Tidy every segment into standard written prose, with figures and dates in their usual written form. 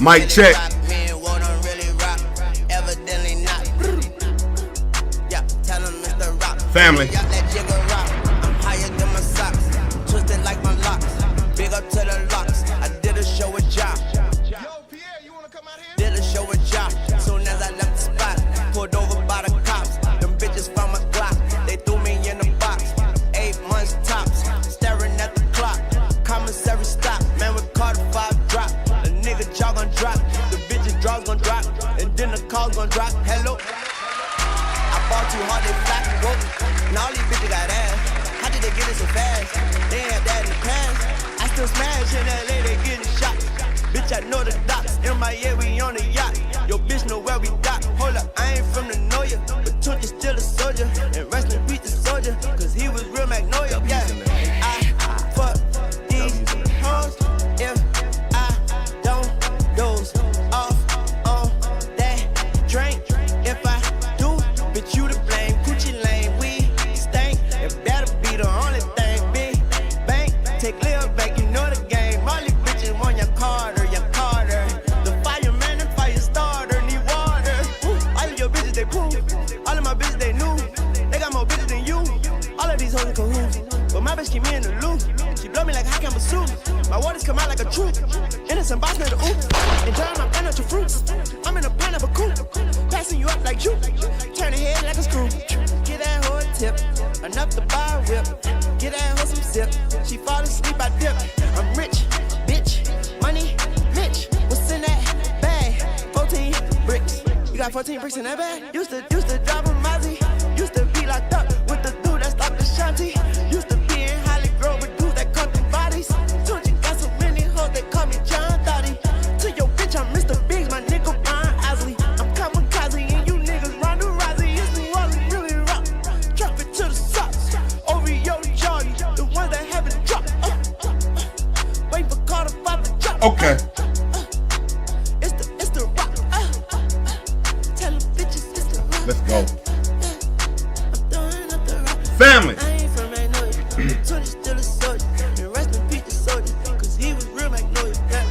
Mic check. Family. I'm higher than my socks, twisted like my locks. Big up to the locks. I did a show with Josh. Did a show with Josh. Soon as I left the spot, pulled over by the cops. Them bitches found my Glock. They threw me in the box. 8 months tops. Staring at the clock. Commissary stop. Man, we caught a 5 drop. The nigga jaw gon' drop. The bitches draws gon' drop. And then the calls gon' drop. Hello. I bought too hard, they flat. Whoa. Now all these bitches got ass. How did they get it so fast? They ain't have that in the past. I still smash in LA, they getting shot. Bitch, I know the docks. In my yeah, we on the yacht. Yo, bitch, know where we dock. Hold up, I ain't from the know ya, but Tunch is still a soldier. And wrestling beat the soldier, cause he was real Magnolia. Yeah, I fuck these hoes if I don't doze off on that drink. If I do, bitch, you to blame. Coochie lane, we stank. It better be the only thing. Big bank, take Lil back, you know the game. All these bitches want your Carter, your Carter. The fireman and fire starter need water. All of your bitches, they poo. All of my bitches, they new. They got more bitches than you. All of these hoes in cahoots. But my bitch keep me in the loop. She blow me like hot camera soup. My waters come out like a troop. Innocent boss made a oop. Enjoying my pineapple fruits. I'm in a pineapple coupe. Passing you up like you. Turn the head like a screw. Get that hoe a tip. Enough to buy a whip. Get that hoe some sip. She fall asleep, I dip. I'm rich, bitch. Money, Mitch. What's in that bag? 14 bricks. You got 14 bricks in that bag? Used to drive a Mozzie. Used to be locked up with the dude that stopped the shanty. Used to be in Holly Grove with dudes that cut the bodies. Tunch got so many hoes, they call me John Dottie. To your bitch, I'm Mr. Biggs, my nigga Brian Osley. I'm kamikaze and you niggas Ronda Rousey. It's New Orleans, really rock. Drop it to the socks. OVO Jordan, the ones that haven't dropped. Wait for Carter Pop to drop. Okay. It's the rock. Tell them bitches it's the rock. Let's go. I'm throwing up the rock. Family. I ain't from Magnolia. Tunch is still a soldier. And rest in peace the soldier. Cause he was real Magnolia. Yeah.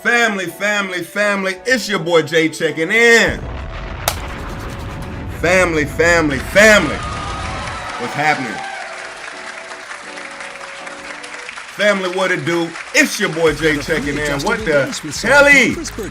Family, family, family. It's your boy Jay checking in. Family, family, family. What's happening? Family, what it do? It's your boy Jay checking in. What the hell?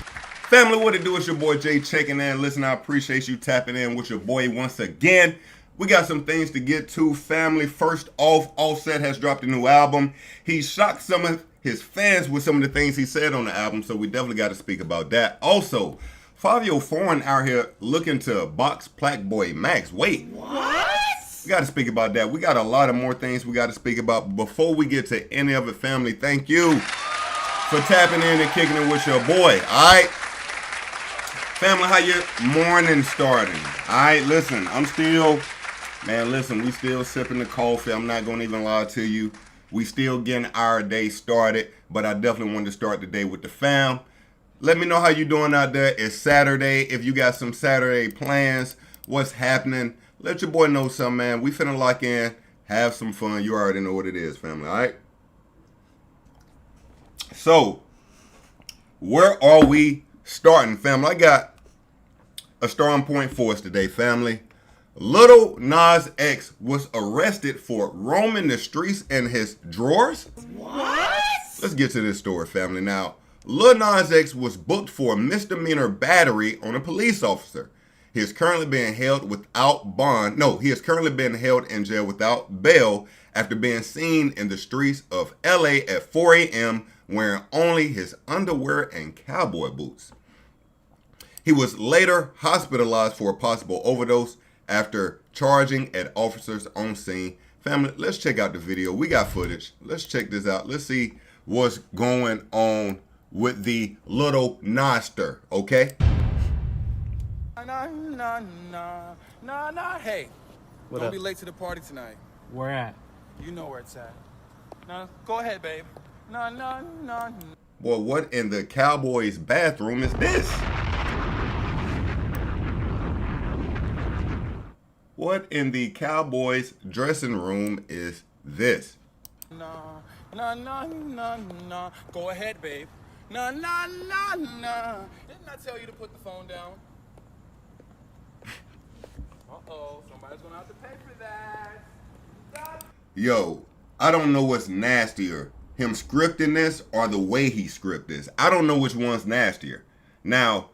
Family, what it do? It's your boy Jay checking in. Listen, I appreciate you tapping in with your boy once again. We got some things to get to, family. First off, Offset has dropped a new album. He shocked some of his fans with some of the things he said on the album, so we definitely got to speak about that. Also, Fivio Foreign out here looking to box Plaqueboy Max. Wait. What? We got to speak about that. We got a lot of more things we got to speak about. Before we get to any of it, family, thank you for tapping in and kicking it with your boy. All right? Family, how your morning starting? All right, listen, we still sipping the coffee. I'm not going to even lie to you. We still getting our day started, but I definitely wanted to start the day with the fam. Let me know how you doing out there. It's Saturday. If you got some Saturday plans, what's happening, let your boy know something, man. We finna lock in, have some fun. You already know what it is, family, all right? So, where are we starting, family? I got a strong point for us today, family. Lil Nas X was arrested for roaming the streets in his drawers. What? Let's get to this story, family. Now, Lil Nas X was booked for a misdemeanor battery on a police officer. He is currently being held without bond. No, he is currently being held in jail without bail after being seen in the streets of LA at 4 a.m. wearing only his underwear and cowboy boots. He was later hospitalized for a possible overdose after charging at officers on scene. Family, let's check out the video. We got footage. Let's check this out. Let's see what's going on with the little Noster, okay? Nah. Hey, What don't up? be late to the party tonight. Where at? You know where it's at. Nah, go ahead, babe. Nah. Boy, what in the Cowboys bathroom is this? What in the Cowboys dressing room is this? Nah. Go ahead, babe. Nah, nah, nah, nah. Didn't I tell you to put the phone down? Uh-oh, somebody's gonna have to pay for that. Yo, I don't know what's nastier, him scripting this or the way he scripted this. I don't know which one's nastier. Now,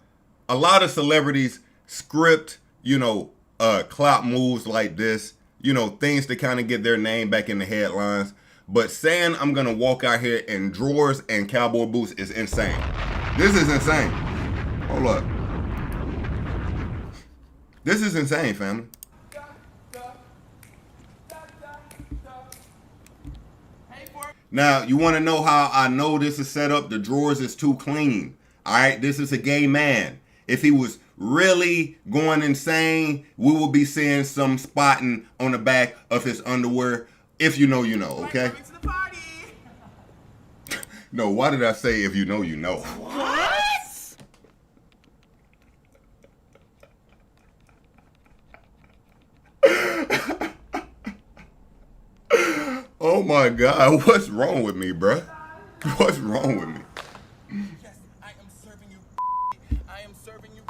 a lot of celebrities script, clout moves like this, things to kind of get their name back in the headlines. But saying I'm going to walk out here in drawers and cowboy boots is insane. This is insane. Hold up. This is insane, family. Now, you want to know how I know this is set up? The drawers is too clean. All right, this is a gay man. If he was really going insane, we will be seeing some spotting on the back of his underwear. If you know, you know, okay? No, why did I say if you know, you know? What? Oh my God, what's wrong with me, bruh? What's wrong with me? Yes, I am serving you. I am serving you.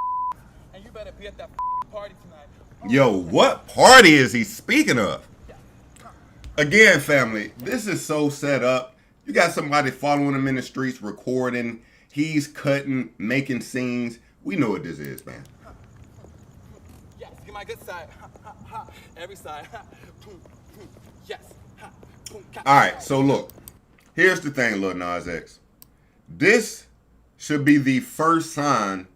And you better be at that party tonight. Yo, what party is he speaking of? Again, family, this is so set up. You got somebody following him in the streets, recording. He's cutting, making scenes. We know what this is, man. Yes, get my good side. Every side. Yes. All right, so look. Here's the thing, Lil Nas X. This should be the first sign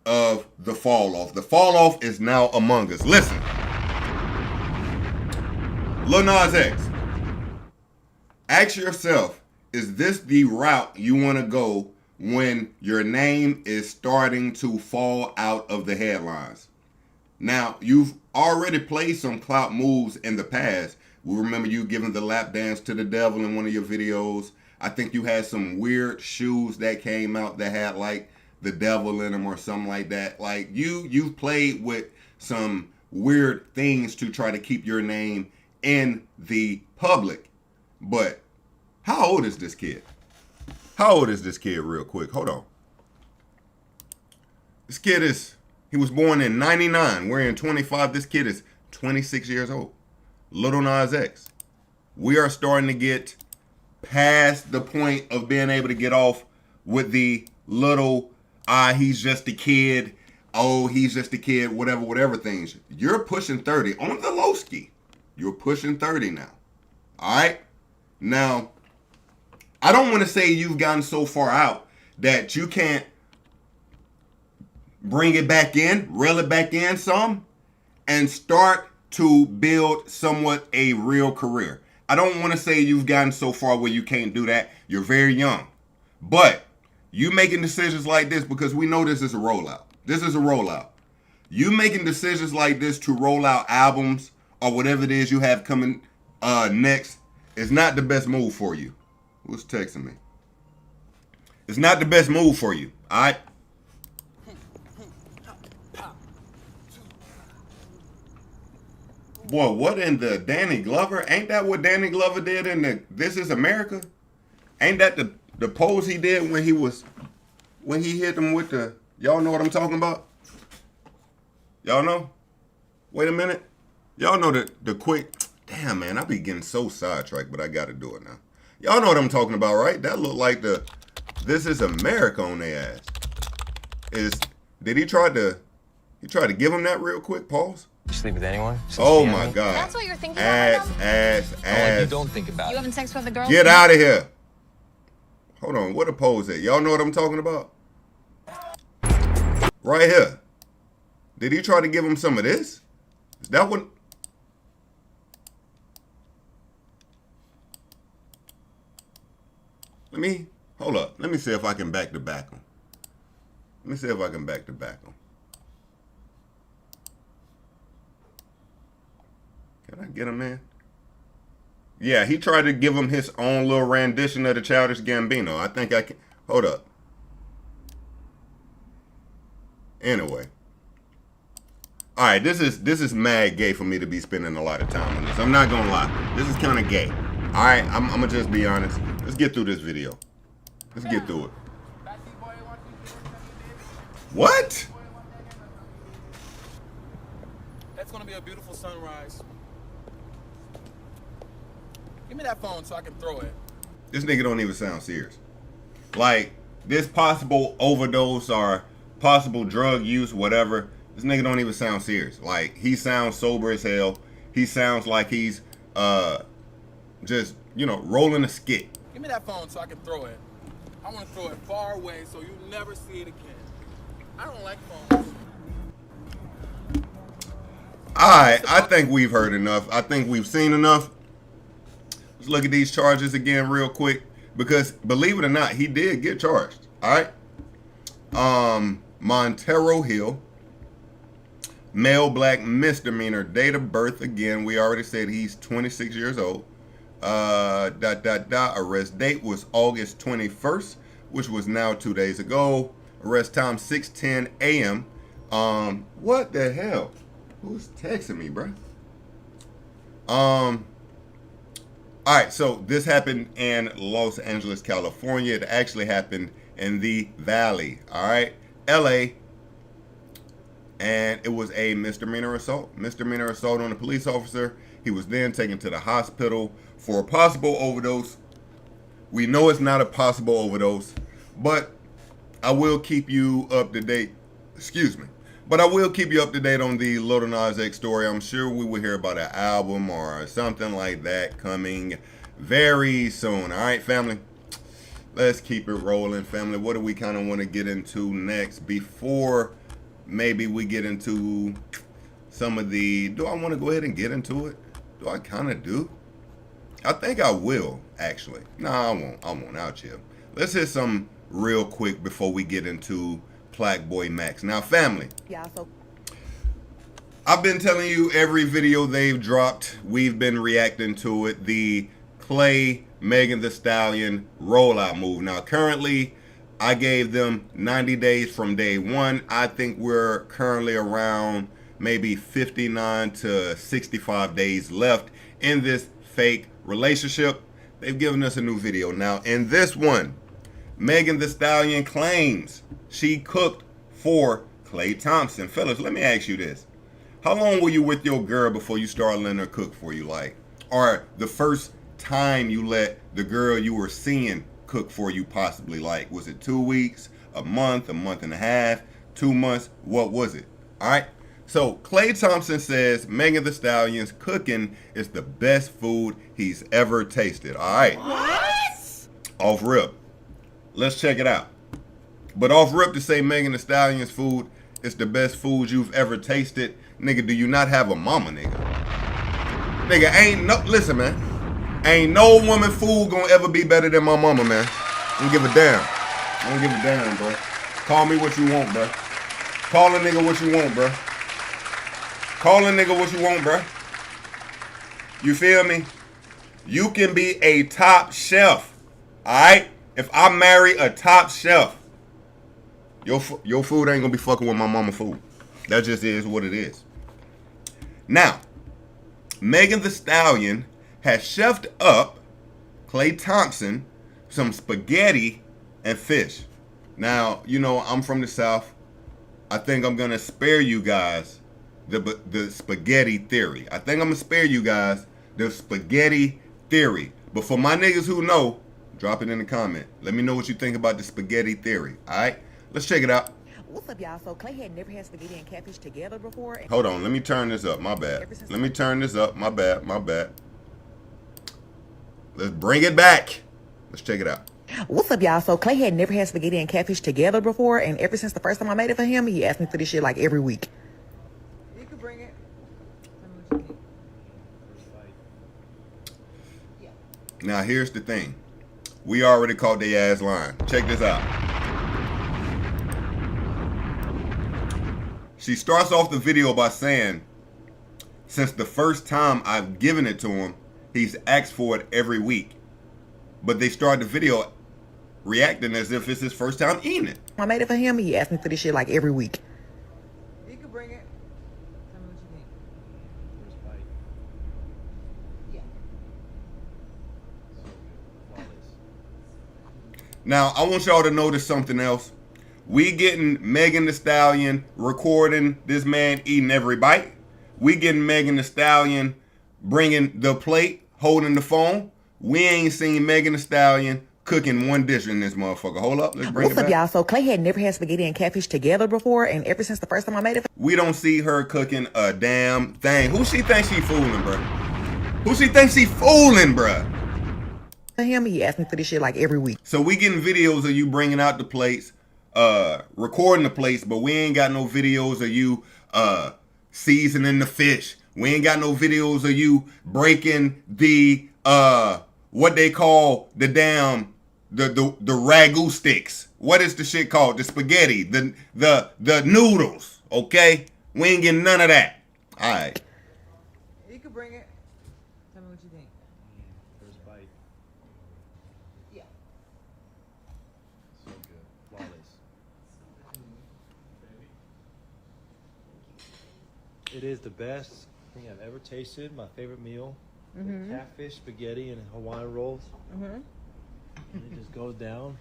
of the fall off. The fall off is now among us. Listen. Lil Nas X. Ask yourself, is this the route you want to go when your name is starting to fall out of the headlines? Now, you've already played some clout moves in the past. We remember you giving the lap dance to the devil in one of your videos. I think you had some weird shoes that came out that had like the devil in them or something like that. Like you've played with some weird things to try to keep your name in the public. But how old is this kid? How old is this kid real quick? Hold on. This kid he was born in 99. We're in 25. This kid is 26 years old. Lil Nas X. We are starting to get past the point of being able to get off with the little, he's just a kid. Oh, he's just a kid, whatever things. You're pushing 30 on the low ski. You're pushing 30 now. All right? Now, I don't want to say you've gotten so far out that you can't bring it back in, reel it back in some, and start to build somewhat a real career. I don't want to say you've gotten so far where you can't do that. You're very young. But you making decisions like this, because we know this is a rollout. This is a rollout. You making decisions like this to roll out albums or whatever it is you have coming next is not the best move for you. Who's texting me? It's not the best move for you. All right? Boy, what in the Danny Glover? Ain't that what Danny Glover did in the This Is America? Ain't that the pose he did when he hit him with the, y'all know what I'm talking about? Y'all know? Wait a minute. Y'all know the quick, damn man, I be getting so sidetracked, but I gotta do it now. Y'all know what I'm talking about, right? That looked like the This Is America on their ass. Did he try to give him that real quick? Pause. You sleep with anyone? Oh my God. That's what you're thinking about? Ass. You don't think about You it. having sex with the girls? Get out of here. Hold on, what a pose at? Y'all know what I'm talking about? Right here. Did he try to give him some of this? Is that what? Hold up. Let me see if I can back to back him. Let me see if I can back to back him. Can I get him in? Yeah, he tried to give him his own little rendition of the Childish Gambino. I think I can. Hold up. Anyway. All right, this is mad gay for me to be spending a lot of time on this. I'm not going to lie. This is kind of gay. All right, I'm going to just be honest. Let's get through this video. Let's get through it. What? That's gonna be a beautiful sunrise. Give me that phone so I can throw it. This nigga don't even sound serious. Like, this possible overdose or possible drug use, whatever, this nigga don't even sound serious. Like, he sounds sober as hell. He sounds like he's just, you know, rolling a skit. Give me that phone so I can throw it. I want to throw it far away so you never see it again. I don't like phones. Alright, I think we've heard enough. I think we've seen enough. Let's look at these charges again real quick. Because, believe it or not, he did get charged. Alright? Montero Hill. Male black misdemeanor. Date of birth, again, we already said he's 26 years old. Arrest date was August 21st, which was now 2 days ago. Arrest time 6:10 a.m. What the hell? Who's texting me, bro? All right, so this happened in Los Angeles, California. It actually happened in the Valley, all right? LA. And it was a misdemeanor assault. Misdemeanor assault on a police officer. He was then taken to the hospital for a possible overdose. We know it's not a possible overdose, but I will keep you up to date. Excuse me. But I will keep you up to date on the Lil Nas X story. I'm sure we will hear about an album or something like that coming very soon. All right, family? Let's keep it rolling, family. What do we kind of want to get into next before maybe we get into some of the... Do I want to go ahead and get into it? Do I kind of do? I think I will, actually. Nah, I won't. I'll chill. Let's hit some real quick before we get into Plaqueboy Max. Now, family. Yeah, so I've been telling you every video they've dropped, we've been reacting to it. The Clay, Megan Thee Stallion rollout move. Now, currently, I gave them 90 days from day one. I think we're currently around maybe 59 to 65 days left in this fake relationship. They've given us a new video. Now, in this one, Megan Thee Stallion claims she cooked for Klay Thompson. Fellas, let me ask you this. How long were you with your girl before you started letting her cook for you? Like, or the first time you let the girl you were seeing cook for you possibly? Like, was it 2 weeks, a month and a half, 2 months? What was it? All right. So Klay Thompson says Megan Thee Stallion's cooking is the best food he's ever tasted. All right. what? Off rip. Let's check it out. But off rip to say Megan Thee Stallion's food is the best food you've ever tasted. Nigga, do you not have a mama, nigga? Nigga, ain't no... Listen, man. Ain't no woman food gonna ever be better than my mama, man. I don't give a damn. I don't give a damn, bro. Call me what you want, bro. Call a nigga what you want, bro. Call a nigga what you want, bro. You feel me? You can be a top chef, all right? If I marry a top chef, your food ain't gonna be fucking with my mama food. That just is what it is. Now, Megan Thee Stallion has chefed up Klay Thompson some spaghetti and fish. Now, you know, I'm from the South. I think I'm gonna spare you guys the spaghetti theory. I think I'm gonna spare you guys the spaghetti theory. But for my niggas who know, drop it in the comment. Let me know what you think about the spaghetti theory. All right, let's check it out. What's up, y'all? So Clay had never had spaghetti and catfish together before. And Hold on, let me turn this up. My bad. Let me turn this up. My bad. My bad. Let's bring it back. Let's check it out. what's up, y'all? So Clay had never had spaghetti and catfish together before, and ever since the first time I made it for him, he asked me for this shit like every week. You could bring it. Now here's the thing. We already caught their ass lying. Check this out. She starts off the video by saying, since the first time I've given it to him, he's asked for it every week. But they start the video reacting as if it's his first time eating it. I made it for him, he asked me for this shit like every week. You could bring it. Tell me what you think. Now, I want y'all to notice something else. We getting Megan Thee Stallion recording this man eating every bite. We getting Megan Thee Stallion bringing the plate, holding the phone. We ain't seen Megan Thee Stallion cooking one dish in this motherfucker. Hold up, let's bring What's it up, back. y'all? So Clay had never had spaghetti and catfish together before, and ever since the first time I made it We don't see her cooking a damn thing. Who she thinks she fooling, bruh? Who she thinks she fooling, bruh? for him, he asked me for this shit like every week. So we getting videos of you bringing out the plates, recording the plates, but we ain't got no videos of you seasoning the fish. We ain't got no videos of you breaking the what they call the damn the ragu sticks. What is the shit called? The spaghetti, the noodles. Okay, we ain't getting none of that. All right. You can bring it. Tell me what you think. First bite. Yeah. So good. Flawless. It is the best thing I've ever tasted. My favorite meal. Catfish, spaghetti, and Hawaiian rolls. And it just goes down.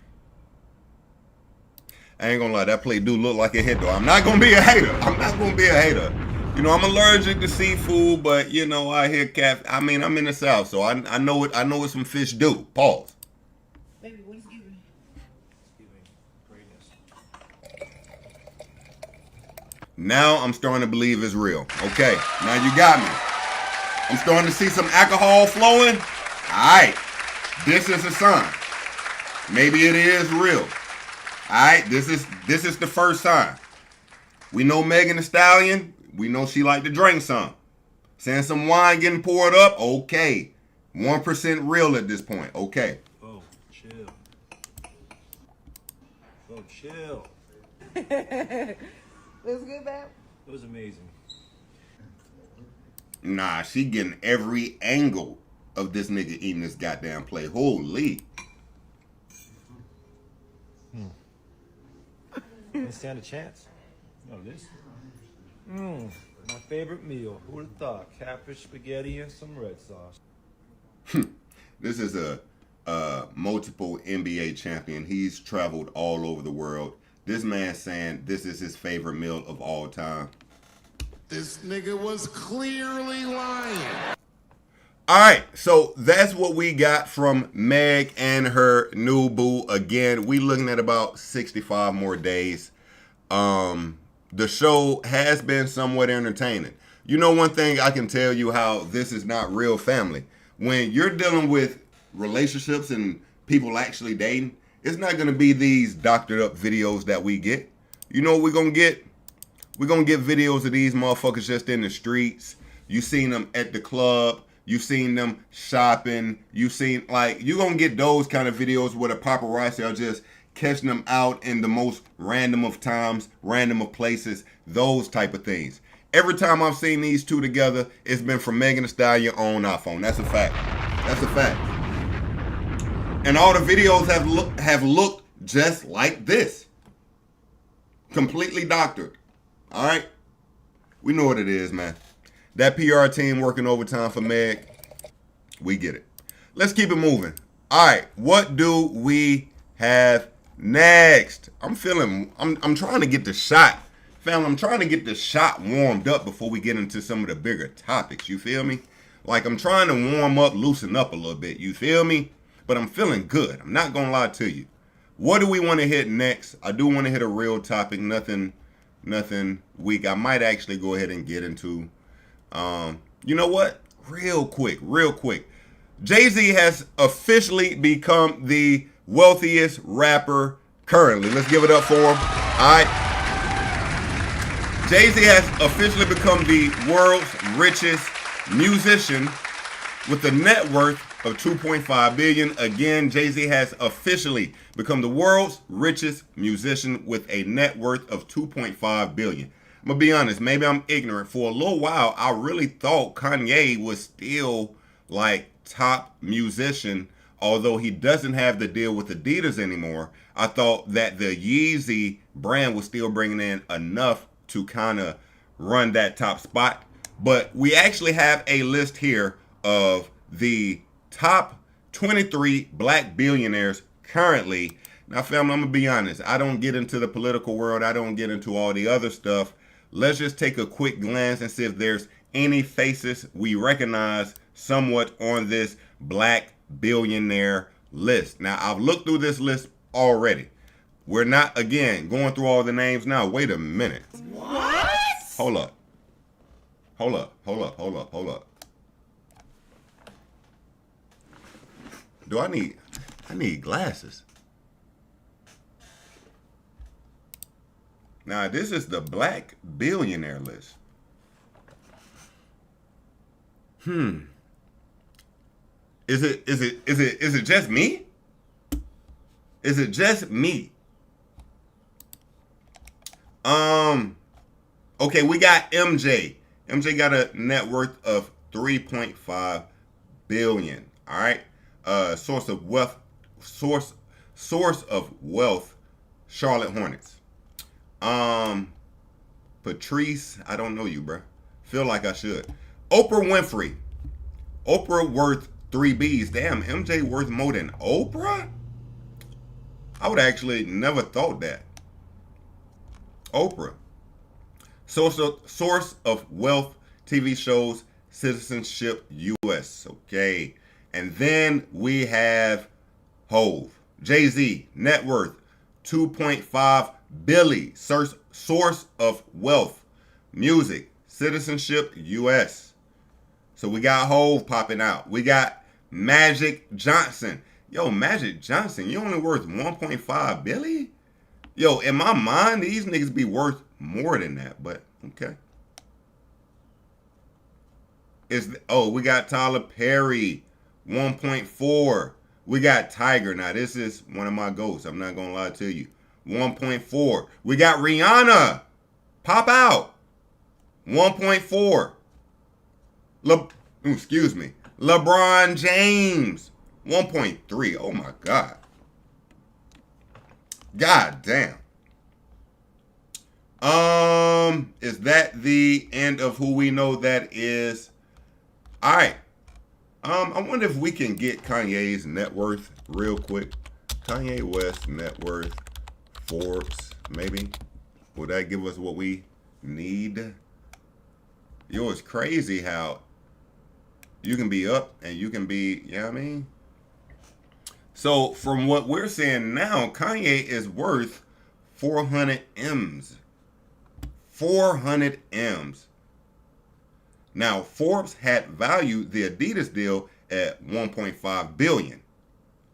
I ain't gonna lie, that plate do look like a hit though. I'm not gonna be a hater. I'm not gonna be a hater. You know, I'm allergic to seafood, but you know, I hear cat. I mean, I'm in the South, so I know it. I know what some fish do. Pause. Baby, what is giving? Greatness. Now I'm starting to believe it's real. Okay, now you got me. I'm starting to see some alcohol flowing. All right, this is a sign. Maybe it is real. All right, this is the first sign. We know Megan Thee Stallion. We know she like to drink some. Seeing some wine getting poured up. Okay, 1% real at this point. Okay. Oh, chill. Oh, chill. Was good, babe? It was amazing. Nah, she getting every angle of this nigga eating this goddamn plate. Holy. Didn't stand a chance. No, this. My favorite meal. Who would have thought? Catfish, spaghetti, and some red sauce. This is a multiple NBA champion. He's traveled all over the world. This man saying this is his favorite meal of all time. This nigga was clearly lying. All right, so that's what we got from Meg and her new boo. Again, we looking at about 65 more days. The show has been somewhat entertaining. You know, one thing I can tell you how this is not real family. When you're dealing with relationships and people actually dating, it's not going to be these doctored up videos that we get. You know what we're going to get? We're going to get videos of these motherfuckers just in the streets. You seen them at the club. You seen them shopping. You seen, like, you're going to get those kind of videos where the paparazzi are just catching them out in the most random of times, random of places, those type of things. Every time I've seen these two together, it's been from Megan Thee Stallion on iPhone. That's a fact. That's a fact. And all the videos have looked just like this. Completely doctored. All right? We know what it is, man. That PR team working overtime for Meg, we get it. Let's keep it moving. All right, what do we have next? I'm trying to get the shot. Fam, I'm trying to get the shot warmed up before we get into some of the bigger topics. You feel me? Like, I'm trying to warm up, loosen up a little bit. You feel me? But I'm feeling good. I'm not going to lie to you. What do we want to hit next? I do want to hit a real topic. Nothing weak. I might actually go ahead and get into... you know what? Real quick. Jay-Z has officially become the wealthiest rapper currently. Let's give it up for him. All right. Jay-Z has officially become the world's richest musician with a net worth of $2.5 billion. Again, Jay-Z has officially become the world's richest musician with a net worth of $2.5 billion. I'm gonna be honest, maybe I'm ignorant. For a little while, I really thought Kanye was still like top musician, although he doesn't have the deal with Adidas anymore. I thought that the Yeezy brand was still bringing in enough to kind of run that top spot. But we actually have a list here of the top 23 black billionaires currently. Now, family, I'm going to be honest. I don't get into the political world. I don't get into all the other stuff. Let's just take a quick glance and see if there's any faces we recognize somewhat on this black billionaire list. Now, I've looked through this list already. We're not, again, going through all the names now. Wait a minute. What? Hold up. Hold up. Hold up. Hold up. Hold up. Do I need glasses. Now, this is the black billionaire list. Is it just me? Is it just me? Okay, we got MJ. MJ got a net worth of 3.5 billion. All right. Source of wealth, Charlotte Hornets. Patrice, I don't know you, bruh. Feel like I should. Oprah Winfrey. Oprah worth 3 B's. Damn, MJ worth more than Oprah? I would actually never thought that. Oprah. Source of wealth, TV shows, citizenship, U.S. Okay. And then we have Hove. Jay-Z, net worth, 2.5 billion. Source of wealth, music, citizenship, U.S. So we got Hove popping out. We got Magic Johnson. Yo, Magic Johnson, you only worth 1.5 billion? Yo, in my mind, these niggas be worth more than that, but okay. We got Tyler Perry, 1.4. We got Tiger. Now, this is one of my goats. I'm not going to lie to you. 1.4. We got Rihanna. Pop out. 1.4. Excuse me. LeBron James. 1.3. Oh, my God. God damn. Is that the end of who we know that is? All right. I wonder if we can get Kanye's net worth real quick. Kanye West net worth, Forbes, maybe. Will that give us what we need? Yo, it's crazy how you can be up and you can be, you know what I mean? So from what we're saying now, Kanye is worth 400 M's. 400 M's. Now, Forbes had valued the Adidas deal at 1.5 billion.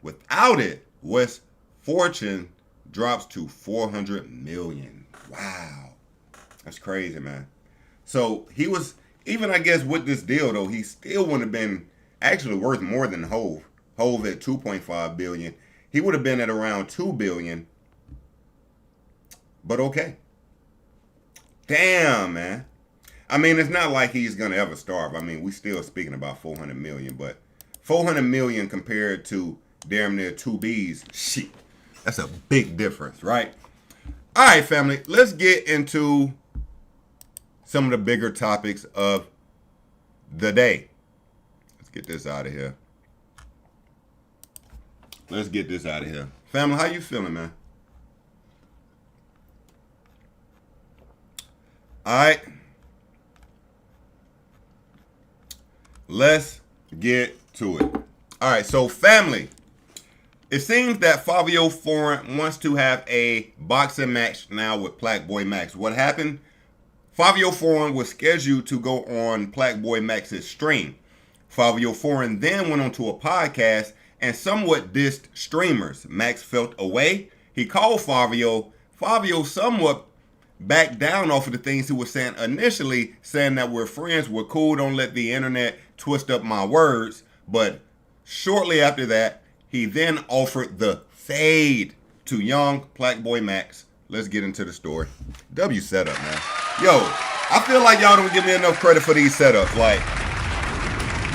Without it, West's fortune drops to 400 million. Wow. That's crazy, man. So he was, even I guess with this deal though, he still wouldn't have been actually worth more than Hove. Hove at 2.5 billion. He would have been at around 2 billion. But okay. Damn, man. I mean, it's not like he's going to ever starve. I mean, we still speaking about 400 million, but 400 million compared to damn near 2 B's, shit, that's a big difference, right? All right, family, let's get into some of the bigger topics of the day. Let's get this out of here. Let's get this out of here. Family, how you feeling, man? All right. Let's get to it. All right, so family, it seems that Fivio Foreign wants to have a boxing match now with Plaqueboy Max. What happened? Fivio Foreign was scheduled to go on Plaqueboy Max's stream. Fivio Foreign then went onto a podcast and somewhat dissed streamers. Max felt away. He called Fivio. Fivio somewhat backed down off of the things he was saying initially, saying that we're friends, we're cool, don't let the internet twist up my words. But shortly after that, he then offered the fade to young Plaqueboy Max. Let's get into the story. W setup, man. Yo, I feel like y'all don't give me enough credit for these setups. Like,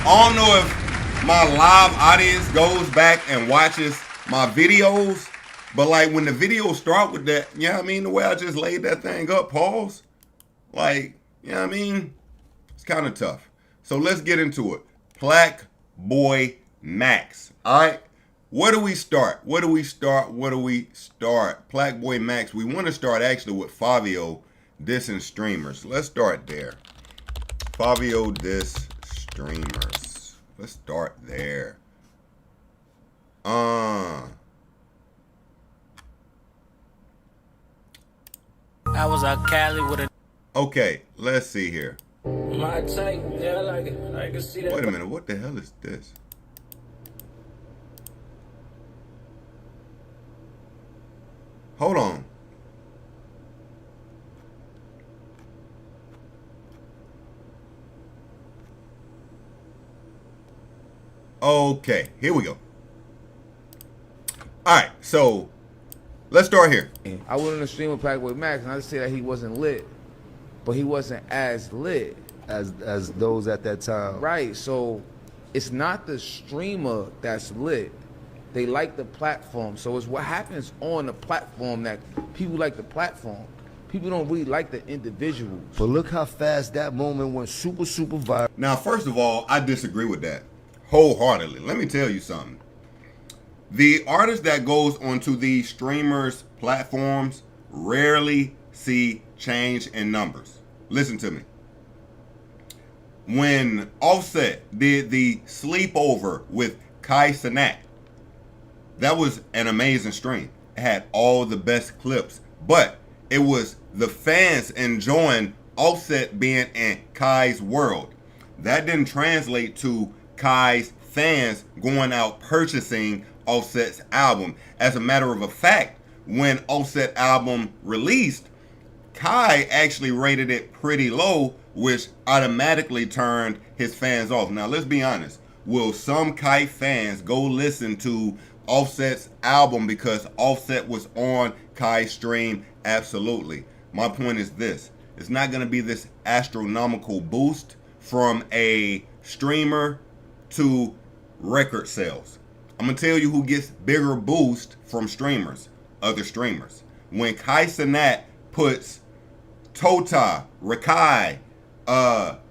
I don't know if my live audience goes back and watches my videos, but like when the videos start with that, you know what I mean? The way I just laid that thing up, pause. Like, you know what I mean? It's kind of tough. So let's get into it. Plaqueboy Max. All right. Where do we start? Where do we start? Where do we start? Plaqueboy Max, we want to start actually with Fivio dissing streamers. Let's start there. Fivio diss streamers. Let's start there. I was out Cali with a Okay, let's see here. my type, yeah, I can see that. Wait a minute, what the hell is this? Hold on. Okay, here we go. All right, so let's start here. I went on the stream with Plaqueboy Max, and I just say that he wasn't lit, but he wasn't as lit as those at that time. Right. So it's not the streamer that's lit. They like the platform. So it's what happens on the platform that people like the platform. People don't really like the individuals. But look how fast that moment went super viral. Now, first of all, I disagree with that wholeheartedly. Let me tell you something. The artist that goes onto these streamers' platforms rarely see change in numbers. Listen to me. When Offset did the sleepover with Kai Cenat, that was an amazing stream. It had all the best clips, but it was the fans enjoying Offset being in Kai's world. That didn't translate to Kai's fans going out purchasing Offset's album. As a matter of fact, when Offset album released, Kai actually rated it pretty low, which automatically turned his fans off. Now, let's be honest. Will some Kai fans go listen to Offset's album because Offset was on Kai's stream? Absolutely. My point is this. It's not going to be this astronomical boost from a streamer to record sales. I'm going to tell you who gets bigger boost from streamers, other streamers. When Kai Cenat puts Tota, Rakai,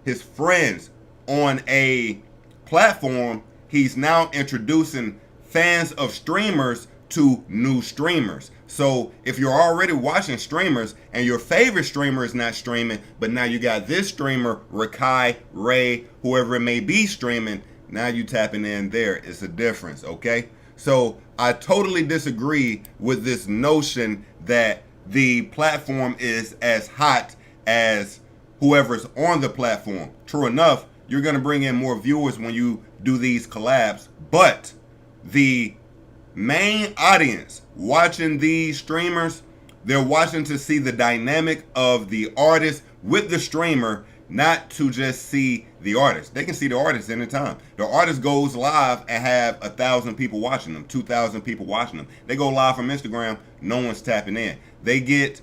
his friends on a platform, he's now introducing fans of streamers to new streamers. So if you're already watching streamers and your favorite streamer is not streaming, but now you got this streamer, Rakai, Ray, whoever it may be streaming, now you tapping in there. It's a difference, okay? So I totally disagree with this notion that the platform is as hot as whoever's on the platform. True enough, you're going to bring in more viewers when you do these collabs, but the main audience watching these streamers, they're watching to see the dynamic of the artist with the streamer, not to just see the artist. They can see the artist anytime. The artist goes live and have 1,000 people watching them, 2,000 people watching them. They go live from Instagram, no one's tapping in. They get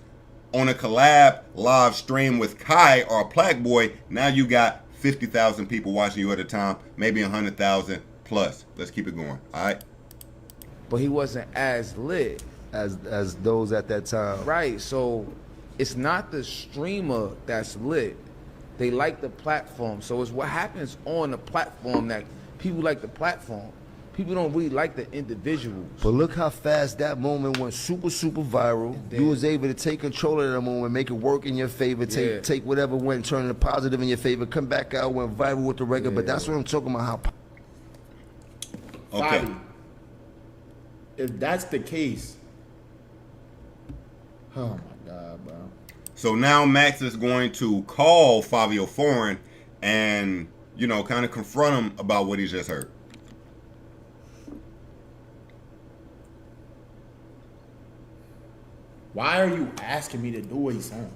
on a collab live stream with Kai or Plaqueboy, now you got 50,000 people watching you at a time, maybe 100,000 plus. Let's keep it going, all right? But he wasn't as lit as those at that time. Right. So it's not the streamer that's lit. They like the platform. So it's what happens on the platform that people like the platform. People don't really like the individuals. But look how fast that moment went super viral. You was able to take control of that moment, make it work in your favor, take whatever went, turn it positive in your favor, come back out, went viral with the record. But that's what I'm talking about. How okay. If that's the case, oh my God, bro. So now Max is going to call Fivio Foreign and, you know, kind of confront him about what he just heard. Why are you asking me to do a song?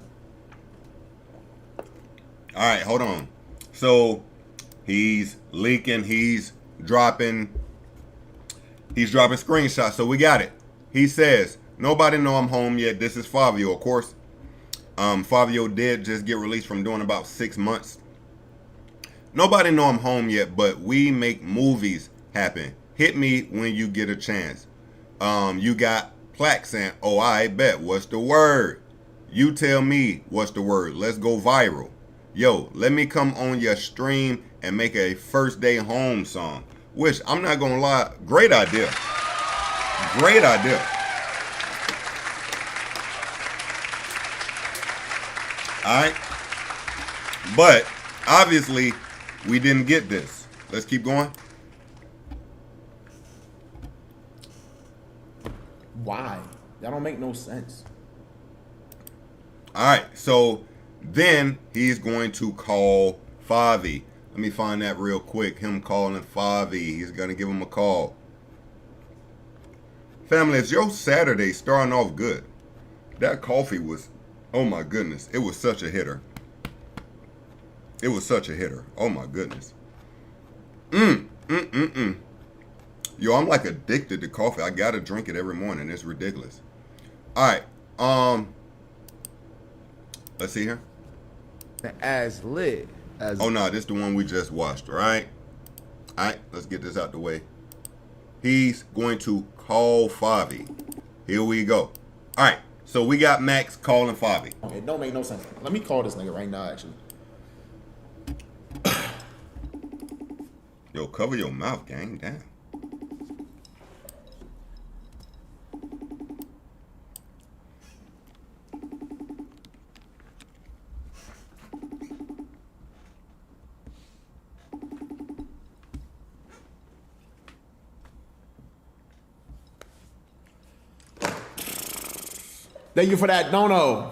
All right, hold on. So he's leaking, he's dropping screenshots. So we got it. He says, nobody know I'm home yet. This is Fivio, of course. Fivio did just get released from doing about 6 months. Nobody know I'm home yet, but we make movies happen. Hit me when you get a chance. You got Plaque saying, oh, I bet. What's the word? You tell me what's the word. Let's go viral. Yo, let me come on your stream and make a first day home song. Which, I'm not going to lie, great idea. Great idea. All right. But obviously, we didn't get this. Let's keep going. Why? That don't make no sense. All right. So then he's going to call Fivio. Let me find that real quick. Him calling Fivio. He's going to give him a call. Family, is your Saturday starting off good? That coffee was, oh my goodness. It was such a hitter. It was such a hitter. Oh my goodness. Yo, I'm like addicted to coffee. I gotta drink it every morning. It's ridiculous. All right. Let's see here. As lit. Oh no, this is the one we just watched, right? All right, let's get this out the way. He's going to call Fivio. Here we go. All right, so we got Max calling Fivio. It don't make no sense. Let me call this nigga right now, actually. Yo, cover your mouth, gang. Damn. Thank you for that, no.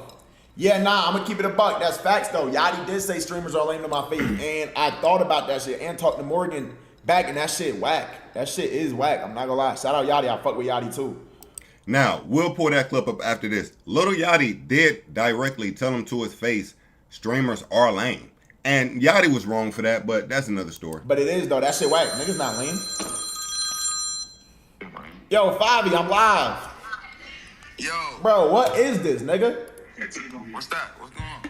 Yeah, nah, I'm gonna keep it a buck. That's facts though. Yachty did say streamers are lame to my face, and I thought about that shit and talked to Morgan back, and that shit whack. That shit is whack. I'm not gonna lie. Shout out Yachty. I fuck with Yachty too. Now, we'll pull that clip up after this. Little Yachty did directly tell him to his face, streamers are lame. And Yachty was wrong for that, but that's another story. But it is though. That shit whack. Niggas not lame. Yo, Fivio, I'm live. Yo. Bro, what is this, nigga? What's that? What's going on?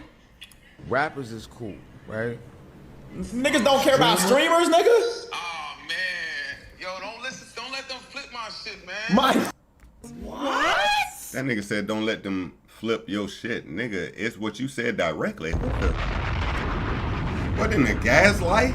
Rappers is cool, right? Niggas don't care about streamers, nigga? Oh, man. Yo, don't let them flip my shit, man. What? That nigga said don't let them flip your shit. Nigga, it's what you said directly. What in the gaslight?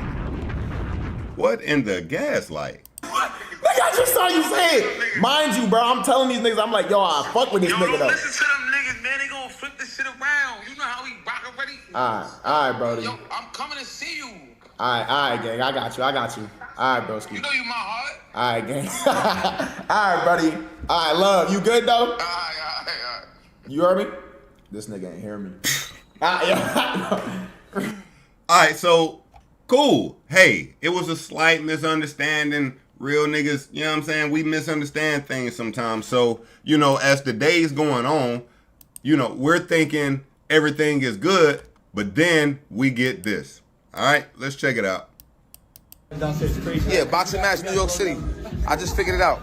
What in the gaslight? Nigga, I just saw you say it. Mind you, bro, I'm telling these niggas, I'm like, yo, I fuck with this nigga don't though. listen to them niggas, man. They gonna flip this shit around. You know how we rock already? Alright, brody. Yo, I'm coming to see you. Alright, gang. I got you. Alright, broski. You know you my heart. Alright, gang. Alright, buddy. Alright, love. You good though? Alright. You heard me? This nigga ain't hear me. Alright, so cool. Hey, it was a slight misunderstanding. Real niggas, you know what I'm saying? We misunderstand things sometimes. So, you know, as the day's going on, you know, we're thinking everything is good, but then we get this. All right, let's check it out. Yeah, boxing match, New York City. I just figured it out.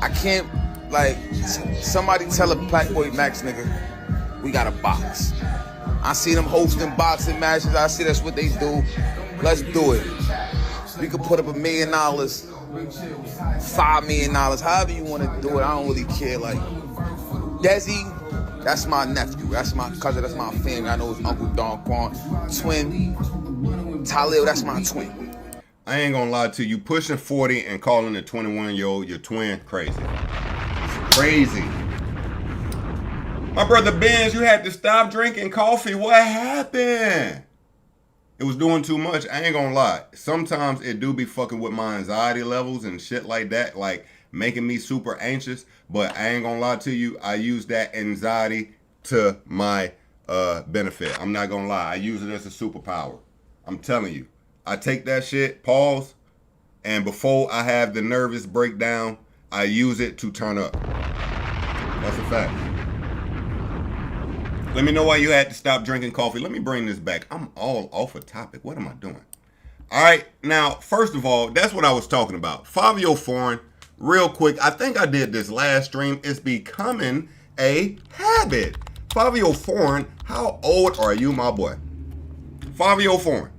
I can't, like, somebody tell a Plaqueboy Max nigga, we got a box. I see them hosting boxing matches. I see that's what they do. Let's do it. We could put up $1 million, $5 million, however you want to do it. I don't really care. Like, Desi, that's my nephew. That's my cousin. That's my family. I know his uncle Don Quan. Twin, Talil, that's my twin. I ain't gonna lie to you. Pushing 40 and calling a 21-year-old your twin, crazy. Crazy. My brother Benz, you had to stop drinking coffee. What happened? It was doing too much. I ain't gonna lie. Sometimes it do be fucking with my anxiety levels and shit like that, like making me super anxious. But I ain't gonna lie to you. I use that anxiety to my benefit. I'm not gonna lie. I use it as a superpower. I'm telling you. I take that shit, pause, and before I have the nervous breakdown, I use it to turn up. That's a fact. Let me know why you had to stop drinking coffee. Let me bring this back. I'm all off a topic. What am I doing? All right. Now, first of all, that's what I was talking about. Fivio Foreign, real quick. I think I did this last stream. It's becoming a habit. Fivio Foreign, how old are you, my boy? Fivio Foreign.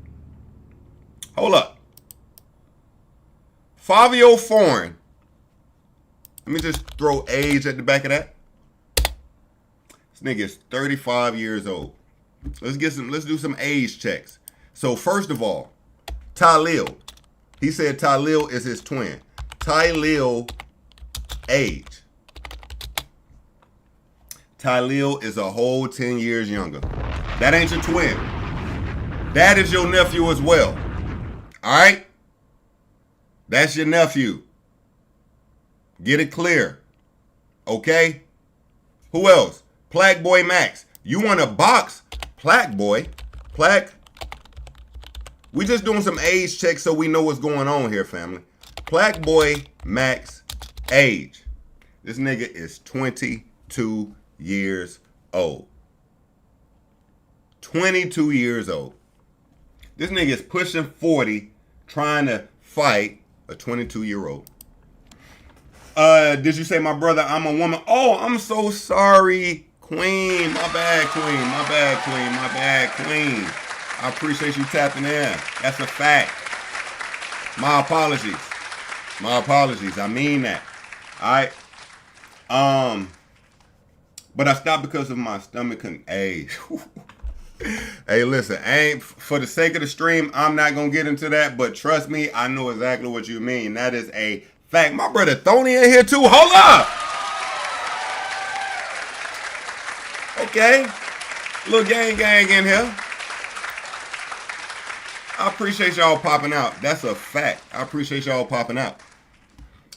Hold up. Fivio Foreign. Let me just throw age at the back of that. This nigga is 35 years old. Let's do some age checks. So first of all, Talil. He said Talil is his twin. Talil age. Tylil is a whole 10 years younger. That ain't your twin. That is your nephew as well. All right? That's your nephew. Get it clear. Okay? Who else? Plaqueboy Max. You want to box Plaqueboy? We just doing some age checks so we know what's going on here, family. Plaqueboy Max age. This nigga is 22 years old. 22 years old. This nigga is pushing 40 trying to fight a 22-year-old. Did you say my brother, I'm a woman? Oh, I'm so sorry, Queen. My bad, Queen. My bad, Queen. My bad, Queen. I appreciate you tapping in. That's a fact. My apologies. My apologies. I mean that. All right. But I stopped because of my stomach and age. Hey, listen, for the sake of the stream, I'm not gonna get into that, but trust me, I know exactly what you mean. That is a fact. My brother Tony in here too. Hold up. Okay. Little gang in here. I appreciate y'all popping out. That's a fact. I appreciate y'all popping out.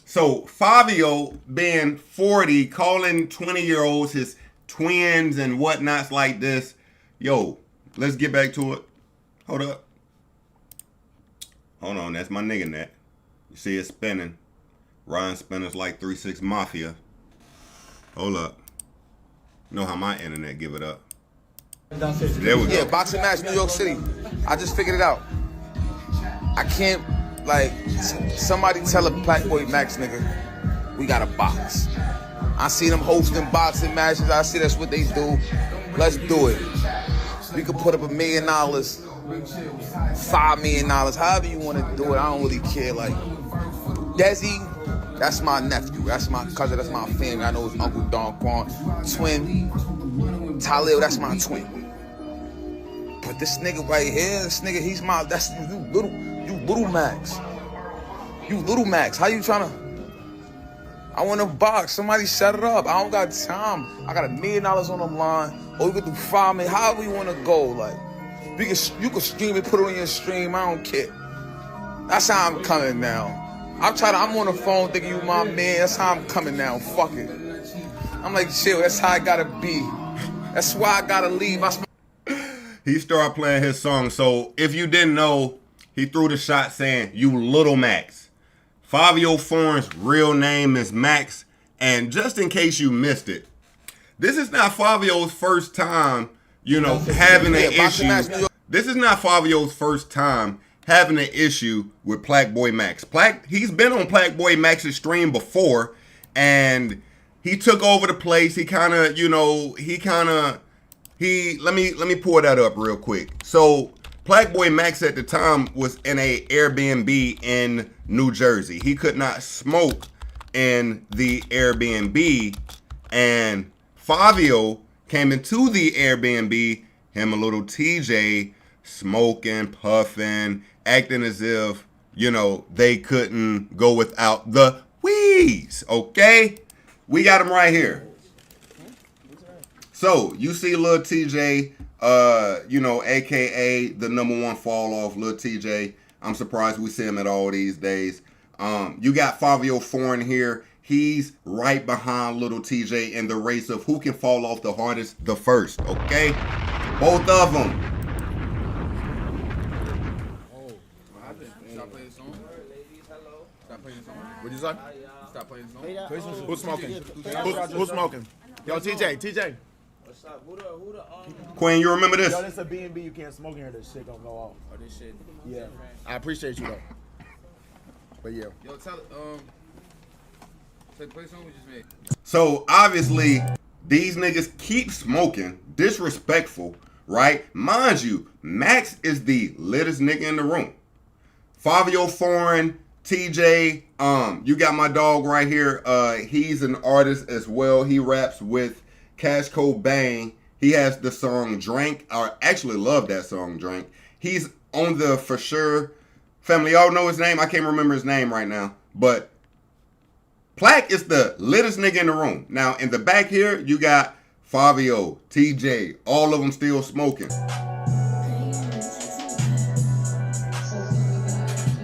So Fivio being 40, calling 20-year-olds his twins and whatnots like this. Yo, let's get back to it. Hold up. Hold on, that's my nigga net. You see it spinning. Ryan Spinner's like 3-6 Mafia. Hold up. Know how my internet give it up. There we go. Yeah, boxing match, New York City. I just figured it out. I can't, like, somebody tell a Plaqueboy Max nigga, we got a box. I see them hosting boxing matches. I see that's what they do. Let's do it. We could put up $1 million, $5 million, however you want to do it. I don't really care. Like, Desi, that's my nephew. That's my cousin. That's my family. I know his Uncle Don Quan. Twin. Tylil, that's my twin. But this nigga right here, this nigga, he's my, that's you little Max. You little Max. How you trying to? I want to box. Somebody set it up. I don't got time. I got $1 million on the line. Or we could do $5 million. However you want to go. Like, you can stream it, put it on your stream. I don't care. That's how I'm coming now. I'm on the phone thinking you my man. That's how I'm coming now. Fuck it. I'm like, chill. That's how I gotta be. That's why I gotta leave. He started playing his song. So if you didn't know, he threw the shot saying, you little Max. Fivio Foreign's real name is Max. And just in case you missed it, this is not Fivio's first time, having an issue. This is not Fivio's first time having an issue with Plaqueboy Max. He's been on Plaqueboy Max's stream before, and he took over the place. Let me pull that up real quick. So Plaqueboy Max at the time was in a Airbnb in New Jersey. He could not smoke in the Airbnb, and Fivio came into the Airbnb, him and little TJ, smoking, puffing, acting as if, they couldn't go without the weeds, okay? We got him right here. So, you see little TJ, a.k.a. the #1 fall off, little TJ. I'm surprised we see him at all these days. You got Fivio Foreign here. He's right behind little TJ in the race of who can fall off the hardest the first, okay? Both of them. Stop playing the song. Stop playing the song. What'd you say? Stop playing the song. Who's smoking? Who's smoking? Yo, TJ. What's up? Who the Queen, you remember this? Yo, this a B&B. You can't smoke in here. This shit gonna go off. Oh, this shit. Yeah. I appreciate you though. But yeah. Yo, play the song we just made. So obviously these niggas keep smoking, disrespectful, right? Mind you, Max is the littest nigga in the room. Fivio Foreign, TJ, you got my dog right here. He's an artist as well. He raps with Cash Cobain. He has the song Drink. I actually love that song Drink. He's on the For Sure family. Y'all know his name? I can't remember his name right now, but Plaque is the littest nigga in the room. Now, in the back here, you got Fivio, TJ, all of them still smoking.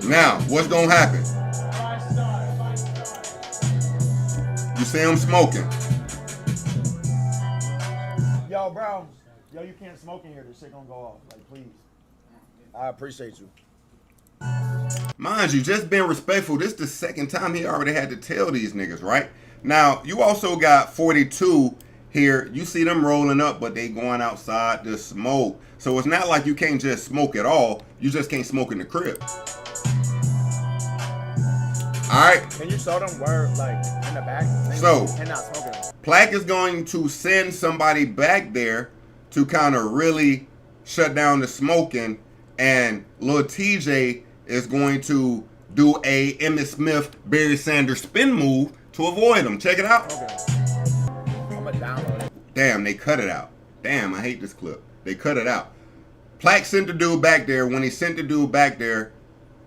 Now, what's gonna happen? You see him smoking. Yo, bro. Yo, you can't smoke in here. This shit gonna go off. Like, please. I appreciate you. Mind you, just being respectful. This is the second time he already had to tell these niggas, right? Now, you also got 42 here. You see them rolling up, but they going outside to smoke. So it's not like you can't just smoke at all. You just can't smoke in the crib. Alright. Can you show them where, like, in the back? So, cannot smoke it. Plaque is going to send somebody back there to kind of really shut down the smoking, and Lil TJ is going to do a Emmitt Smith, Barry Sanders spin move to avoid him. Check it out. Okay. I'm gonna download it. Damn, they cut it out. Damn, I hate this clip. They cut it out. Plaque sent the dude back there. When he sent the dude back there,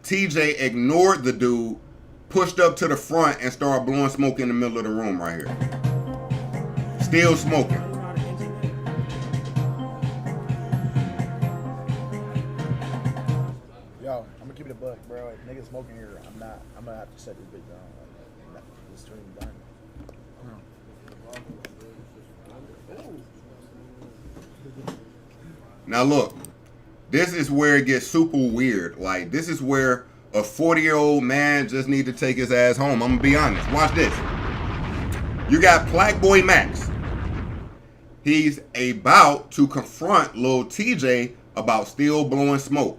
TJ ignored the dude, pushed up to the front, and started blowing smoke in the middle of the room right here. Still smoking. Yo, I'm gonna keep it a buck, bro. If niggas smoking here, I'm gonna have to shut this bitch down. Like, the stream done. Now look, this is where it gets super weird. Like, this is where a 40-year-old man just need to take his ass home. I'm gonna be honest. Watch this. You got Plaqueboy Max. He's about to confront Lil TJ about still blowing smoke.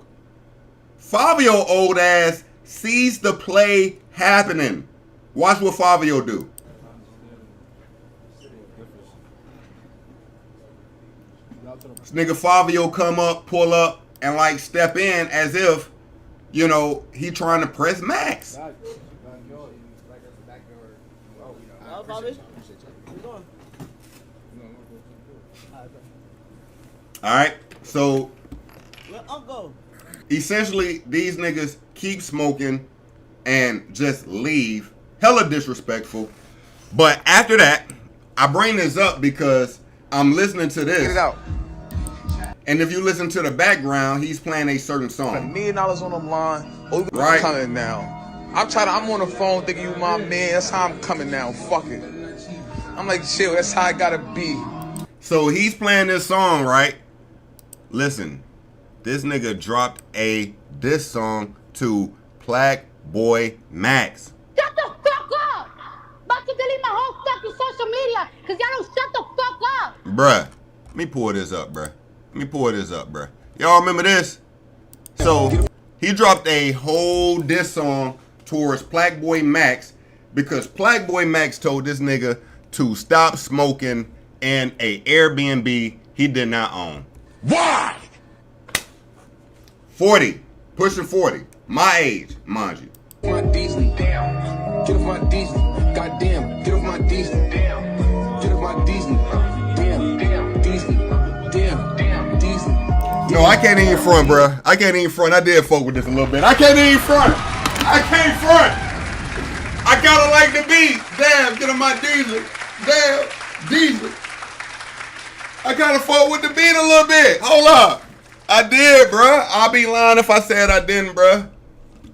Fivio old ass sees the play happening. Watch what Fivio do. This nigga Fivio come up, pull up, and like step in as if, you know, he trying to press Max. Alright, so essentially these niggas keep smoking and just leave. Hella disrespectful. But after that, I bring this up because I'm listening to this. Get it out. And if you listen to the background, he's playing a certain song. $1 million on the line. Oh, right. Coming now. I'm on the phone thinking you my man. That's how I'm coming now. Fuck it. I'm like, chill. That's how I gotta be. So he's playing this song, right? Listen, this nigga dropped a diss song to Plaqueboy Max. Shut the fuck up! About to delete my whole fucking social media because y'all don't shut the fuck up! Bruh, let me pull this up, bruh. Y'all remember this? So he dropped a whole diss song towards Plaqueboy Max because Plaqueboy Max told this nigga to stop smoking in a Airbnb he did not own. Why? 40, pushing 40, my age, mind you. My diesel, damn. Get off my diesel, goddamn. Get off my diesel, damn. Get off my diesel, damn. Diesel, damn. Diesel. No, I can't even front, bruh. I can't even front. I did fuck with this a little bit. I can't even front. I can't front. I kinda like the beat. Damn, get on my diesel. Damn, diesel. I kinda fuck with the beat a little bit. Hold up. I did, bruh. I'll be lying if I said I didn't, bruh.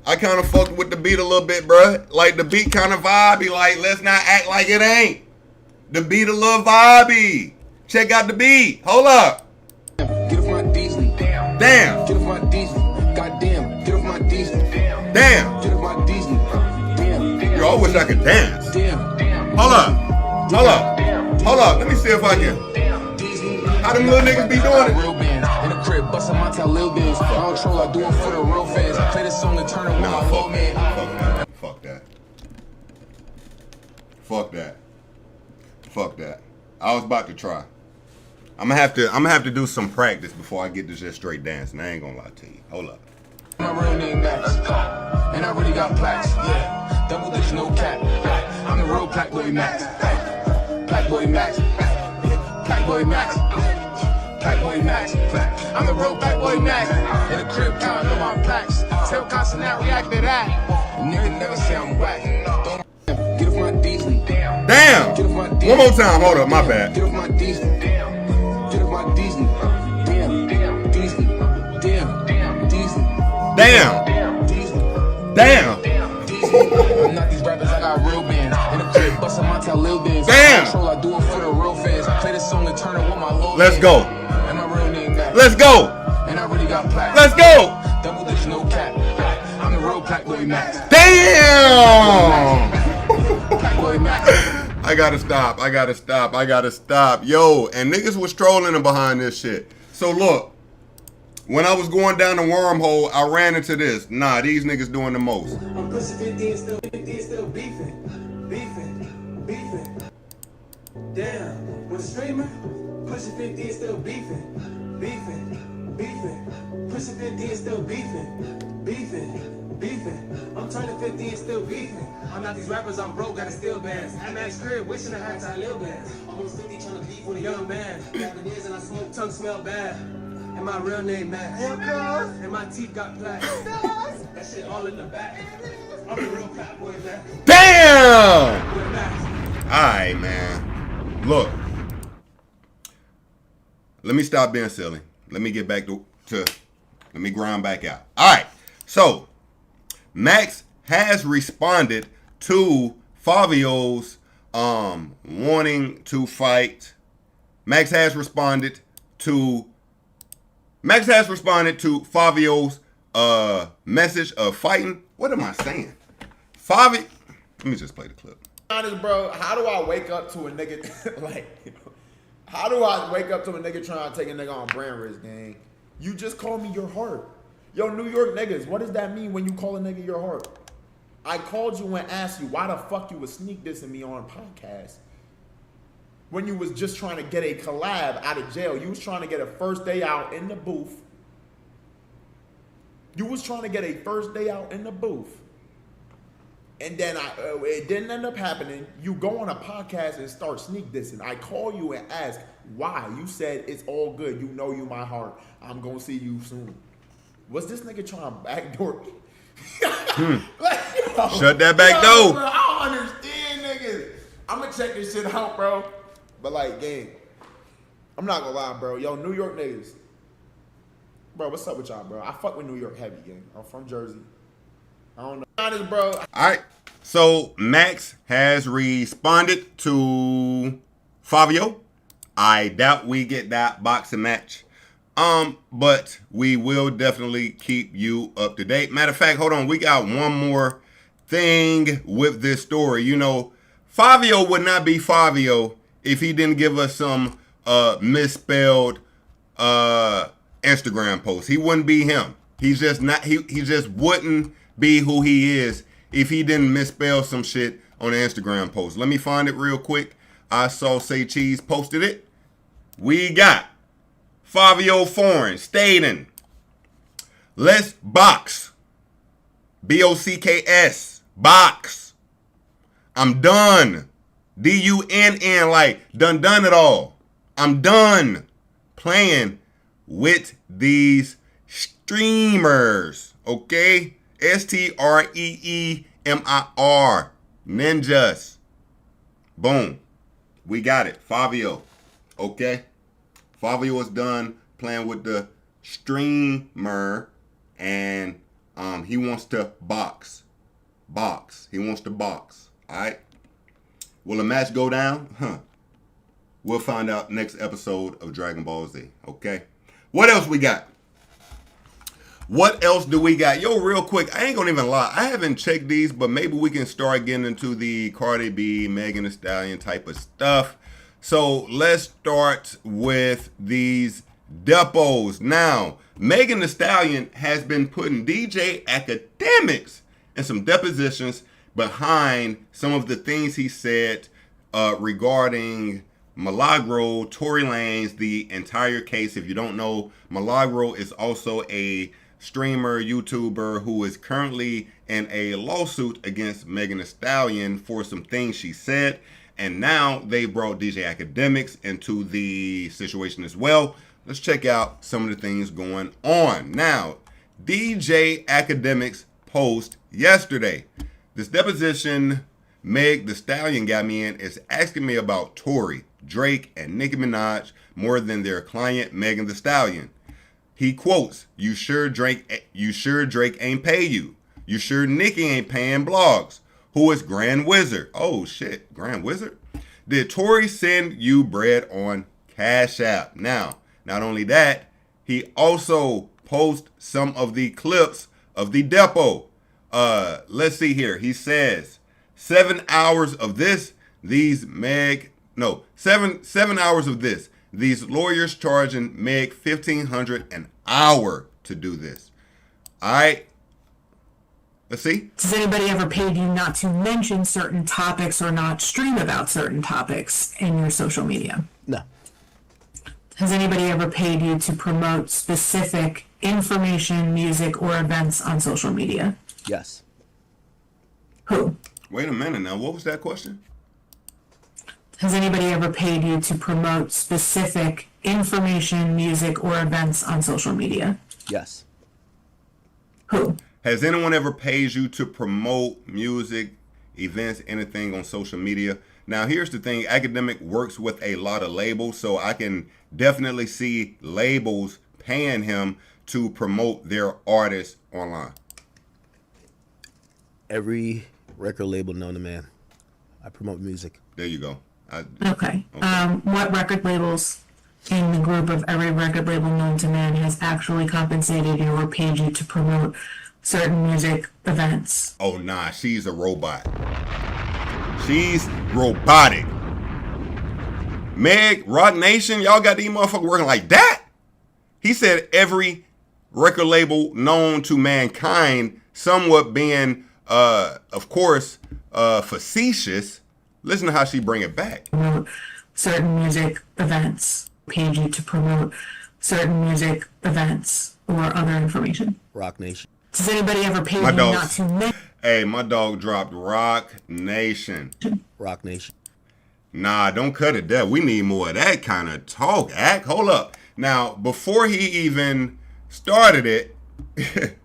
I kinda fucked with the beat a little bit, bruh. Like the beat kinda vibey. Like, let's not act like it ain't. The beat a little vibey. Check out the beat. Hold up. Get off my diesel, damn. Damn. Get off my diesel, goddamn. Get off my diesel, damn. Damn. Get off my diesel, damn. Yo, I wish I could dance. Damn. Hold up. Hold up. Hold up. Let me see if I can. How them little niggas be doing it? Real bands in the crib, bustin' my tail, lil bands. I don't troll, I do it for the real fans. Play this song and turn it with my low man. Fuck that. Fuck that. Fuck that. I was about to try. I'm gonna have to do some practice before I get to just straight dancing. I ain't gonna lie to you. Hold up. My real name Max, and I really got plaques. Yeah, double digits, no cap. I'm the real Plaqueboy Max. Plaqueboy Max. Plaqueboy Max. Plaqueboy Max. I'm the real Plaqueboy Max. In the crib, counting on my plaques. Tell constant not react to that. Nigga never say I'm whack. Don't get off my Damn. One more time. Hold up. My bad. Get off my Disney. Damn. Get off my Disney. Damn. Damn. Disney. Damn. Damn. Disney. Damn. Damn. I'm not these rappers, I got real bands. In the crib, bustin' my tail, lil bands. Damn. Control, I do it for the real fans. Play this song and turn it with my low. Let's go. And my real name back. Let's go. And I really got plaques. Let's go. Double digits, no cap. I'm the real Plaqueboy Max. Damn. Plaqueboy Max. I gotta stop. Yo, and niggas was trolling behind this shit. So look, when I was going down the wormhole, I ran into this. Nah, these niggas doing the most. I'm pushing 50 and still beefing. Damn, with a streamer, pushing 50 and still beefing. Pushing 50 and still beefing. I'm turning 50 and still beefing. I'm not these rappers, I'm broke, gotta steal bands. At Max crib, wishing I had time little bands. Almost 50 trying to beef with a young man. Grabbing ears and I smoke, tongue smell bad. And my real name Max. And my teeth got plaques. That shit all in the back. I'm the real Plaqueboy Max. Damn! Alright, man. Look. Let me stop being silly. Let me get back to let me grind back out. Alright. So, Max has responded to Fivio's wanting to fight. Max has responded to Fivio's message of fighting. What am I saying? Fivio. Let me just play the clip. Honest, bro, how do I wake up to a nigga like? How do I wake up to a nigga trying to take a nigga on brand risk, gang? You just called me your heart. Yo, New York niggas, what does that mean when you call a nigga your heart? I called you and asked you why the fuck you was sneak dissing me on a podcast when you was just trying to get a collab out of jail. You was trying to get a first day out in the booth. And then it didn't end up happening. You go on a podcast and start sneak dissing. I call you and ask why. You said it's all good. You know you my heart. I'm gonna see you soon. Was this nigga trying to backdoor me? Like, yo, shut that back door. Bro, I don't understand niggas. I'm gonna check this shit out, bro. But like, gang, I'm not gonna lie, bro. Yo, New York niggas. Bro, what's up with y'all, bro? I fuck with New York heavy, gang. I'm from Jersey. I don't know. Honest, bro. Alright. So Max has responded to Fivio. I doubt we get that boxing match. But we will definitely keep you up to date. Matter of fact, hold on. We got one more thing with this story. You know, Fivio would not be Fivio if he didn't give us some misspelled Instagram posts. He wouldn't be him. He's just not. He just wouldn't be who he is if he didn't misspell some shit on the Instagram post. Let me find it real quick. I saw Say Cheese posted it. We got Fivio Foreign stating, let's box. BOCKS. Box. I'm done. DUNN, like done it all. I'm done playing with these streamers. Okay? STREEMIR. Ninjas. Boom. We got it. Fivio. Okay? Fivio is done playing with the streamer, and he wants to box. He wants to box. All right? Will the match go down? We'll find out next episode of Dragon Ball Z. Okay? What else we got? What else do we got? Yo, real quick, I ain't gonna even lie. I haven't checked these, but maybe we can start getting into the Cardi B, Megan Thee Stallion type of stuff. So let's start with these depots. Now, Megan Thee Stallion has been putting DJ Academics in some depositions behind some of the things he said regarding Milagro, Tory Lanez, the entire case. If you don't know, Milagro is also a streamer, YouTuber who is currently in a lawsuit against Megan Thee Stallion for some things she said. And now they brought DJ Academics into the situation as well. Let's check out some of the things going on. Now, DJ Academics post yesterday. This deposition Meg the Stallion got me in is asking me about Tory, Drake, and Nicki Minaj more than their client Megan the Stallion. He quotes, you sure Drake ain't pay you? You sure Nicki ain't paying blogs? Who is Grand Wizard? Oh shit, Grand Wizard? Did Tory send you bread on Cash App? Now, not only that, he also posts some of the clips of the depo. Let's see here. He says, 7 hours of this, 7 hours of this. These lawyers charging Meg $1,500 an hour to do this. All right. Let's see. Has anybody ever paid you not to mention certain topics or not stream about certain topics in your social media? No. Has anybody ever paid you to promote specific information, music, or events on social media? Yes. Who? Wait a minute now. What was that question? Has anybody ever paid you to promote specific information, music, or events on social media? Yes. Who? Has anyone ever paid you to promote music, events, anything on social media? Now, here's the thing. Academic works with a lot of labels, so I can definitely see labels paying him to promote their artists online. Every record label known to man. I promote music. There you go. Okay. What record labels in the group of every record label known to man has actually compensated you or paid you to promote certain music events? Oh, nah. She's a robot. She's robotic. Meg, Rock Nation, y'all got these motherfuckers working like that? He said every record label known to mankind, somewhat being, of course, facetious. Listen to how she bring it back. Promote certain music events. Paid you to promote certain music events or other information. Rock Nation. Does anybody ever pay you not to Hey, my dog dropped Rock Nation. Rock Nation. Nah, don't cut it there. We need more of that kind of talk. Hold up. Now, before he even started it,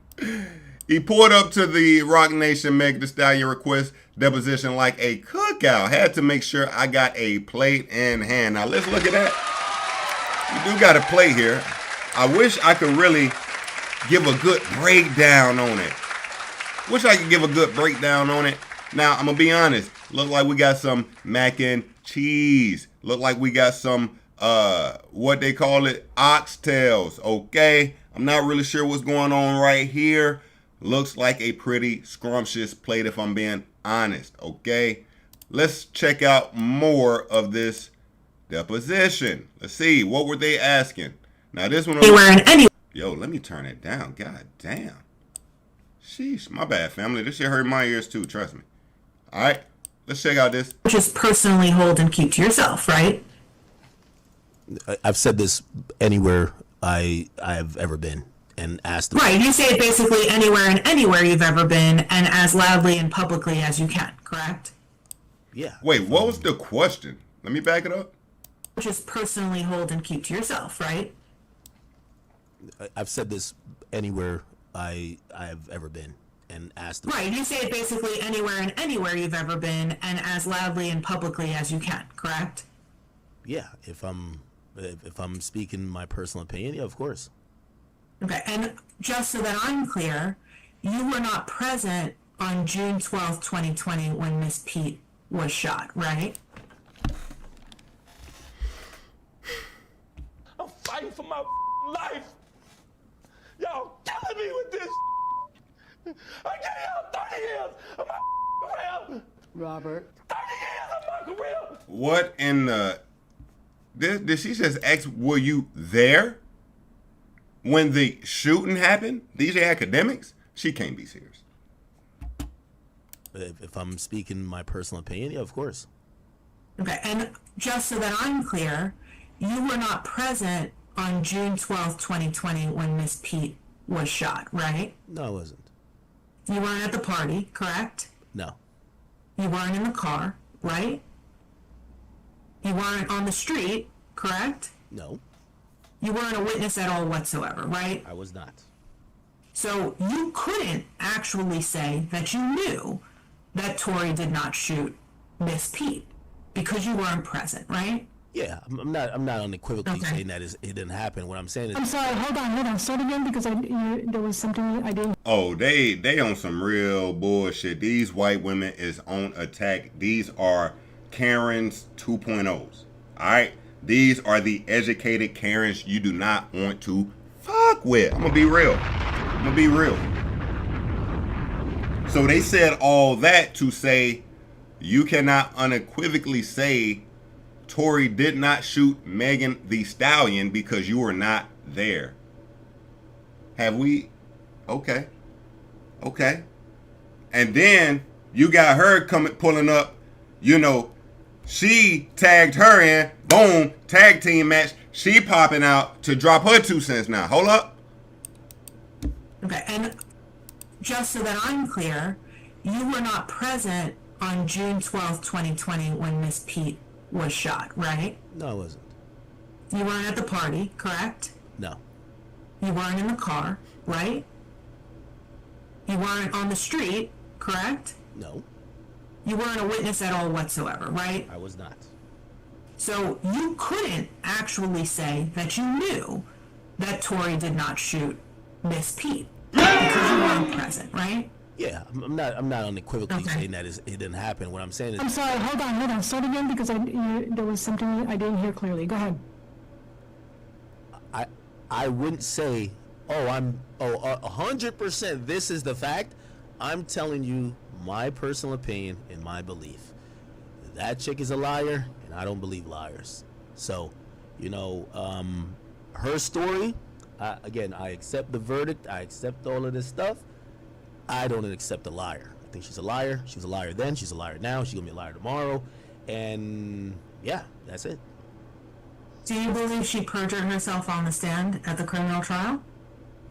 he pulled up to the Rock Nation Meg Thee Stallion request deposition like a cookout. Had to make sure I got a plate in hand. Now, let's look at that. You do got a plate here. I wish I could really give a good breakdown on it. Wish I could give a good breakdown on it. Now, I'm going to be honest. Look like we got some mac and cheese. Look like we got some, what they call it, oxtails, okay? I'm not really sure what's going on right here. Looks like a pretty scrumptious plate if I'm being honest, okay? Let's check out more of this deposition. Let's see, what were they asking? Now this one... Yo, let me turn it down. God damn. Sheesh, my bad, family. This shit hurt my ears too, trust me. All right, let's check out this. just personally hold and keep to yourself, right? I've said this anywhere I've ever been and asked. Right, you say it basically anywhere and anywhere you've ever been and as loudly and publicly as you can, correct? Yeah. Wait, what was the question? Let me back it up. Just personally hold and keep to yourself, right? I've said this anywhere I've ever been and asked. Right, you say it basically anywhere and anywhere you've ever been and as loudly and publicly as you can, correct? Yeah, if I'm speaking my personal opinion, yeah, of course. Okay, and just so that I'm clear, you were not present on June 12th, 2020 when Miss Pete was shot, right? I'm fighting for my life. Y'all killing me with this. I gave y'all 30 years of my career. Robert. 30 years of my career. What in the... Did she just ask, were you there when the shooting happened? DJ Academics? She can't be serious. If I'm speaking my personal opinion, yeah, of course. Okay, and just so that I'm clear, you were not present on June 12th, 2020 when Miss Pete was shot, right? No, I wasn't. You weren't at the party, correct? No. You weren't in the car, right? You weren't on the street, correct? No. You weren't a witness at all whatsoever, right? I was not. So you couldn't actually say that you knew that Tori did not shoot Miss Pete because you weren't present, right? Yeah, I'm not unequivocally saying that it didn't happen. What I'm saying is, I'm sorry. Hold on. Start again because there was something I didn't. Oh, they on some real bullshit. These white women is on attack. These are Karens 2.0s. All right, these are the educated Karens you do not want to fuck with. I'm gonna be real. So they said all that to say you cannot unequivocally say Tory did not shoot Megan Thee Stallion because you were not there. Have we? Okay. And then you got her pulling up, she tagged her in, boom, tag team match. She popping out to drop her 2 cents now. Hold up. Okay, and just so that I'm clear, you were not present on June 12th, 2020 when Miss Pete was shot, right? No, I wasn't. You weren't at the party, correct? No. You weren't in the car, right? You weren't on the street, correct? No. You weren't a witness at all whatsoever, right? I was not. So you couldn't actually say that you knew that Tory did not shoot Miss Pete because you weren't present, right? Yeah, I'm not unequivocally saying that it didn't happen. What I'm saying is, I'm sorry. Hold on. Start again because there was something I didn't hear clearly. Go ahead. I wouldn't say, 100% this is the fact. I'm telling you my personal opinion and my belief. That chick is a liar, and I don't believe liars. So, her story, again, I accept the verdict. I accept all of this stuff. I don't accept a liar. I think she's a liar. She was a liar then. She's a liar now. She's going to be a liar tomorrow. And, yeah, that's it. Do you believe she perjured herself on the stand at the criminal trial?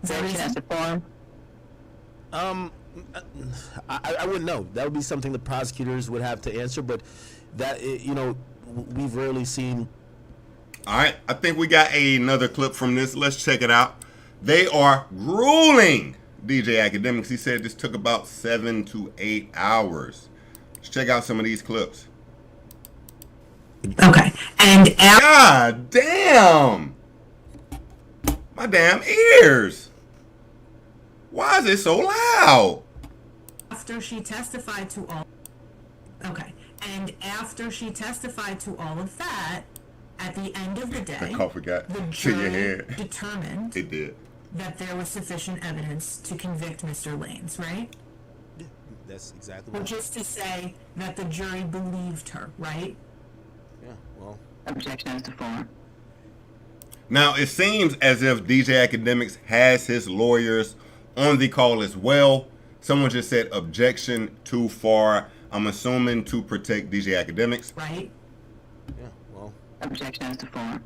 Is that what you said? I wouldn't know. That would be something the prosecutors would have to answer, but that, we've rarely seen. All right, I think we got another clip from this. Let's check it out. They are grueling DJ Academics. He said this took about 7 to 8 hours. Let's check out some of these clips. Okay, and God damn! My damn ears! Why is it so loud? After she testified to all... Okay, and after she testified to all of that, at the end of the day, The cough got the to your jury head. determined It did. that there was sufficient evidence to convict Mr. Lanes, right? Yeah, that's exactly Which what. is to say that the jury believed her, right? Yeah, well. Objection as to form. Now, it seems as if DJ Academics has his lawyers on the call as well. Someone just said objection too far. I'm assuming to protect DJ Academics. Right. Yeah, well. Objection as to form.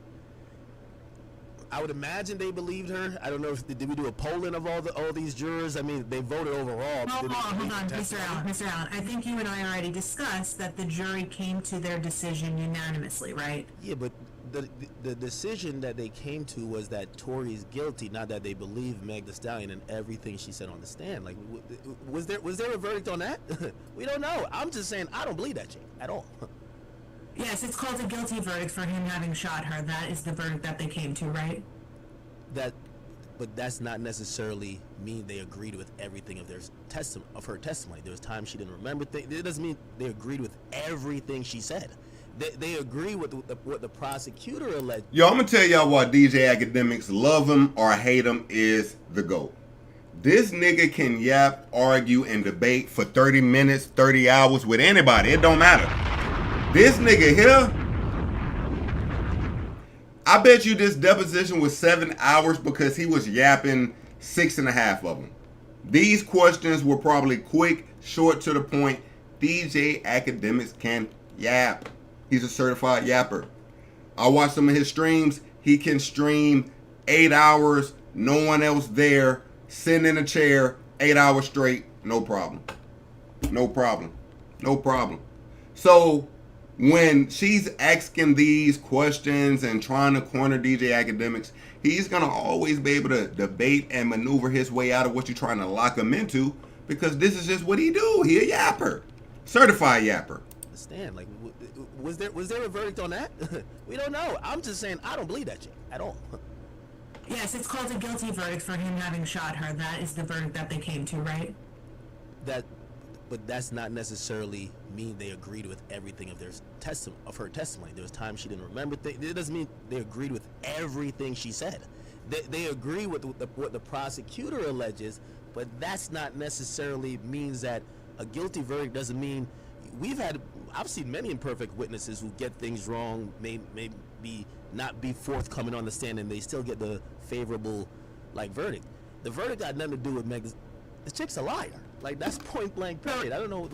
I would imagine they believed her. I don't know if did we do a polling of all these jurors? I mean, they voted overall. Hold on, Mr. Allen. I think you and I already discussed that the jury came to their decision unanimously, right? Yeah, but the decision that they came to was that Tory is guilty, not that they believe Meg Thee Stallion and everything she said on the stand. Like, was there a verdict on that? We don't know. I'm just saying I don't believe that chick at all. Yes, it's called a guilty verdict for him having shot her. That is the verdict that they came to, right? But that's not necessarily mean they agreed with everything of her testimony. There was times she didn't remember things. It doesn't mean they agreed with everything she said. They agree with what the prosecutor alleged. Yo, I'm gonna tell y'all why DJ Academics, love him or hate him, is the GOAT. This nigga can yap, argue, and debate for 30 minutes, 30 hours with anybody. It don't matter. This nigga here, I bet you this deposition was 7 hours because he was yapping 6.5 of them. These questions were probably quick, short, to the point. DJ Academics can yap. He's a certified yapper. I watched some of his streams. He can stream 8 hours, no one else there, sitting in a chair, 8 hours straight, no problem. No problem. No problem. So when she's asking these questions and trying to corner DJ Academics, he's going to always be able to debate and maneuver his way out of what you're trying to lock him into, because this is just what he do. He a yapper. Certified yapper. Understand? Like, was there a verdict on that? We don't know. I'm just saying I don't believe that shit at all. Yes, it's called a guilty verdict for him having shot her. That is the verdict that they came to, right? But that's not necessarily mean they agreed with everything of her testimony. There was times she didn't remember things. It doesn't mean they agreed with everything she said. They agree with what the prosecutor alleges, but that's not necessarily means that a guilty verdict doesn't mean. I've seen many imperfect witnesses who get things wrong, maybe not be forthcoming on the stand, and they still get the favorable verdict. The verdict got nothing to do with Meg. The chick's a liar. Like, that's point blank period. I don't know,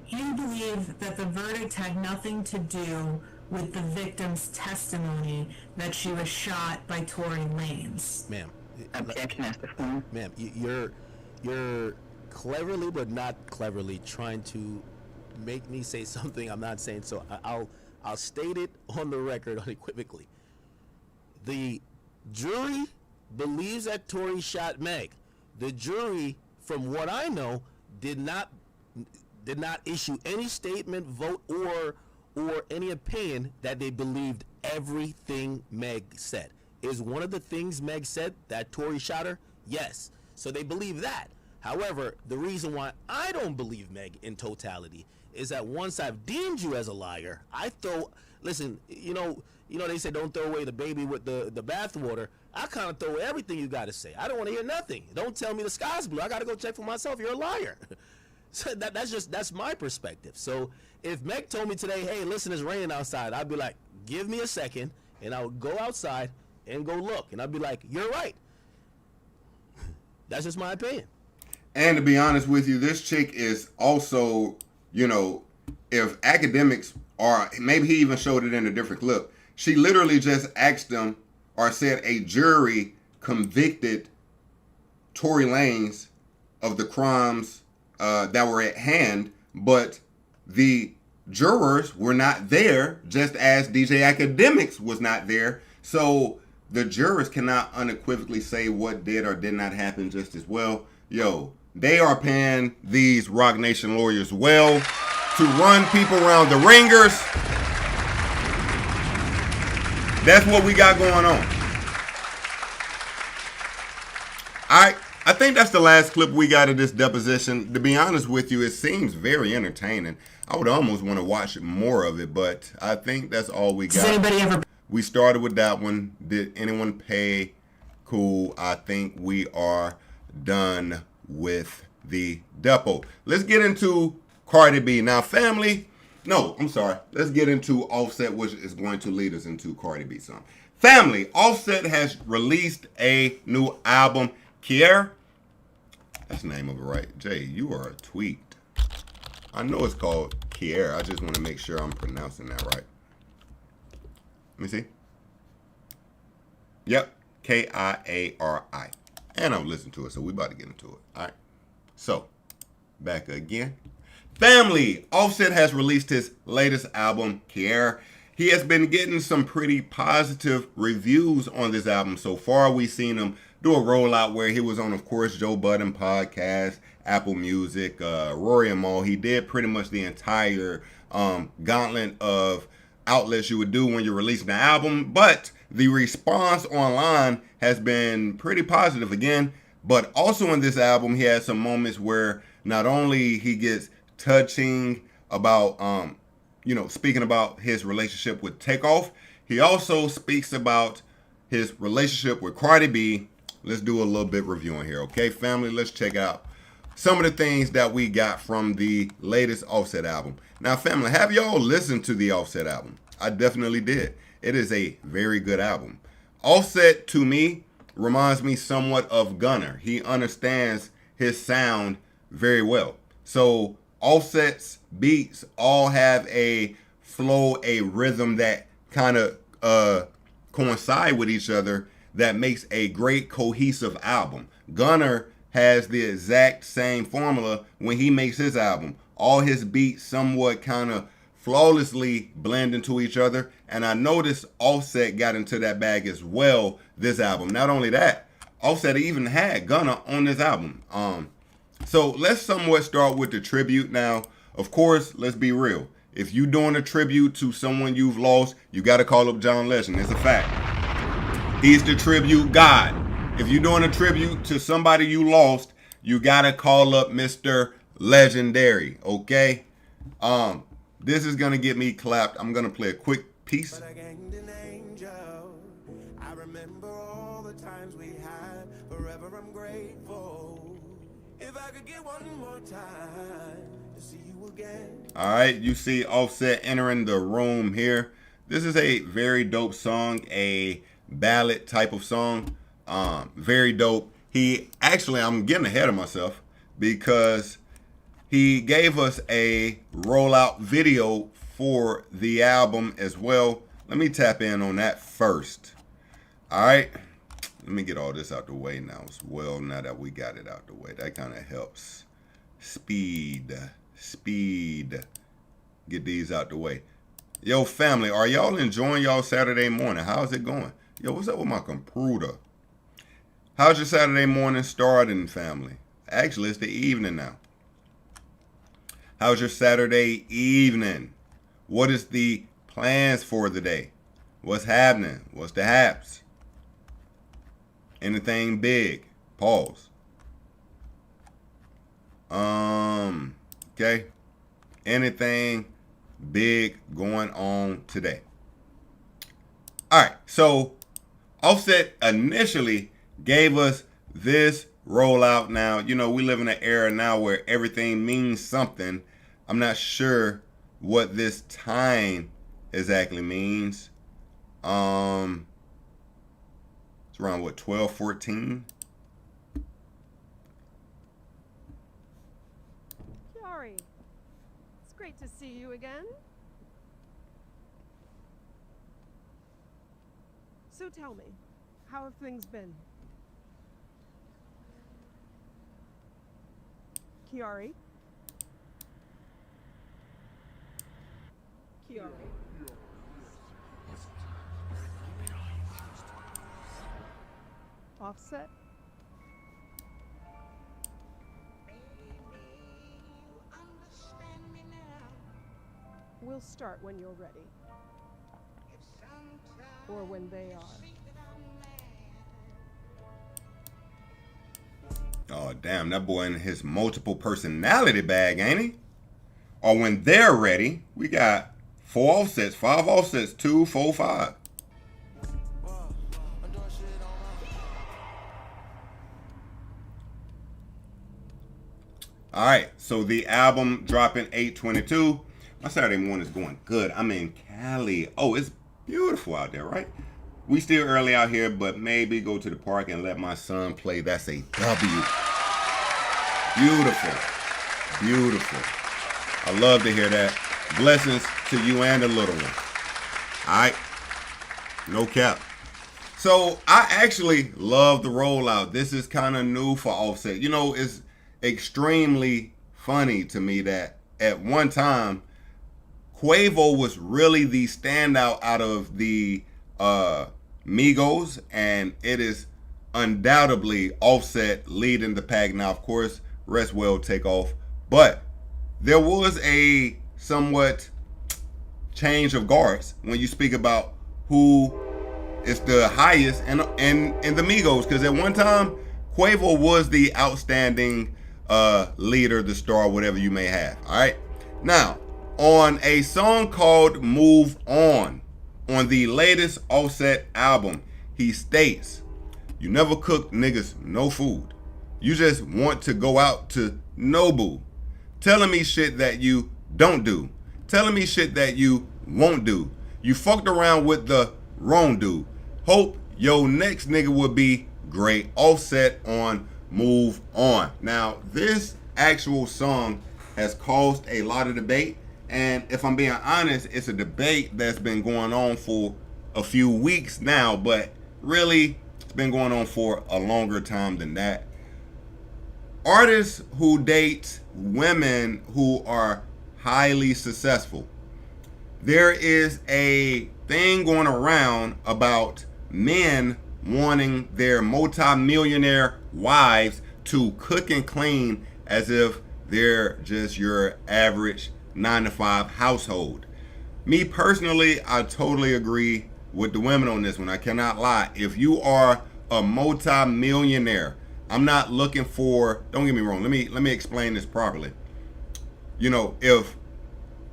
You believe that the verdict had nothing to do with the victim's testimony that she was shot by Tory Lanez. Ma'am. Ma'am, you're cleverly but not cleverly trying to make me say something I'm not saying, so I'll state it on the record unequivocally. The jury believes that Tory shot Meg. The jury, from what I know, did not issue any statement, vote, or any opinion that they believed everything Meg said. Is one of the things Meg said that Tory shot her? Yes. So they believe that. However, the reason why I don't believe Meg in totality is that once I've deemed you as a liar, listen, you know they say don't throw away the baby with the bathwater. I kind of throw everything you got to say. I don't want to hear nothing. Don't tell me the sky's blue. I got to go check for myself. You're a liar. So that's my perspective. So if Meg told me today, hey, listen, it's raining outside, I'd be like, give me a second, and I would go outside and go look, and I'd be like, you're right. That's just my opinion. And to be honest with you, this chick is also, if academics are, maybe he even showed it in a different clip. She literally just asked them or said a jury convicted Tory Lanez of the crimes that were at hand, but the jurors were not there, just as DJ Academics was not there. So the jurors cannot unequivocally say what did or did not happen just as well. They are paying these Rock Nation lawyers well to run people around the ringers. That's what we got going on. I think that's the last clip we got of this deposition. To be honest with you, it seems very entertaining. I would almost want to watch more of it, but I think that's all we got. Does anybody ever? We started with that one. Did anyone pay? Cool. I think we are done with the depo. Let's get into Cardi B. Now, family. No, I'm sorry. Let's get into Offset, which is going to lead us into Cardi B song. Family, Offset has released a new album. Kier. That's the name of it, right? Jay, you are tweaked. I know it's called Kier. I just want to make sure I'm pronouncing that right. Let me see. Yep. Kiari. And I've listened to it, so we about to get into it. All right. So, back again. Family, Offset has released his latest album, Kier. He has been getting some pretty positive reviews on this album so far. We've seen him do a rollout where he was on, of course, Joe Budden podcast, Apple Music, Rory and Maul. He did pretty much the entire gauntlet of outlets you would do when you're releasing an album. But the response online has been pretty positive again. But also in this album, he has some moments where not only he gets touching about, speaking about his relationship with Takeoff, he also speaks about his relationship with Cardi B. Let's do a little bit reviewing here, okay, family? Let's check out some of the things that we got from the latest Offset album. Now, family, have y'all listened to the Offset album? I definitely did. It is a very good album. Offset, to me, reminds me somewhat of Gunna. He understands his sound very well. So Offset's beats all have a flow, a rhythm that kind of coincide with each other that makes a great cohesive album. Gunna has the exact same formula when he makes his album. All his beats somewhat kind of flawlessly blend into each other. And I noticed Offset got into that bag as well this album. Not only that, Offset even had Gunna on this album. So let's somewhat start with the tribute. Now, of course, let's be real. If you're doing a tribute to someone you've lost, you got to call up John Legend. It's a fact. He's the tribute god. If you're doing a tribute to somebody you lost, you got to call up Mr. Legendary, okay? This is going to get me clapped. I'm going to play a quick piece. I remember all the times we had. Forever I'm grateful. If I could get one more time to see you again. All right, you see Offset entering the room here. This is a very dope song, a ballad type of song. Very dope. He actually, I'm getting ahead of myself because he gave us a rollout video for the album as well. Let me tap in on that first. All right, let me get all this out the way now as well. Now that we got it out the way, that kind of helps. Speed. Get these out the way. Yo, family, are y'all enjoying y'all Saturday morning? How's it going? Yo, what's up with my computer? How's your Saturday morning starting, family? Actually, it's the evening now. How's your Saturday evening? What is the plans for the day? What's happening? What's the haps? Anything big? Pause. Okay. Anything big going on today? All right. So Offset initially gave us this rollout. Now, you know, we live in an era now where everything means something. I'm not sure what this time exactly means. It's around what, 12:14? Kiari, it's great to see you again. So tell me, how have things been? Kiari? Kiari? Offset? We'll start when you're ready. Or when they are. Oh, damn, that boy in his multiple personality bag, ain't he? Or when they're ready, we got 4 offsets, 5 offsets, 2, 4, 5. All right, so the album dropping 8/22. My Saturday morning is going good. I'm in Cali. Oh, it's beautiful out there, right? We still early out here, but maybe go to the park and let my son play. That's a W. Beautiful. Beautiful. I love to hear that. Blessings to you and the little one. All right. No cap. So I actually love the rollout. This is kind of new for Offset. You know, it's extremely funny to me that at one time, Quavo was really the standout out of the Migos, and it is undoubtedly Offset leading the pack. Now, of course, rest will take off, but there was a somewhat change of guards when you speak about who is the highest in the Migos, because at one time Quavo was the outstanding leader, the star, whatever you may have. All right, now on a song called Move On the latest Offset album, he states, "You never cook niggas no food. You just want to go out to Nobu, telling me shit that you don't do, telling me shit that you won't do. You fucked around with the wrong dude. Hope your next nigga will be great." Offset on Move On. Now, this actual song has caused a lot of debate, and if I'm being honest, it's a debate that's been going on for a few weeks now, but really it's been going on for a longer time than that. Artists who date women who are highly successful, there is a thing going around about men wanting their multi-millionaire wives to cook and clean as if they're just your average 9-to-5 household. Me personally, I totally agree with the women on this one. I cannot lie. If you are a multi-millionaire, I'm not looking for, don't get me wrong, let me explain this properly. You know, if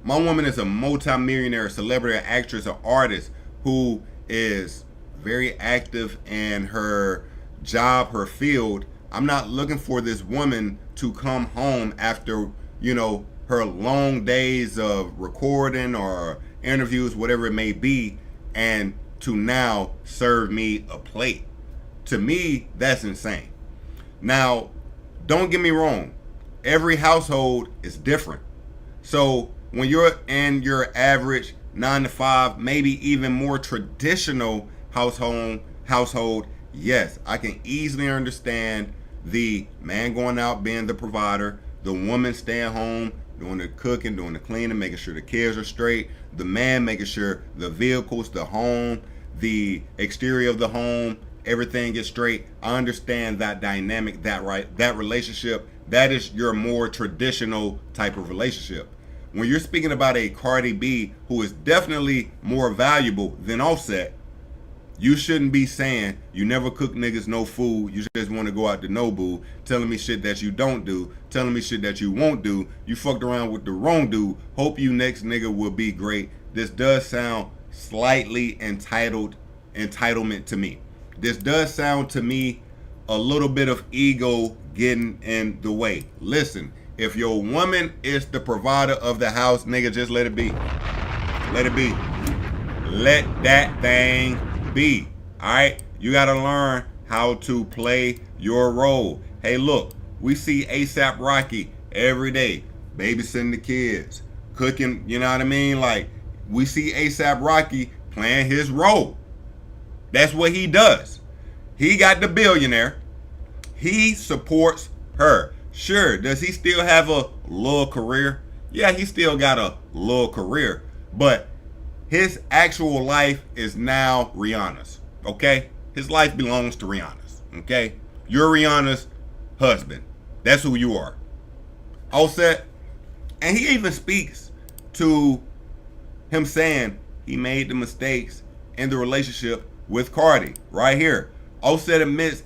my woman is a multi-millionaire, celebrity, actress, or artist who is very active in her job, her field, I'm not looking for this woman to come home after, you know, her long days of recording or interviews, whatever it may be, and to now serve me a plate. To me, that's insane. Now, don't get me wrong. Every household is different. So when you're in your average 9-to-5, maybe even more traditional household, yes, I can easily understand the man going out being the provider, the woman staying home, doing the cooking, doing the cleaning, making sure the kids are straight, the man making sure the vehicles, the home, the exterior of the home, everything is straight. I understand that dynamic, that relationship. That is your more traditional type of relationship. When you're speaking about a Cardi B who is definitely more valuable than Offset, you shouldn't be saying you never cook niggas no food. You just want to go out to Nobu, telling me shit that you don't do, telling me shit that you won't do. You fucked around with the wrong dude. Hope you next nigga will be great. This does sound slightly entitlement to me. This does sound to me a little bit of ego getting in the way. Listen, if your woman is the provider of the house, nigga, just let it be. Let it be. Let that thing be. All right? You got to learn how to play your role. Hey, look, we see ASAP Rocky every day, babysitting the kids, cooking, you know what I mean? Like, we see ASAP Rocky playing his role. That's what he does. He got the billionaire. He supports her. Sure, does he still have a little career? Yeah, he still got a little career. But his actual life is now Rihanna's. Okay? His life belongs to Rihanna's. Okay? You're Rihanna's husband. That's who you are. Offset. And he even speaks to him saying he made the mistakes in the relationship with Cardi. Right here. Offset admits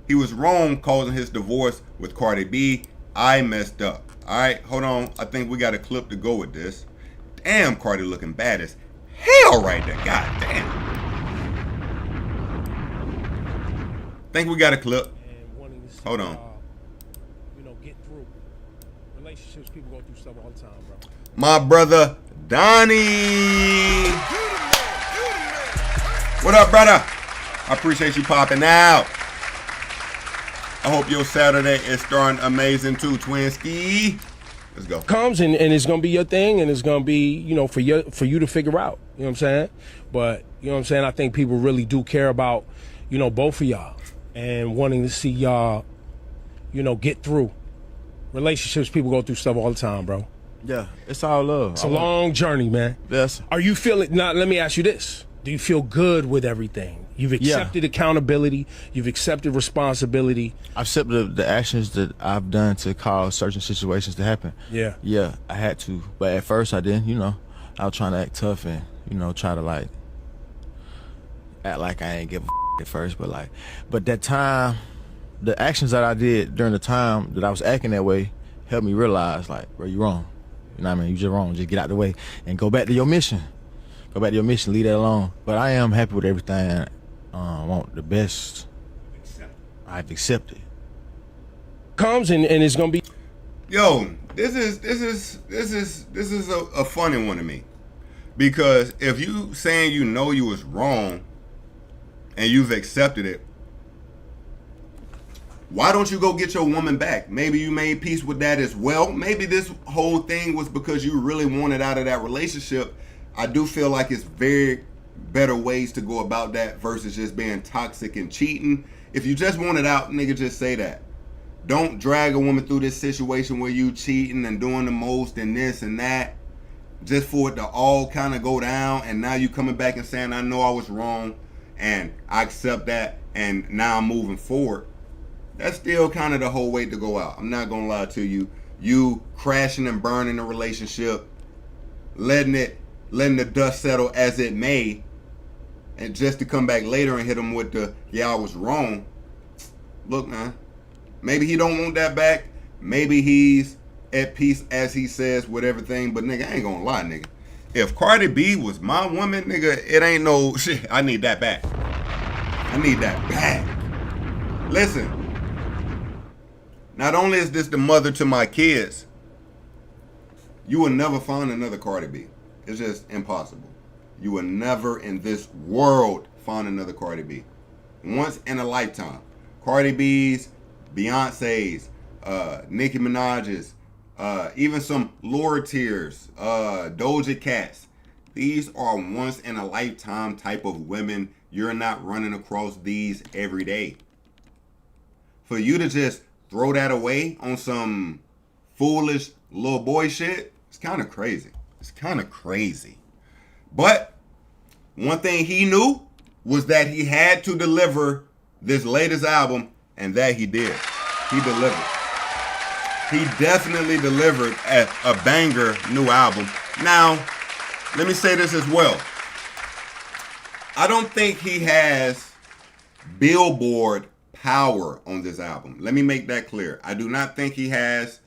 he was wrong causing his divorce with Cardi B. I messed up. Alright, hold on. I think we got a clip to go with this. Damn, Cardi looking bad as hell right there. God damn. Think we got a clip. Hold on. You know, get through relationships. People go through stuff all the time, bro. My brother Donnie. What up, brother? I appreciate you popping out. I hope your Saturday is starting amazing too, Twinsky. Let's go. Comes and it's gonna be your thing, and it's gonna be, you know, for you to figure out. You know what I'm saying? But you know what I'm saying? I think people really do care about, you know, both of y'all and wanting to see y'all, you know, get through relationships. People go through stuff all the time, bro. Yeah, it's all love. It's a long journey, man. Yes. Are you feeling? Now, let me ask you this: do you feel good with everything? You've accepted accountability. You've accepted responsibility. I've accepted the actions that I've done to cause certain situations to happen. Yeah. Yeah, I had to. But at first I didn't, you know. I was trying to act tough and, you know, try to like act like I ain't give a at first. But that time, the actions that I did during the time that I was acting that way helped me realize, like, bro, you wrong. You know what I mean? You just wrong. Just get out the way and go back to your mission. Go back to your mission. Leave that alone. But I am happy with everything. I want the best. I've accepted. Comes and it's gonna be. Yo, this is a funny one to me, because if you saying you know you was wrong and you've accepted it, why don't you go get your woman back? Maybe you made peace with that as well. Maybe this whole thing was because you really wanted out of that relationship. I do feel like it's very better ways to go about that versus just being toxic and cheating. If you just want it out, nigga, just say that. Don't drag a woman through this situation where you cheating and doing the most and this and that just for it to all kind of go down, and now you coming back and saying, I know I was wrong and I accept that and now I'm moving forward. That's still kind of the whole way to go out. I'm not gonna lie to you. You crashing and burning the relationship, letting the dust settle as it may, and just to come back later and hit him with the, yeah, I was wrong. Look, man, maybe he don't want that back. Maybe he's at peace, as he says, with everything. But nigga, I ain't gonna lie, nigga. If Cardi B was my woman, nigga, it ain't no shit. I need that back. I need that back. Listen. Not only is this the mother to my kids, you will never find another Cardi B. It's just impossible. You will never in this world find another Cardi B. Once in a lifetime. Cardi B's, Beyonce's, Nicki Minaj's, even some lower tiers, Doja Cat's. These are once in a lifetime type of women. You're not running across these every day. For you to just throw that away on some foolish little boy shit, it's kind of crazy. It's kind of crazy. But one thing he knew was that he had to deliver this latest album, and that he did. He delivered. He definitely delivered a banger new album. Now, let me say this as well. I don't think he has Billboard power on this album. Let me make that clear. I do not think he has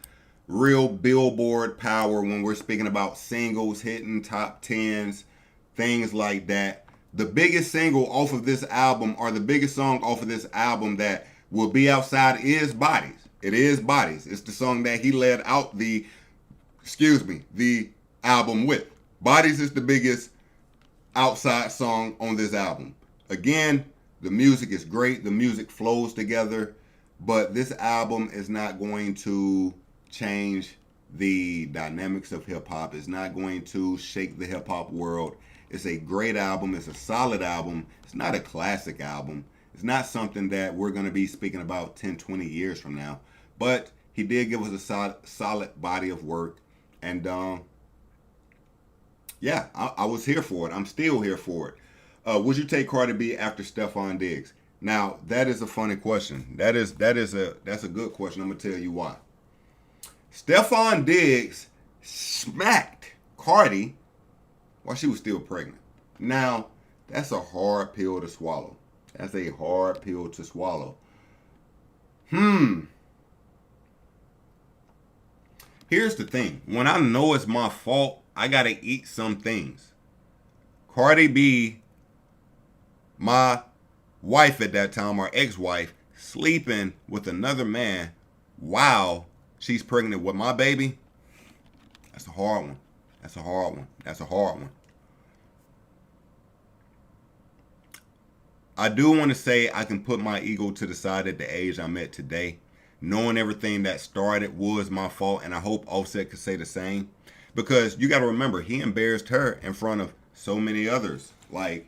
real Billboard power when we're speaking about singles hitting top 10s, things like that. The biggest single off of this album, or the biggest song off of this album that will be outside, is Bodies. It is Bodies. It's the song that he led out the album with. Bodies is the biggest outside song on this album. Again, the music is great. The music flows together. But this album is not going to change the dynamics of hip-hop. It's not going to shake the hip-hop world. It's a great album. It's a solid album. It's not a classic album. It's not something that we're going to be speaking about 10, 20 years from now. But he did give us a solid body of work. And yeah, I was here for it. I'm still here for it. Would you take Cardi B after Stephon Diggs? Now, that is a funny question. That's a good question. I'm going to tell you why. Stephon Diggs smacked Cardi while she was still pregnant. Now, that's a hard pill to swallow. That's a hard pill to swallow. Here's the thing. When I know it's my fault, I got to eat some things. Cardi B, my wife at that time, or ex-wife, sleeping with another man while she's pregnant with my baby. That's a hard one. That's a hard one. That's a hard one. I do want to say I can put my ego to the side at the age I'm at today. Knowing everything that started was my fault, and I hope Offset could say the same. Because you got to remember, he embarrassed her in front of so many others. Like,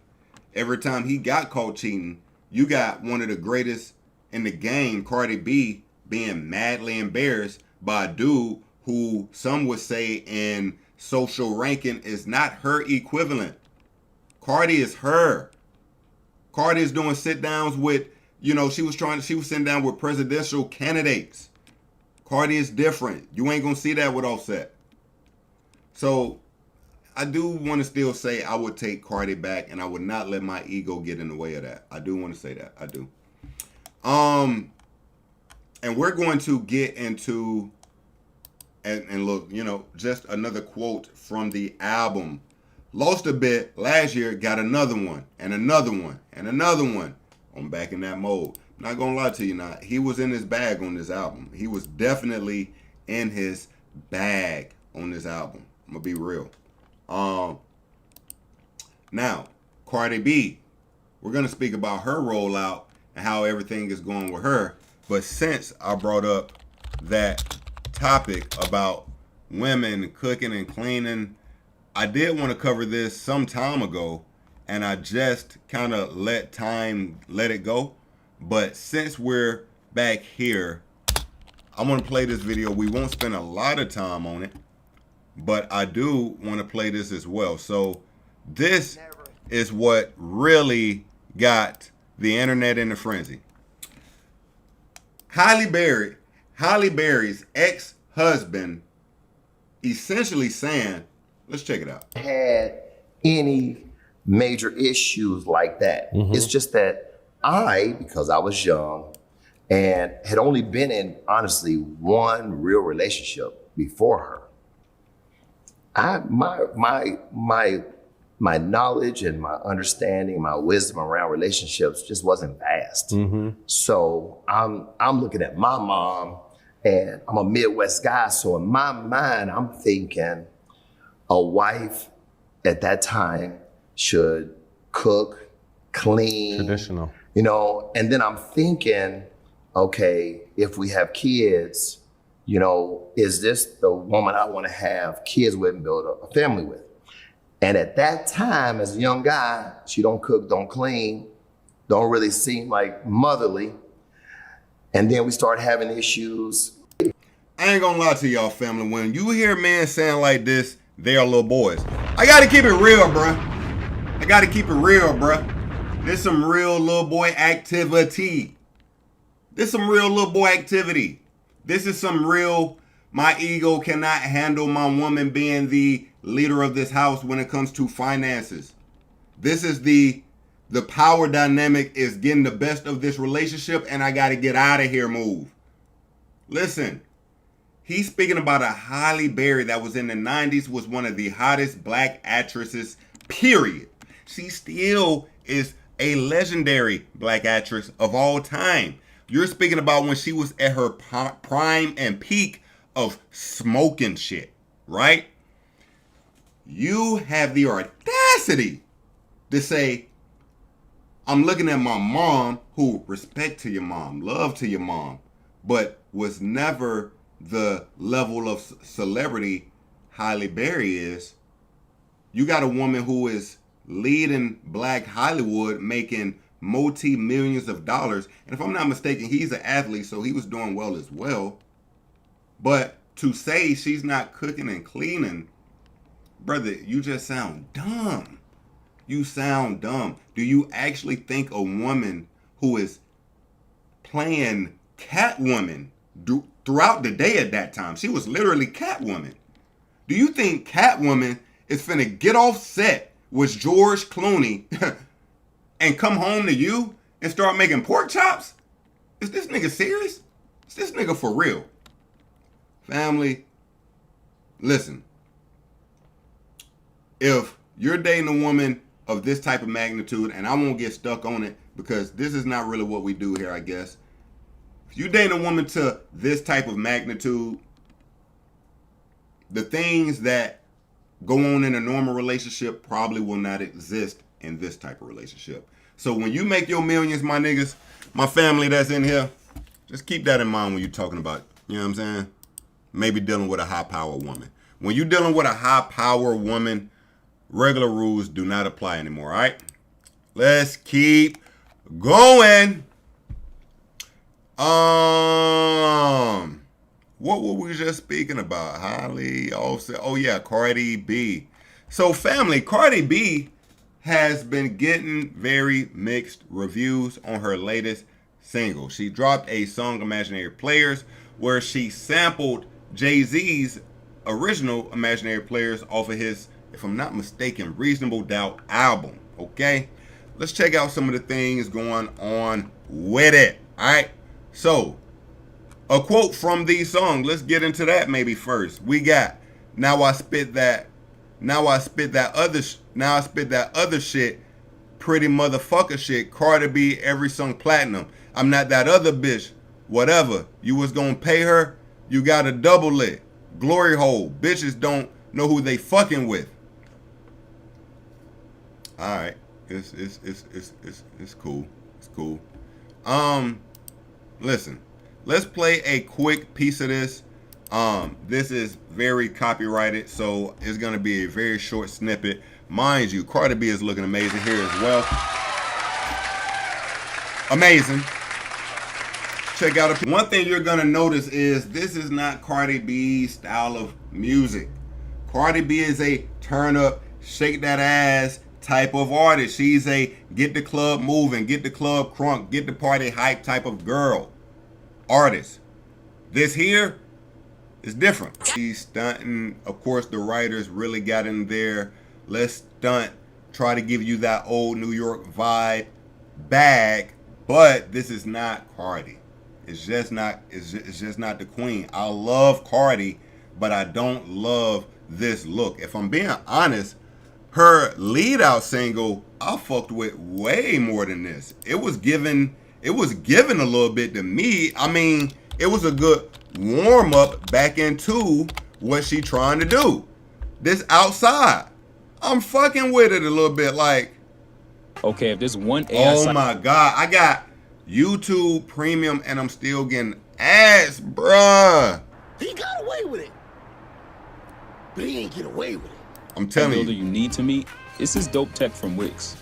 every time he got caught cheating, you got one of the greatest in the game, Cardi B, being madly embarrassed by a dude who some would say in social ranking is not her equivalent. Cardi is her. Cardi is doing sit downs with, she was sitting down with presidential candidates. Cardi is different. You ain't gonna see that with Offset. So I do want to still say I would take Cardi back, and I would not let my ego get in the way of that. I do want to say that. I do. And we're going to get into, and look, just another quote from the album. Lost a bit last year, got another one, and another one, and another one. I'm back in that mode. I'm not going to lie to you now. He was in his bag on this album. He was definitely in his bag on this album. I'm going to be real. Now, Cardi B, we're going to speak about her rollout and how everything is going with her. But since I brought up that topic about women cooking and cleaning, I did want to cover this some time ago, and I just kind of let it go. But since we're back here, I want to play this video. We won't spend a lot of time on it, but I do want to play this as well. So this is what really got the internet in a frenzy. Halle Berry's ex-husband essentially saying, let's check it out. Had any major issues like that. It's just that because I was young and had only been in, honestly, one real relationship before her, my knowledge and my understanding, my wisdom around relationships just wasn't vast. So I'm looking at my mom, and I'm a Midwest guy, so in my mind, I'm thinking a wife at that time should cook, clean. Traditional. You know, and then I'm thinking, okay, if we have kids, you know, is this the woman I want to have kids with and build a family with? And at that time, as a young guy, she don't cook, don't clean, don't really seem like motherly. And then we start having issues. I ain't gonna lie to y'all, family. When you hear men saying like this, they are little boys. I gotta keep it real, bruh. I gotta keep it real, bruh. There's some real little boy activity. This some real little boy activity. This is some real, my ego cannot handle my woman being the leader of this house when it comes to finances. This is the power dynamic is getting the best of this relationship, and I got to get out of here move. Listen, he's speaking about a Halle Berry that was in the 90s, was one of the hottest black actresses, period. She still is a legendary black actress of all time. You're speaking about when she was at her prime and peak of smoking shit, right? You have the audacity to say, I'm looking at my mom, who respect to your mom, love to your mom, but was never the level of celebrity Halle Berry is. You got a woman who is leading black Hollywood, making multi-millions of dollars. And if I'm not mistaken, he's an athlete, so he was doing well as well. But to say she's not cooking and cleaning, brother, you just sound dumb. You sound dumb. Do you actually think a woman who is playing Catwoman throughout the day at that time, she was literally Catwoman, do you think Catwoman is finna get off set with George Clooney and come home to you and start making pork chops? Is this nigga serious? Is this nigga for real? Family, listen. If you're dating a woman of this type of magnitude, and I won't get stuck on it because this is not really what we do here, I guess. If you date a woman to this type of magnitude, the things that go on in a normal relationship probably will not exist in this type of relationship. So when you make your millions, my niggas, my family that's in here, just keep that in mind when you're talking about, you know what I'm saying? Maybe dealing with a high power woman. When you're dealing with a high power woman, regular rules do not apply anymore, all right? Let's keep going. What were we just speaking about? Holly, Offset. Oh yeah, Cardi B. So family, Cardi B has been getting very mixed reviews on her latest single. She dropped a song, Imaginary Players, where she sampled Jay-Z's original Imaginary Players off of his, if I'm not mistaken, Reasonable Doubt album. Okay, let's check out some of the things going on with it. All right, so a quote from the song. Let's get into that maybe first. We got, now I spit that other shit, pretty motherfucker shit. Cardi B, every song platinum. I'm not that other bitch. Whatever. You was gonna pay her, you got a double it. Glory hole. Bitches don't know who they fucking with. All right, it's cool. It's cool. Listen, let's play a quick piece of this. This is very copyrighted, so it's gonna be a very short snippet. Mind you, Cardi B is looking amazing here as well. Amazing. Check out it. One thing you're gonna notice is this is not Cardi B's style of music. Cardi B is a turn up, shake that ass type of artist. She's a get the club moving, get the club crunk, get the party hype type of girl. artist. This here is different. He's stunting. Of course, the writers really got in there. Let's stunt. Try to give you that old New York vibe bag. But this is not Cardi. It's just not. It's just not the queen. I love Cardi, but I don't love this look. If I'm being honest, her lead out single I fucked with way more than this. It was given a little bit to me. I mean, it was a good warm up back into what she trying to do. This outside, I'm fucking with it a little bit. Like, okay, if there's one oh my god, I got YouTube Premium and I'm still getting ads, bruh. He got away with it, but he ain't get away with it. I'm telling you need to meet. This is dope tech from Wix.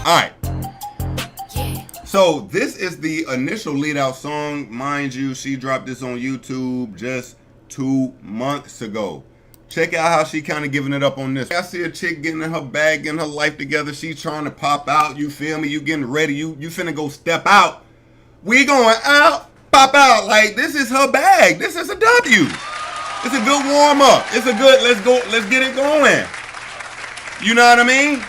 All right. So this is the initial lead out song. Mind you, she dropped this on YouTube just 2 months ago. Check out how she kind of giving it up on this. I see a chick getting in her bag, getting her life together. She's trying to pop out. You feel me? You getting ready. You finna go step out. We going out, pop out. Like, this is her bag. This is a W. It's a good warm up. It's a good, let's get it going. You know what I mean?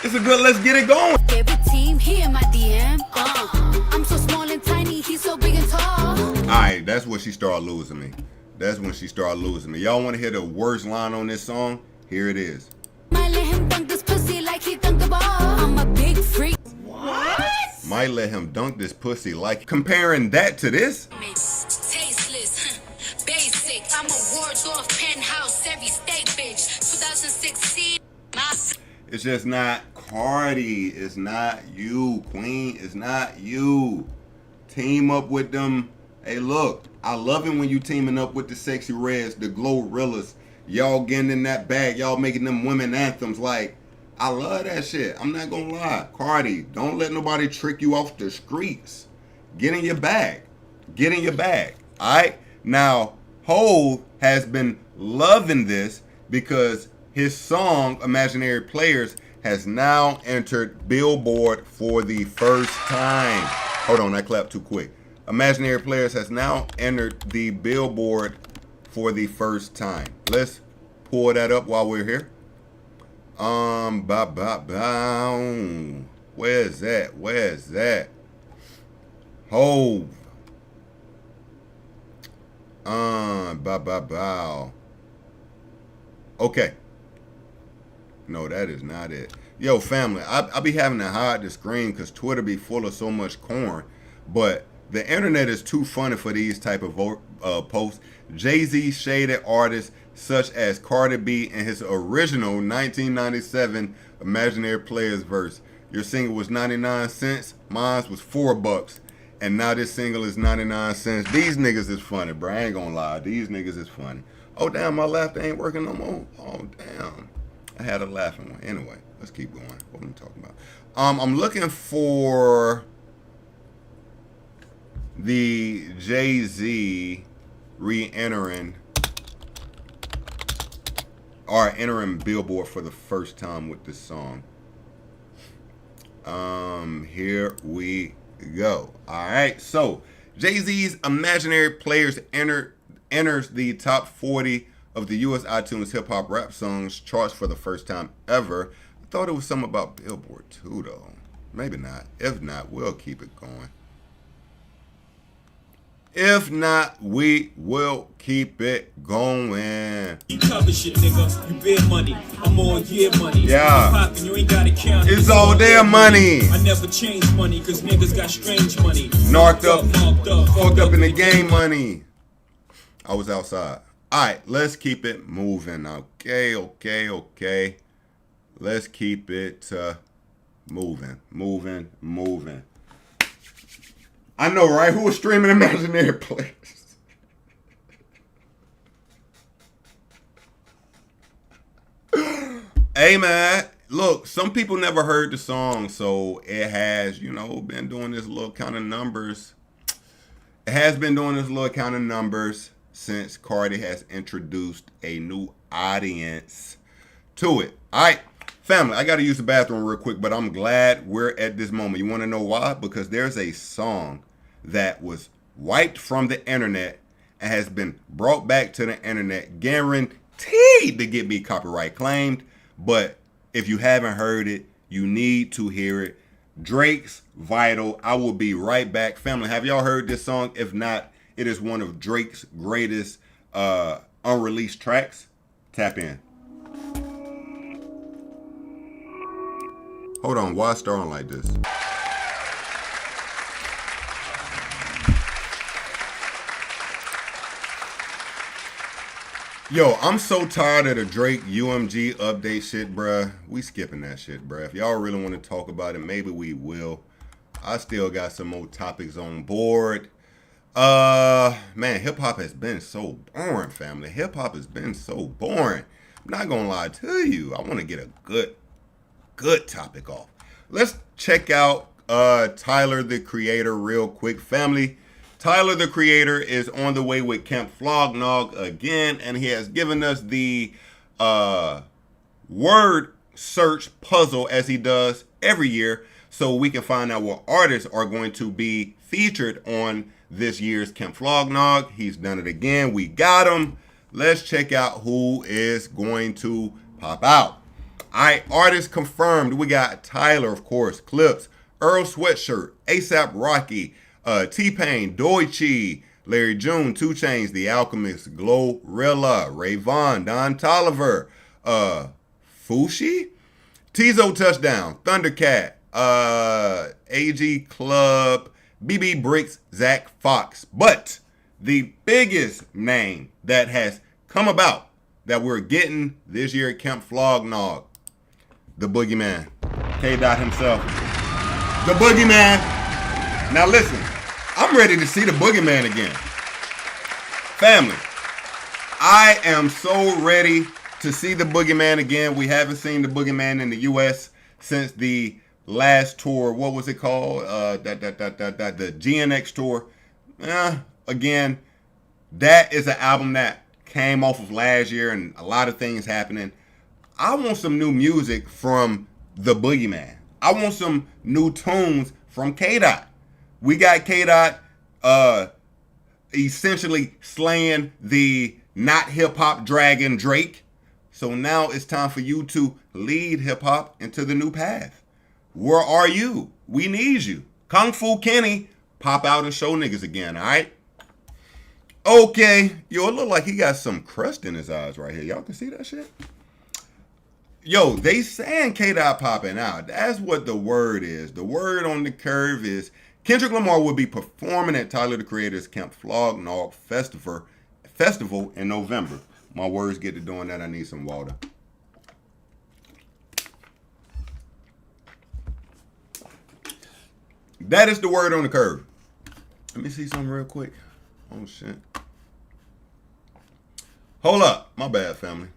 It's a good, let's get it going. Favorite team, he in my DM. I'm so small and tiny, he's so big and tall. Alright, that's when she started losing me. That's when she started losing me. Y'all want to hear the worst line on this song? Here it is. Might let him dunk this pussy like he dunked the ball. I'm a big freak. What? Might let him dunk this pussy like. Comparing that to this? Tasteless, basic. I'm a Wardorf penthouse, every state bitch. 2016. It's just not Cardi. It's not you, queen. It's not you. Team up with them. Hey, look. I love it when you teaming up with the Sexy Reds, the Glorrillas. Y'all getting in that bag. Y'all making them women anthems. Like, I love that shit. I'm not gonna lie. Cardi, don't let nobody trick you off the streets. Get in your bag. Get in your bag. Alright? Now, Hov has been loving this because his song, Imaginary Players, has now entered Billboard for the first time. Hold on, I clapped too quick. Imaginary Players has now entered the Billboard for the first time. Let's pull that up while we're here. Where's that? Where's that? Hov. Okay. No, that is not it. Yo, family, I be having to hide the screen because Twitter be full of so much corn. But the internet is too funny for these type of posts. Jay-Z shaded artists such as Cardi B in his original 1997 Imaginary Players verse. Your single was 99 cents. Mine was $4. And now this single is 99 cents. These niggas is funny, bro. I ain't gonna lie. These niggas is funny. Oh, damn, my laughter ain't working no more. Oh, damn. I had a laughing one. Anyway, let's keep going. What am I talking about? I'm looking for the Jay-Z re-entering or entering Billboard for the first time with this song. Here we go. All right, so Jay-Z's Imaginary Players enters the top 40 of the U.S. iTunes hip hop rap songs charts for the first time ever. I thought it was something about Billboard too, though. Maybe not. If not, we'll keep it going. If not, we will keep it going. You cover shit, nigga. You bid money. I'm all year money. Yeah. Poppin', you ain't gotta count. It's all their money. I never change money, cause niggas got strange money. Narked up, fucked up in the game money. I was outside. Alright, let's keep it moving. Okay. Let's keep it moving. I know, right? Who was streaming Imaginary Players? Hey, man. Look, some people never heard the song, so it has, been doing this little kind of numbers. It has been doing this little kind of numbers since Cardi has introduced a new audience to it. All right, family, I got to use the bathroom real quick, but I'm glad we're at this moment. You want to know why? Because there's a song that was wiped from the internet and has been brought back to the internet, guaranteed to get me copyright claimed. But if you haven't heard it, you need to hear it. Drake's Vital. I will be right back. Family, have y'all heard this song? If not, it is one of Drake's greatest unreleased tracks. Tap in. Hold on, why starting like this? Yo, I'm so tired of the Drake UMG update shit, bruh. We skipping that shit, bruh. If y'all really want to talk about it, maybe we will. I still got some more topics on board. Man, hip-hop has been so boring, family. Hip-hop has been so boring. I'm not gonna lie to you. I want to get a good topic off. Let's check out Tyler, the Creator, real quick, family. Tyler, the Creator, is on the way with Camp Flognog again, and he has given us the word search puzzle as he does every year, so we can find out what artists are going to be featured on this year's Camp Flognog. He's done it again. We got him. Let's check out who is going to pop out. All right, artists confirmed. We got Tyler, of course, Clips, Earl Sweatshirt, ASAP Rocky, T-Pain, Doichi, Larry June, 2 Chainz, The Alchemist, Glorilla, Rayvon, Don Toliver, Fushi, Tizo Touchdown, Thundercat, AG Club, BB Bricks, Zach Fox. But the biggest name that has come about that we're getting this year at Camp Flognog, the Boogeyman, K-Dot himself. The Boogeyman. Now listen, I'm ready to see the Boogeyman again. Family, I am so ready to see the Boogeyman again. We haven't seen the Boogeyman in the U.S. since the last tour. What was it called? The GNX tour. Again, that is an album that came off of last year and a lot of things happening. I want some new music from the Boogeyman. I want some new tunes from K-Dot. We got K-Dot essentially slaying the not hip-hop dragon Drake. So now it's time for you to lead hip-hop into the new path. Where are you? We need you. Kung Fu Kenny, pop out and show niggas again, all right? Okay. Yo, it look like he got some crust in his eyes right here. Y'all can see that shit? Yo, they saying K-Dot popping out. That's what the word is. The word on the curve is Kendrick Lamar will be performing at Tyler, the Creator's Camp Flognog Festival in November. My words get to doing that. I need some water. That is the word on the curve. Let me see something real quick. Oh, shit. Hold up. My bad, family.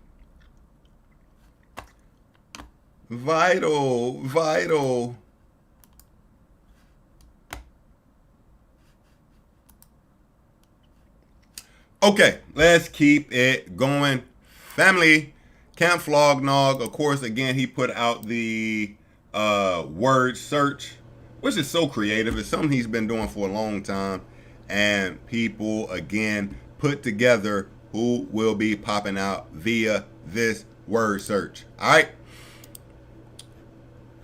Vital. Okay, let's keep it going. Family, Camp Flognog, of course, again, he put out the word search, which is so creative. It's something he's been doing for a long time. And people, again, put together who will be popping out via this word search. All right.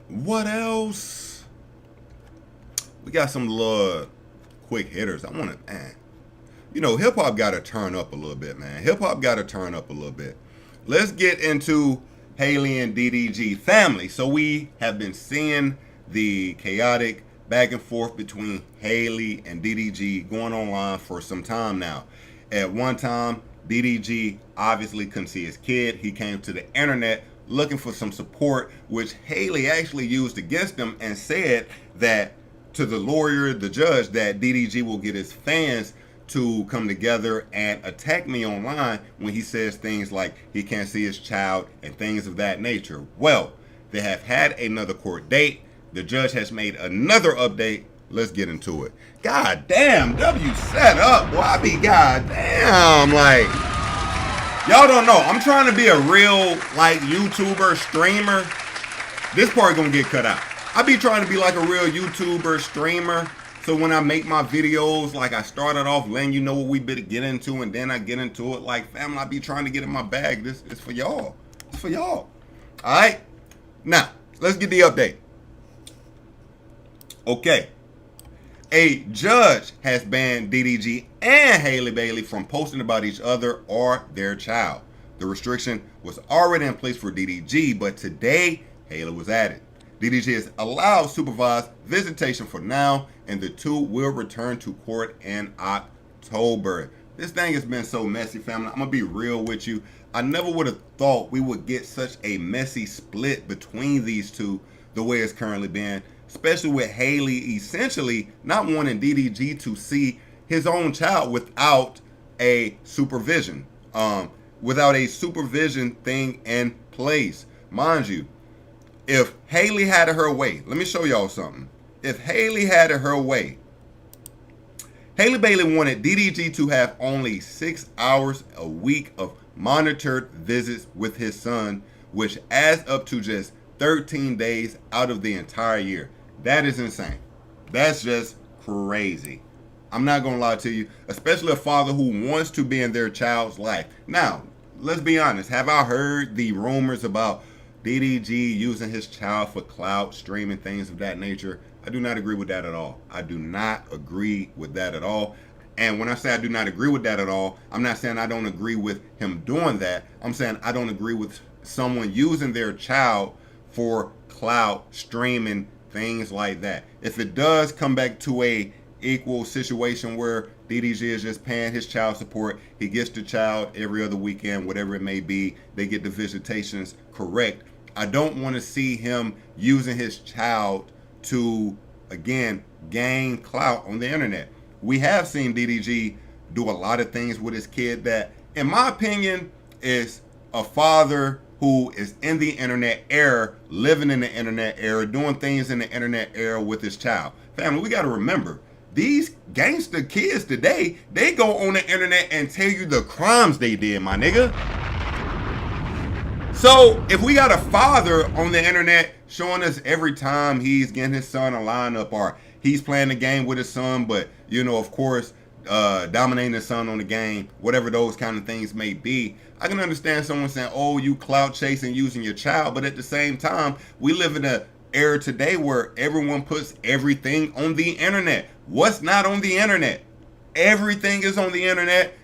What else? We got some little quick hitters. I want to, man. You know, hip-hop got to turn up a little bit, man. Hip-hop got to turn up a little bit. Let's get into Haley and DDG family. So we have been seeing the chaotic back and forth between Haley and DDG going online for some time now. At one time, DDG obviously couldn't see his kid. He came to the internet looking for some support, which Haley actually used against him and said that to the lawyer, the judge, that DDG will get his fans to come together and attack me online when he says things like he can't see his child and things of that nature. Well, they have had another court date. The judge has made another update. Let's get into it. God damn, W set up. Boy, I be god damn, like, y'all don't know. I'm trying to be a real, like, YouTuber, streamer. This part gonna get cut out. I be trying to be like a real YouTuber, streamer So when I make my videos, like I started off letting you know what we better get into, and then I get into it, like, fam, I be trying to get in my bag. This is for y'all. It's for y'all. All right? Now, let's get the update. Okay. A judge has banned DDG and Haley Bailey from posting about each other or their child. The restriction was already in place for DDG, but today, Haley was added. DDG is allowed supervised visitation for now, and the two will return to court in October. This thing has been so messy, family. I'm going to be real with you. I never would have thought we would get such a messy split between these two the way it's currently been, especially with Haley essentially not wanting DDG to see his own child without a supervision, thing in place. Mind you, if Haley had it her way, let me show y'all something. If Haley had it her way, Haley Bailey wanted DDG to have only 6 hours a week of monitored visits with his son, which adds up to just 13 days out of the entire year. That is insane. That's just crazy. I'm not going to lie to you, especially a father who wants to be in their child's life. Now, let's be honest. Have I heard the rumors about DDG using his child for clout, streaming, things of that nature? I do not agree with that at all. I do not agree with that at all. And when I say I do not agree with that at all, I'm not saying I don't agree with him doing that. I'm saying I don't agree with someone using their child for clout, streaming, things like that. If it does come back to a equal situation where DDG is just paying his child support, he gets the child every other weekend, whatever it may be, they get the visitations correct. I don't want to see him using his child to, again, gain clout on the internet. We have seen DDG do a lot of things with his kid that, in my opinion, is a father who is in the internet era, living in the internet era, doing things in the internet era with his child. Family, we got to remember, these gangster kids today, they go on the internet and tell you the crimes they did, my nigga. So if we got a father on the internet showing us every time he's getting his son a lineup, or he's playing the game with his son, but, you know, of course, dominating his son on the game, whatever those kind of things may be, I can understand someone saying, oh, you clout chasing using your child. But at the same time, we live in an era today where everyone puts everything on the internet. What's not on the internet? Everything is on the internet.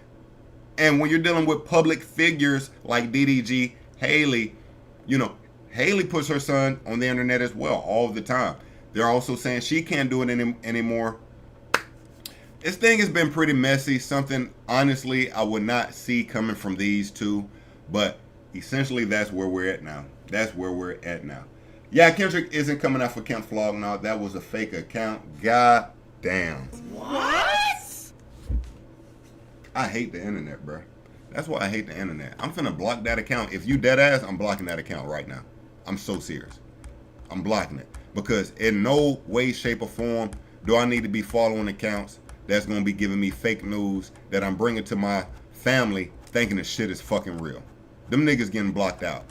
And when you're dealing with public figures like DDG, Haley, you know, Haley puts her son on the internet as well all the time. They're also saying she can't do it anymore. This thing has been pretty messy. Something, honestly, I would not see coming from these two. But essentially, that's where we're at now. That's where we're at now. Yeah, Kendrick isn't coming out for Camp Flog now. That was a fake account. God damn. What? I hate the internet, bro. That's why I hate the internet. I'm finna block that account. If you dead ass, I'm blocking that account right now. I'm so serious. I'm blocking it. Because in no way, shape, or form do I need to be following accounts that's going to be giving me fake news that I'm bringing to my family thinking the shit is fucking real. Them niggas getting blocked out.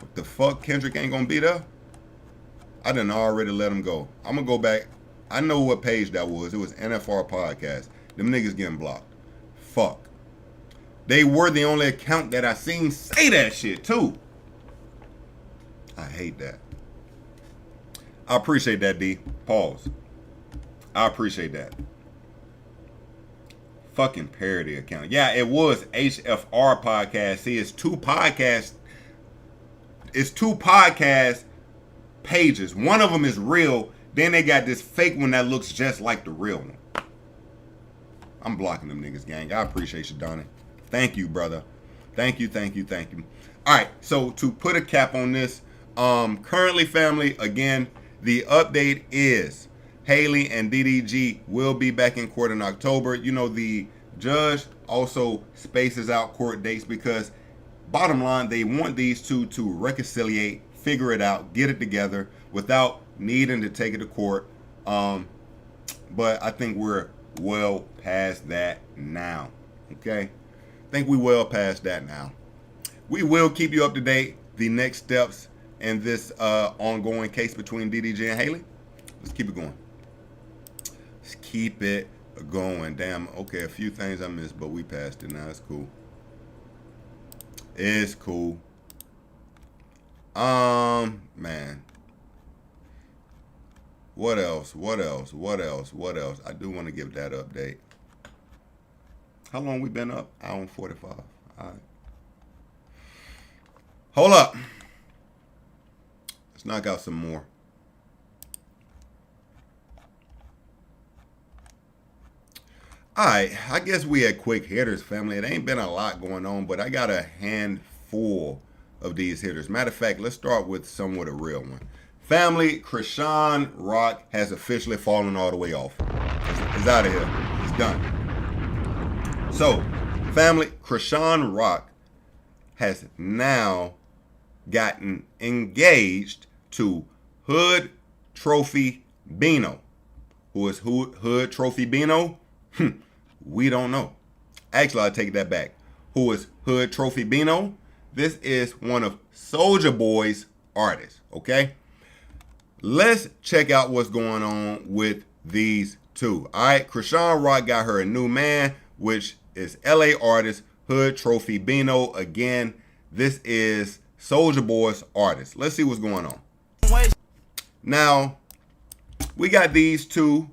What the fuck? Kendrick ain't going to be there? I done already let him go. I'm going to go back. I know what page that was. It was NFR Podcast. Them niggas getting blocked. Fuck. They were the only account that I seen say that shit too. I hate that. I appreciate that, D. Pause. I appreciate that. Fucking parody account. Yeah, it was HFR Podcast. See, it's two podcasts. It's two podcast pages. One of them is real. Then they got this fake one that looks just like the real one. I'm blocking them niggas, gang. I appreciate you, Donnie. Thank you, brother. Thank you, thank you, thank you. All right, so to put a cap on this, currently, family, again, the update is Haley and DDG will be back in court in October. You know, the judge also spaces out court dates because, bottom line, they want these two to reconciliate, figure it out, get it together without needing to take it to court. But I think we're well past that now. Okay? I think we well past that now. We will keep you up to date the next steps in this ongoing case between DDG and Haley. Let's keep it going. Let's keep it going. Damn. Okay, a few things I missed, but we passed it now. It's cool. It's cool. Man. What else? What else? What else? What else? I do want to give that update. How long we been up? Hour and 45. All right. Hold up. Let's knock out some more. All right. I guess we had quick hitters, family. It ain't been a lot going on, but I got a handful of these hitters. Matter of fact, let's start with somewhat a real one. Family, Krishan Rock has officially fallen all the way off. It's out of here. It's done. So, family, Krishan Rock has now gotten engaged to Hood Trophy Bino. Who is Hood Trophy Bino? We don't know. Actually, I take that back. Who is Hood Trophy Bino? This is one of Soulja Boy's artists, okay? Let's check out what's going on with these two. All right, Krishan Rock got her a new man, which is LA artist Hood Trophy Bino. Again, this is Soulja Boy's artist. Let's see what's going on. Now, we got these two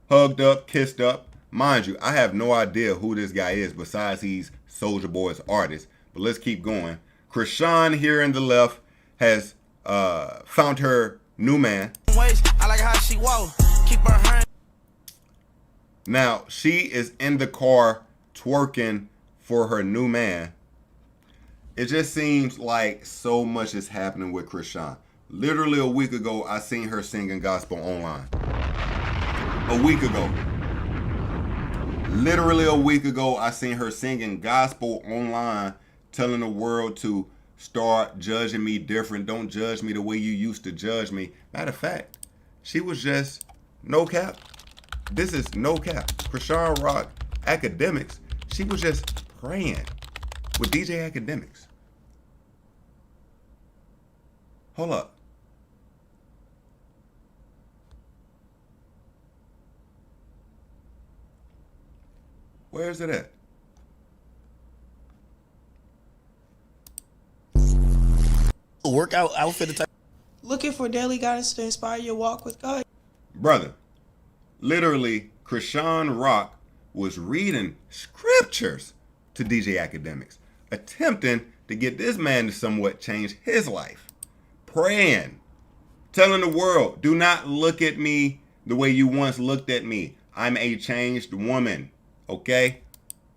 hugged up, kissed up. Mind you, I have no idea who this guy is besides he's Soulja Boy's artist. But let's keep going. Krishan here in the left has found her new man. I like how she walk. Keep her hand. Now, she is in the car twerking for her new man. It just seems like so much is happening with Krishan. Literally a week ago, I seen her singing gospel online. A week ago. Literally a week ago, I seen her singing gospel online, telling the world to start judging me different. Don't judge me the way you used to judge me. Matter of fact, she was just no cap. This is no cap. Krishan Rock Academics. She was just praying with DJ Academics. Hold up. Where is it at? Workout outfit. Looking for daily guidance to inspire your walk with God. Brother, literally, Krishan Rock was reading scriptures to DJ Academics, attempting to get this man to somewhat change his life. Praying, telling the world, do not look at me the way you once looked at me. I'm a changed woman, okay?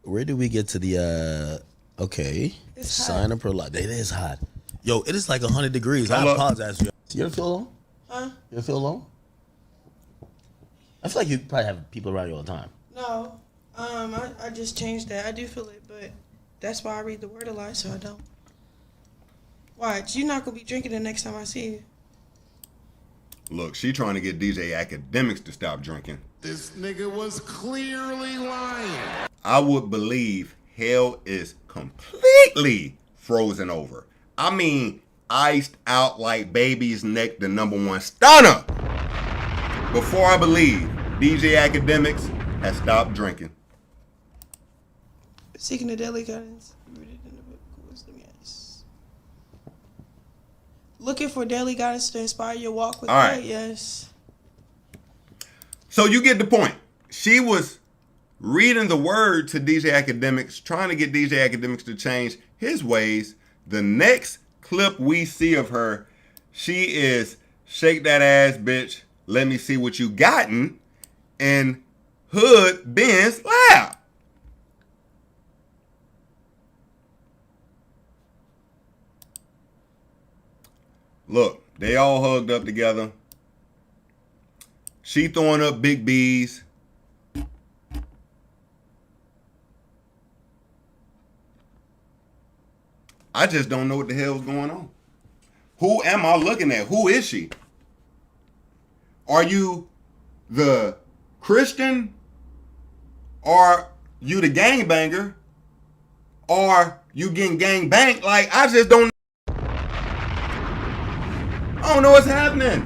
Where do we get to the, okay. It's sign up her life. It is hot. Yo, it is like 100 degrees. Hold I up. apologize. You ever feel alone? Huh? You ever feel alone? I feel like you probably have people around you all the time. No. I just changed that. I do feel it, but that's why I read the word a lot, so I don't. Watch, you're not gonna be drinking the next time I see you. Look, she trying to get DJ Academics to stop drinking. This nigga was clearly lying. I would believe hell is completely frozen over. I mean, iced out like baby's neck, the #1 stunner. Before I believe DJ Academics has stopped drinking. Seeking the daily guidance rooted in the book of wisdom, yes. Looking for daily guidance to inspire your walk with All right. God, yes. So you get the point. She was reading the word to DJ Academics, trying to get DJ Academics to change his ways. The next clip we see of her, she is shake that ass, bitch. Let me see what you gotten in Hood Ben's lap. Look, they all hugged up together. She throwing up big B's. I just don't know what the hell's going on. Who am I looking at? Who is she? Are you the Christian? Are you the gangbanger? Or you getting gang banged? Like, I just don't know. I don't know what's happening.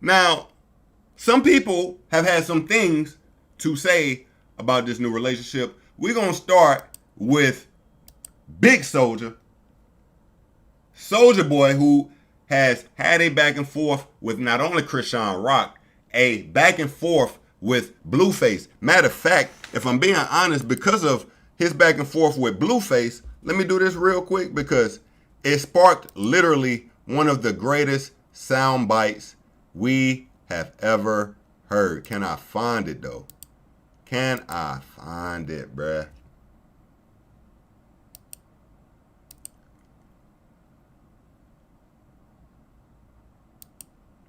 Now, some people have had some things to say about this new relationship. We're going to start with Big Soulja Boy, who has had a back and forth with not only Krishan Rock, a back and forth with Blueface. Matter of fact, if I'm being honest, because of his back and forth with Blueface, let me do this real quick because it sparked literally one of the greatest sound bites we have ever heard. Can I find it though? Can I find it, bruh?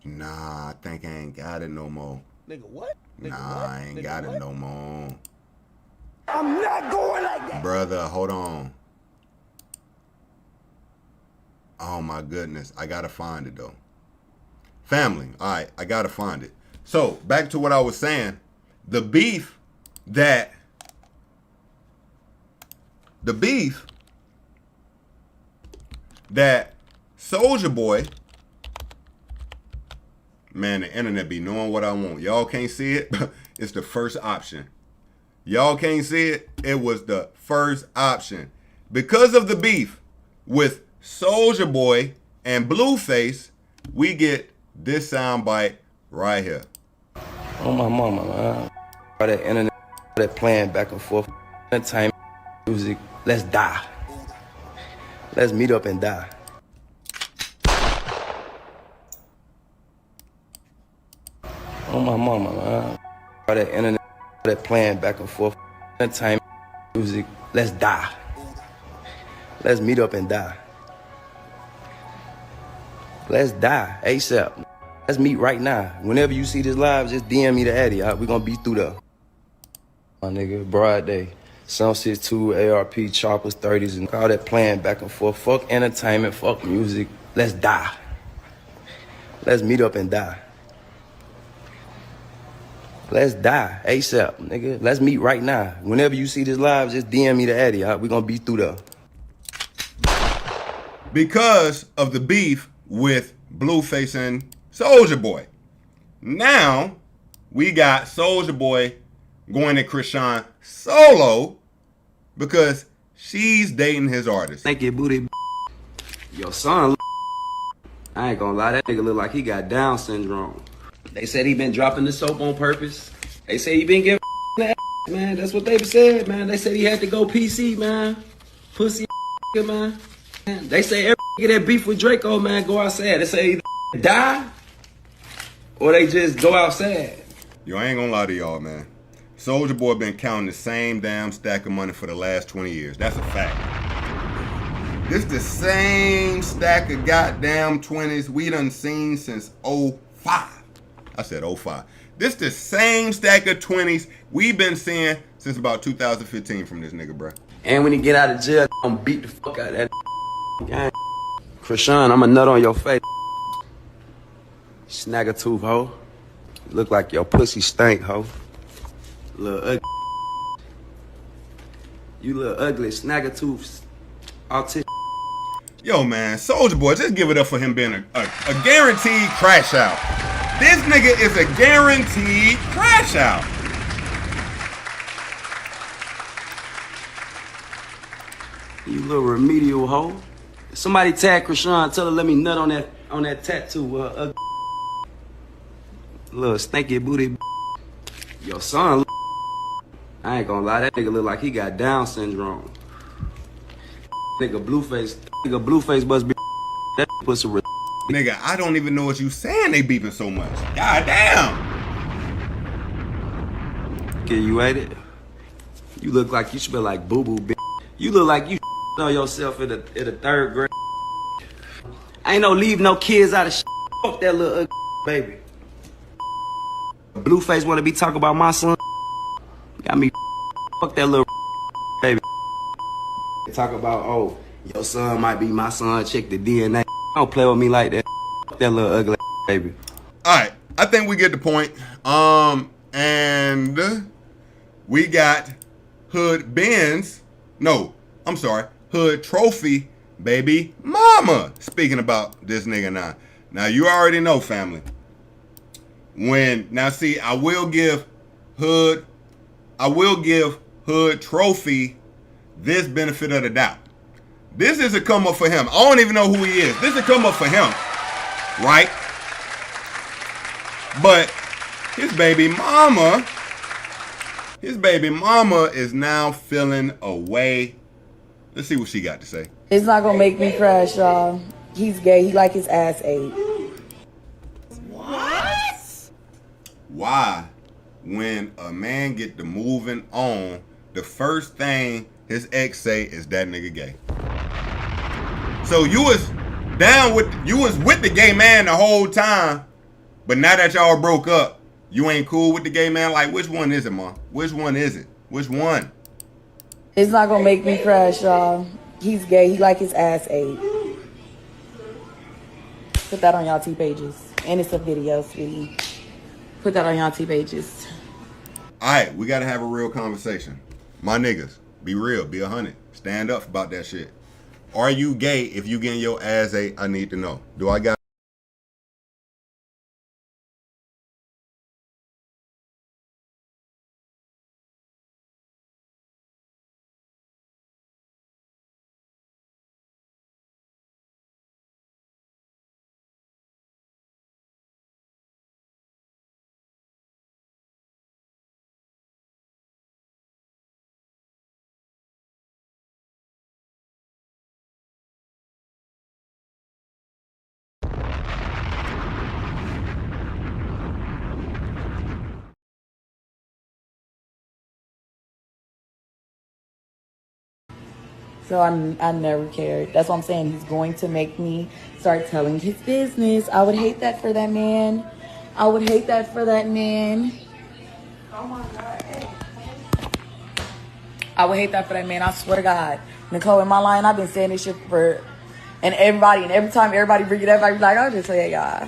Nah, I think I ain't got it no more. Nigga, what? Nigga, nah, what? I ain't Nigga, got what? it no more. I'm not going like that. Brother, hold on. Oh my goodness. I gotta find it though. Family. Alright, I gotta find it. So back to what I was saying. The beef that Soulja Boy, man, the internet be knowing what I want. Y'all can't see it. It's the first option. Y'all can't see it. It was the first option. Because of the beef with Soulja Boy and Blueface, we get this soundbite right here. Oh my mama, man. All that internet, all that playing back and forth, entertainment, music. Let's die. Let's meet up and die. Oh my mama, man. All that internet, all that playing back and forth, entertainment, music. Let's die. Let's meet up and die. Let's die ASAP. Let's meet right now. Whenever you see this live, just DM me the Addy. We gonna be through there. My nigga, broad day. Sunset 2, ARP, choppers, 30s, and all that playing back and forth. Fuck entertainment, fuck music. Let's die. Let's meet up and die. Let's die ASAP, nigga. Let's meet right now. Whenever you see this live, just DM me the Addy. We gonna be through there. Because of the beef with Blueface and Soulja Boy. Now, we got Soulja Boy going to Krishan solo because she's dating his artist. Thank you, booty. Your son, I ain't gonna lie, that nigga look like he got Down syndrome. They said he been dropping the soap on purpose. They say he been giving the ass, man. That's what they said, man. They said he had to go PC, man. Pussy, man. They say every get that beef with Draco, man, go outside. They say either die or they just go outside. Yo, I ain't gonna lie to y'all, man. Soulja Boy been counting the same damn stack of money for the last 20 years. That's a fact. This the same stack of goddamn 20s we done seen since 05. I said 05. This the same stack of 20s we been seeing since about 2015 from this nigga, bruh. And when he get out of jail, I'm beat the fuck out of that gang. Krishan, I'm a nut on your face. Snag a tooth, ho. Look like your pussy stink, ho. Little ugly. You little ugly, snag a tooth. Autistic. Yo, man, Soulja Boy, just give it up for him being a guaranteed crash out. This nigga is a guaranteed crash out. You little remedial hoe. Somebody tag Krishan, tell her let me nut on that tattoo. Ugly. Little stinky booty. Your son, I ain't gonna lie, that nigga look like he got Down syndrome. Nigga Blueface must be that pussy. Nigga, I don't even know what you saying. They beeping so much. God damn. Okay, you ate it. You look like you smell like boo boo, bitch. You look like you on yourself in the 3rd grade. I ain't no leave no kids out of fuck that little ugly baby. Blueface wanna be talking about my son. Got me fuck that little baby. Talk about, oh, your son might be my son, check the DNA. Don't play with me like that. Fuck that little ugly baby. Alright, I think we get the point. And we got Hood Benz. No, I'm sorry. Hood Trophy baby mama. Speaking about this nigga now. Now you already know, family. Now see, I will give Hood Trophy this benefit of the doubt. This is a come up for him. I don't even know who he is. This is a come up for him, right? But his baby mama is now feeling away. Let's see what she got to say. It's not gonna make me crash, y'all. He's gay. He like his ass ate. What? Why, when a man get to moving on, the first thing his ex say is that nigga gay? So you was with the gay man the whole time, but now that y'all broke up, you ain't cool with the gay man? Like, which one is it, ma? Which one is it? Which one? It's not gonna make me crash, y'all. He's gay. He like his ass ate. Put that on y'all T pages. And it's a video, sweetie. Put that on y'all T pages. Alright, we gotta have a real conversation. My niggas, be real, be 100. Stand up about that shit. Are you gay if you getting your ass ate? I need to know. Do I got So I never cared. That's what I'm saying. He's going to make me start telling his business. I would hate that for that man. I would hate that for that man. Oh my God. I would hate that for that man. I swear to God. Nicole, in my line, I've been saying this shit for, and every time everybody bring it up, I be like, I'll just tell y'all,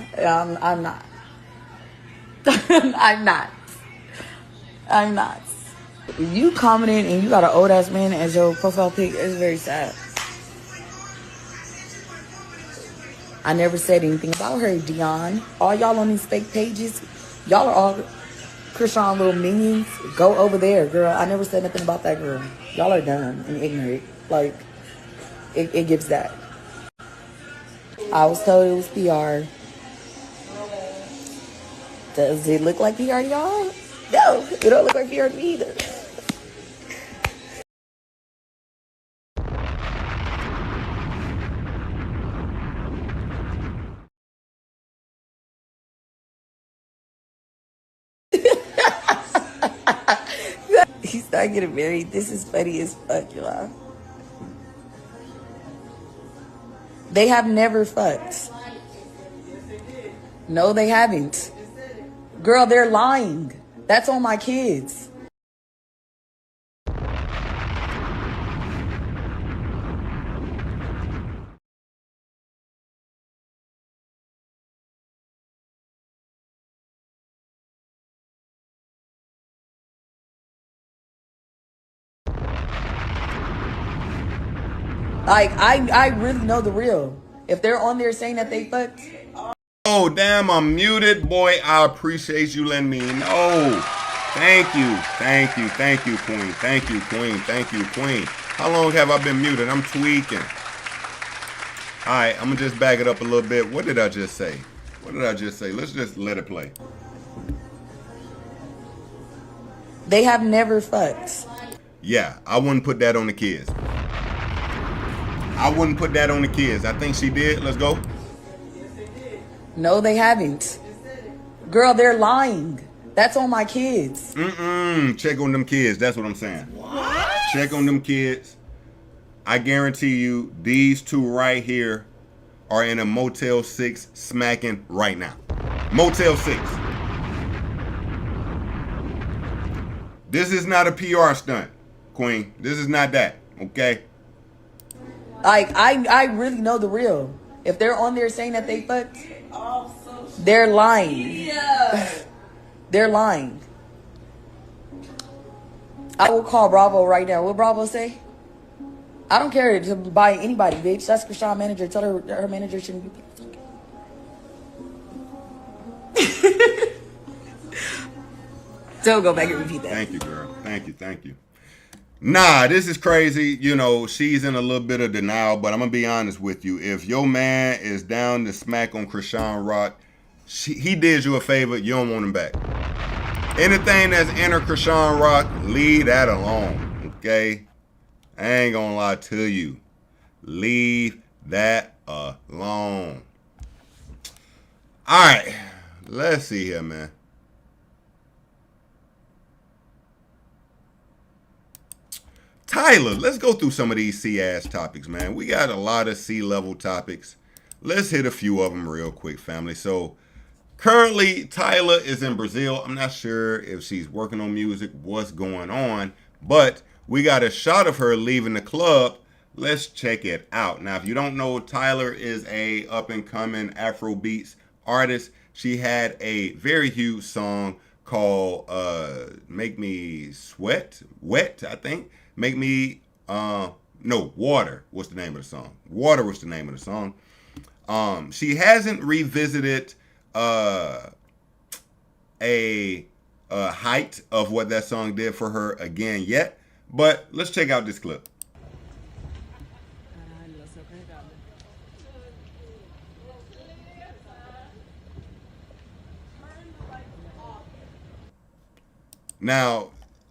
I'm not. I'm not. If you commented and you got an old ass man as your profile pic, it's very sad. I never said anything about her, Dion. All y'all on these fake pages, y'all are all Krishan little minions. Go over there, girl. I never said nothing about that girl. Y'all are dumb and ignorant. Like, it gives that. I was told it was PR. Does it look like PR to y'all? No, it don't look like PR to me either. He's not getting married. This is funny as fuck, y'all. They have never fucked. No, they haven't. Girl, they're lying. That's on my kids. Like, I really know the real. If they're on there saying that they fucked. Oh, damn, I'm muted. Boy, I appreciate you letting me know. Thank you, queen. Thank you, queen. How long have I been muted? I'm tweaking. All right, I'm going to just back it up a little bit. What did I just say? Let's just let it play. They have never fucked. Yeah, I wouldn't put that on the kids. I think she did. Let's go. No, they haven't. Girl, they're lying. That's on my kids. Check on them kids. That's what I'm saying. What? Check on them kids. I guarantee you these two right here are in a Motel 6 smacking right now. Motel 6. This is not a PR stunt, queen. This is not that, okay? Like, I really know the real. If they're on there saying that they fucked, they're lying. They're lying. I will call Bravo right now. What Bravo say? I don't care to buy anybody, bitch. That's Krishan manager. Tell her manager shouldn't be. Don't go back and repeat that. Thank you, girl. Thank you. Nah, this is crazy. You know, she's in a little bit of denial, but I'm going to be honest with you. If your man is down to smack on Krishan Rock, he did you a favor. You don't want him back. Anything that's inner Krishan Rock, leave that alone, okay? I ain't going to lie to you. Leave that alone. All right, let's see here, man. Tyler, let's go through some of these C-ass topics, man. We got a lot of C-level topics. Let's hit a few of them real quick, family. So, currently, Tyler is in Brazil. I'm not sure if she's working on music, what's going on, but we got a shot of her leaving the club. Let's check it out. Now, if you don't know, Tyler is a up-and-coming Afrobeats artist. She had a very huge song called Make Me Sweat, Wet, I think. Make Me, no, Water was the name of the song. Water was the name of the song. She hasn't revisited a height of what that song did for her again yet, but let's check out this clip. Now,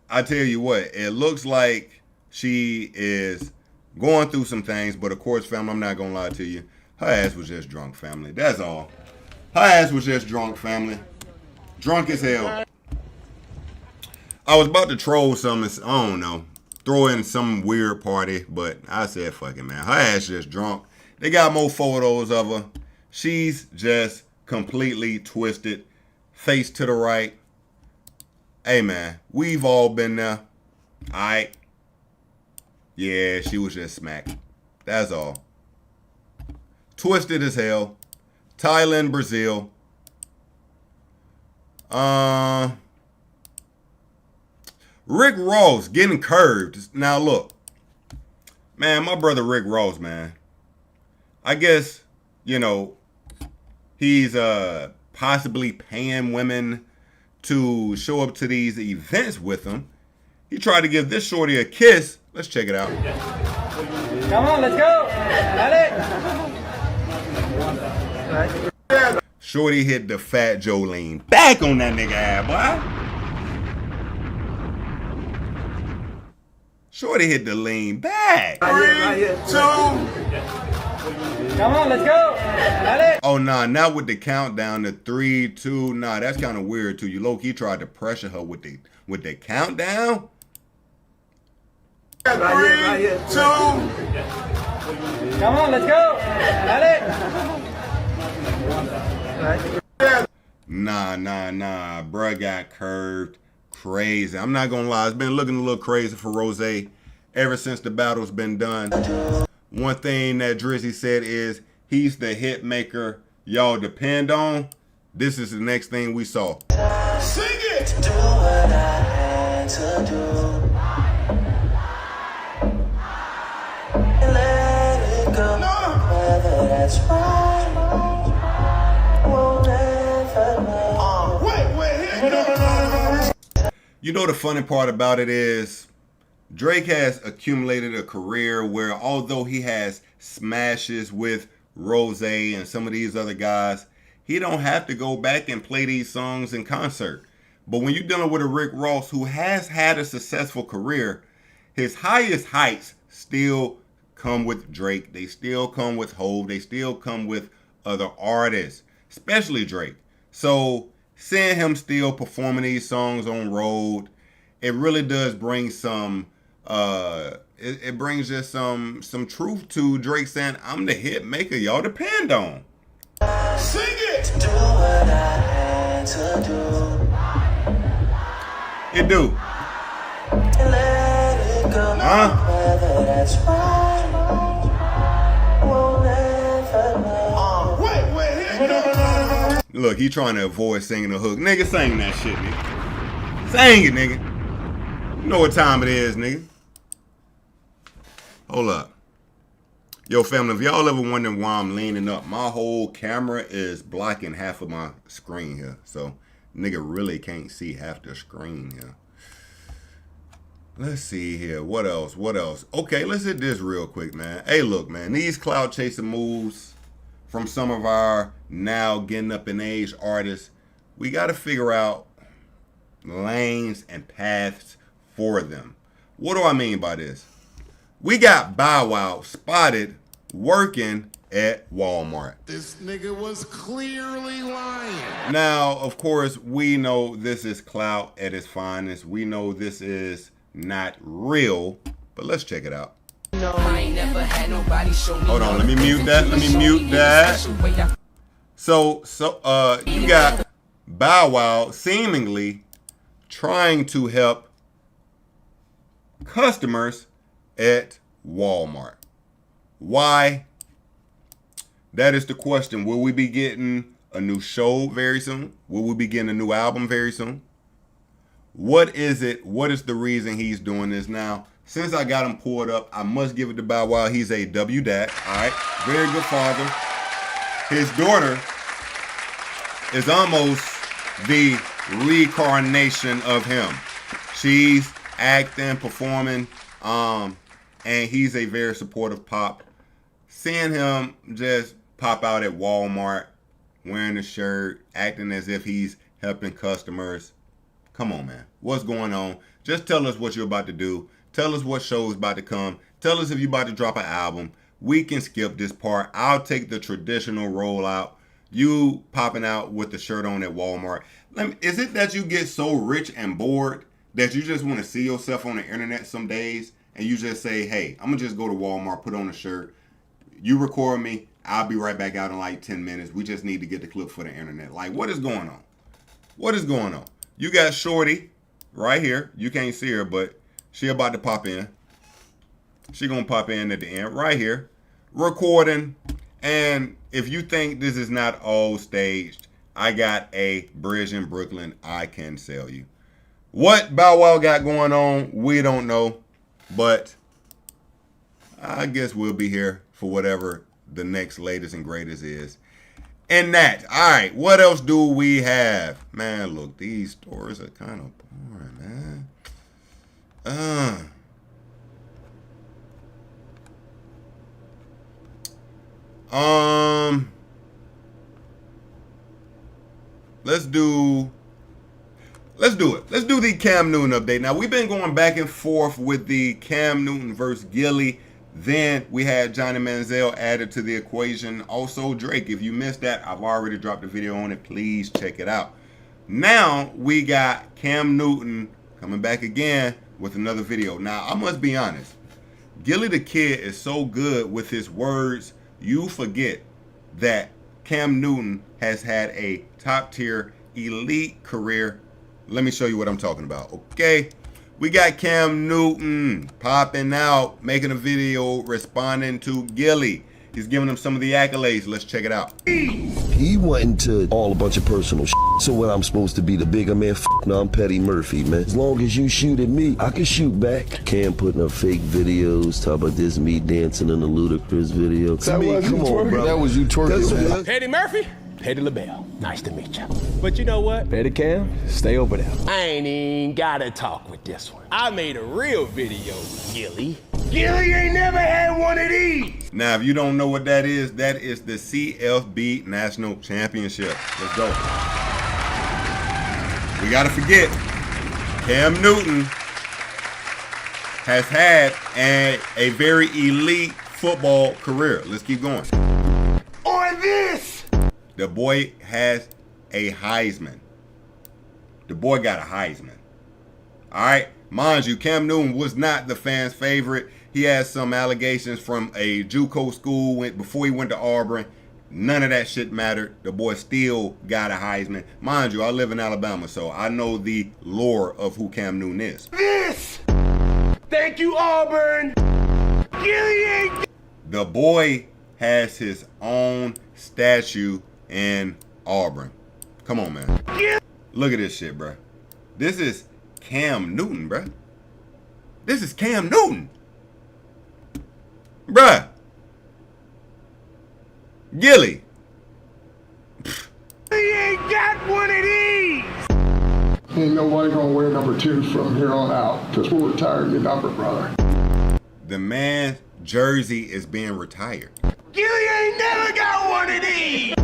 I tell you what, it looks like she is going through some things, but of course, family, I'm not going to lie to you. Her ass was just drunk, family. That's all. Her ass was just drunk, family. Drunk as hell. I was about to troll some, I don't know, throw in some weird party, but I said, fuck it, man. Her ass just drunk. They got more photos of her. She's just completely twisted, face to the right. Hey, man, we've all been there. All right. Yeah, she was just smacked. That's all. Twisted as hell. Thailand, Brazil. Rick Ross getting curved. Now, look. Man, my brother Rick Ross, man. I guess, you know, he's possibly paying women to show up to these events with him. He tried to give this shorty a kiss. Let's check it out. Come on, let's go. Shorty hit the fat Jolene back on that nigga ass, boy. Shorty hit the lean back. 3, 2. Come on, let's go. Oh, nah, not with the countdown to 3, 2. Nah, that's kind of weird too. You low-key tried to pressure her with the countdown. 3, 2. Come on, let's go. Nah. Bruh got curved. Crazy. I'm not gonna lie. It's been looking a little crazy for Rose ever since the battle's been done. One thing that Drizzy said is he's the hit maker y'all depend on. This is the next thing we saw. Sing it. Do what I had to do. Let it go. No. Whether that's right, won't ever know. Wait, here it goes. You know the funny part about it is Drake has accumulated a career where although he has smashes with Rose and some of these other guys, he don't have to go back and play these songs in concert. But when you're dealing with a Rick Ross who has had a successful career, his highest heights still come with Drake. They still come with Hov. They still come with other artists, especially Drake. So seeing him still performing these songs on road, it really does bring some it brings just some truth to Drake saying, I'm the hit maker y'all depend on. Sing it. Do what I had to do. It do. Let it go. Whether that's right, won't ever know. Wait, here it goes. Look, he trying to avoid singing the hook. Nigga, sing that shit, nigga. Sing it, nigga. You know what time it is, nigga. Hold up. Yo, family, if y'all ever wondering why I'm leaning up, my whole camera is blocking half of my screen here. So Nigga really can't see half the screen here. Let's see here. What else? What else? Okay, let's hit this real quick, man. Hey, look, man. These cloud chasing moves from some of our now getting up in age artists, we got to figure out lanes and paths for them. What do I mean by this? We got Bow Wow spotted working at Walmart. This nigga was clearly lying. Now, of course, we know this is clout at its finest. We know this is not real, but let's check it out. Hold on, let me mute that. Let me mute that. So you got Bow Wow seemingly trying to help customers at Walmart. Why? That is the question. Will we be getting a new show very soon? Will we be getting a new album very soon? What is it? What is the reason he's doing this now? Since I got him pulled up, I must give it to Bow Wow. He's a W-dad. All right. Very good father. His daughter is almost the reincarnation of him. She's acting, performing, and he's a very supportive pop. Seeing him just pop out at Walmart, wearing a shirt, acting as if he's helping customers. Come on, man. What's going on? Just tell us what you're about to do. Tell us what show is about to come. Tell us if you're about to drop an album. We can skip this part. I'll take the traditional rollout. You popping out with the shirt on at Walmart. Is it that you get so rich and bored that you just want to see yourself on the internet some days and you just say, hey, I'm going to just go to Walmart, put on a shirt. You record me. I'll be right back out in like 10 minutes. We just need to get the clip for the internet. Like, what is going on? What is going on? You got Shorty right here. You can't see her, but she about to pop in. She gonna pop in at the end right here, recording. And if you think this is not all staged, I got a bridge in Brooklyn I can sell you. What Bow Wow got going on, we don't know, but I guess we'll be here for whatever the next latest and greatest is. And that, all right, what else do we have? Man, look, these stories are kind of boring, man. Let's do it. Let's do the Cam Newton update. Now, we've been going back and forth with the Cam Newton versus Gilly. Then we had Johnny Manziel added to the equation. Also, Drake. If you missed that, I've already dropped a video on it. Please check it out. Now, we got Cam Newton coming back again with another video. Now, I must be honest. Gilly the Kid is so good with his words, you forget that Cam Newton has had a top-tier elite career. Let me show you what I'm talking about, okay? We got Cam Newton popping out, making a video, responding to Gilly. He's giving him some of the accolades. Let's check it out. He went into all a bunch of personal shit. So what, I'm supposed to be the bigger man? No, I'm Petty Murphy, man. As long as you shoot at me, I can shoot back. Cam putting up fake videos, talk about this me dancing in a ludicrous video. That was you twerking. That was you twerking. Petty Murphy, Petty LaBelle. Nice to meet you. But you know what? Petty Cam, stay over there. I ain't even gotta talk with this one. I made a real video, Gilly. Gilly ain't never had one of these. Now, if you don't know what that is the CFB National Championship. Let's go. We gotta forget, Cam Newton has had a very elite football career. Let's keep going. On this. The boy has a Heisman. The boy got a Heisman. All right. Mind you, Cam Newton was not the fans' favorite. He had some allegations from a JUCO school before he went to Auburn. None of that shit mattered. The boy still got a Heisman. Mind you, I live in Alabama, so I know the lore of who Cam Newton is. This. Thank you, Auburn. Gilly ain't. The boy has his own statue in Auburn. Come on, man. Look at this shit, bro. This is Cam Newton, bro. This is Cam Newton. Bruh. Gilly. He ain't got one of these. Ain't nobody gonna wear number 2 from here on out, because we'll retire your number, brother. The man's jersey is being retired. Gilly ain't never got one of these!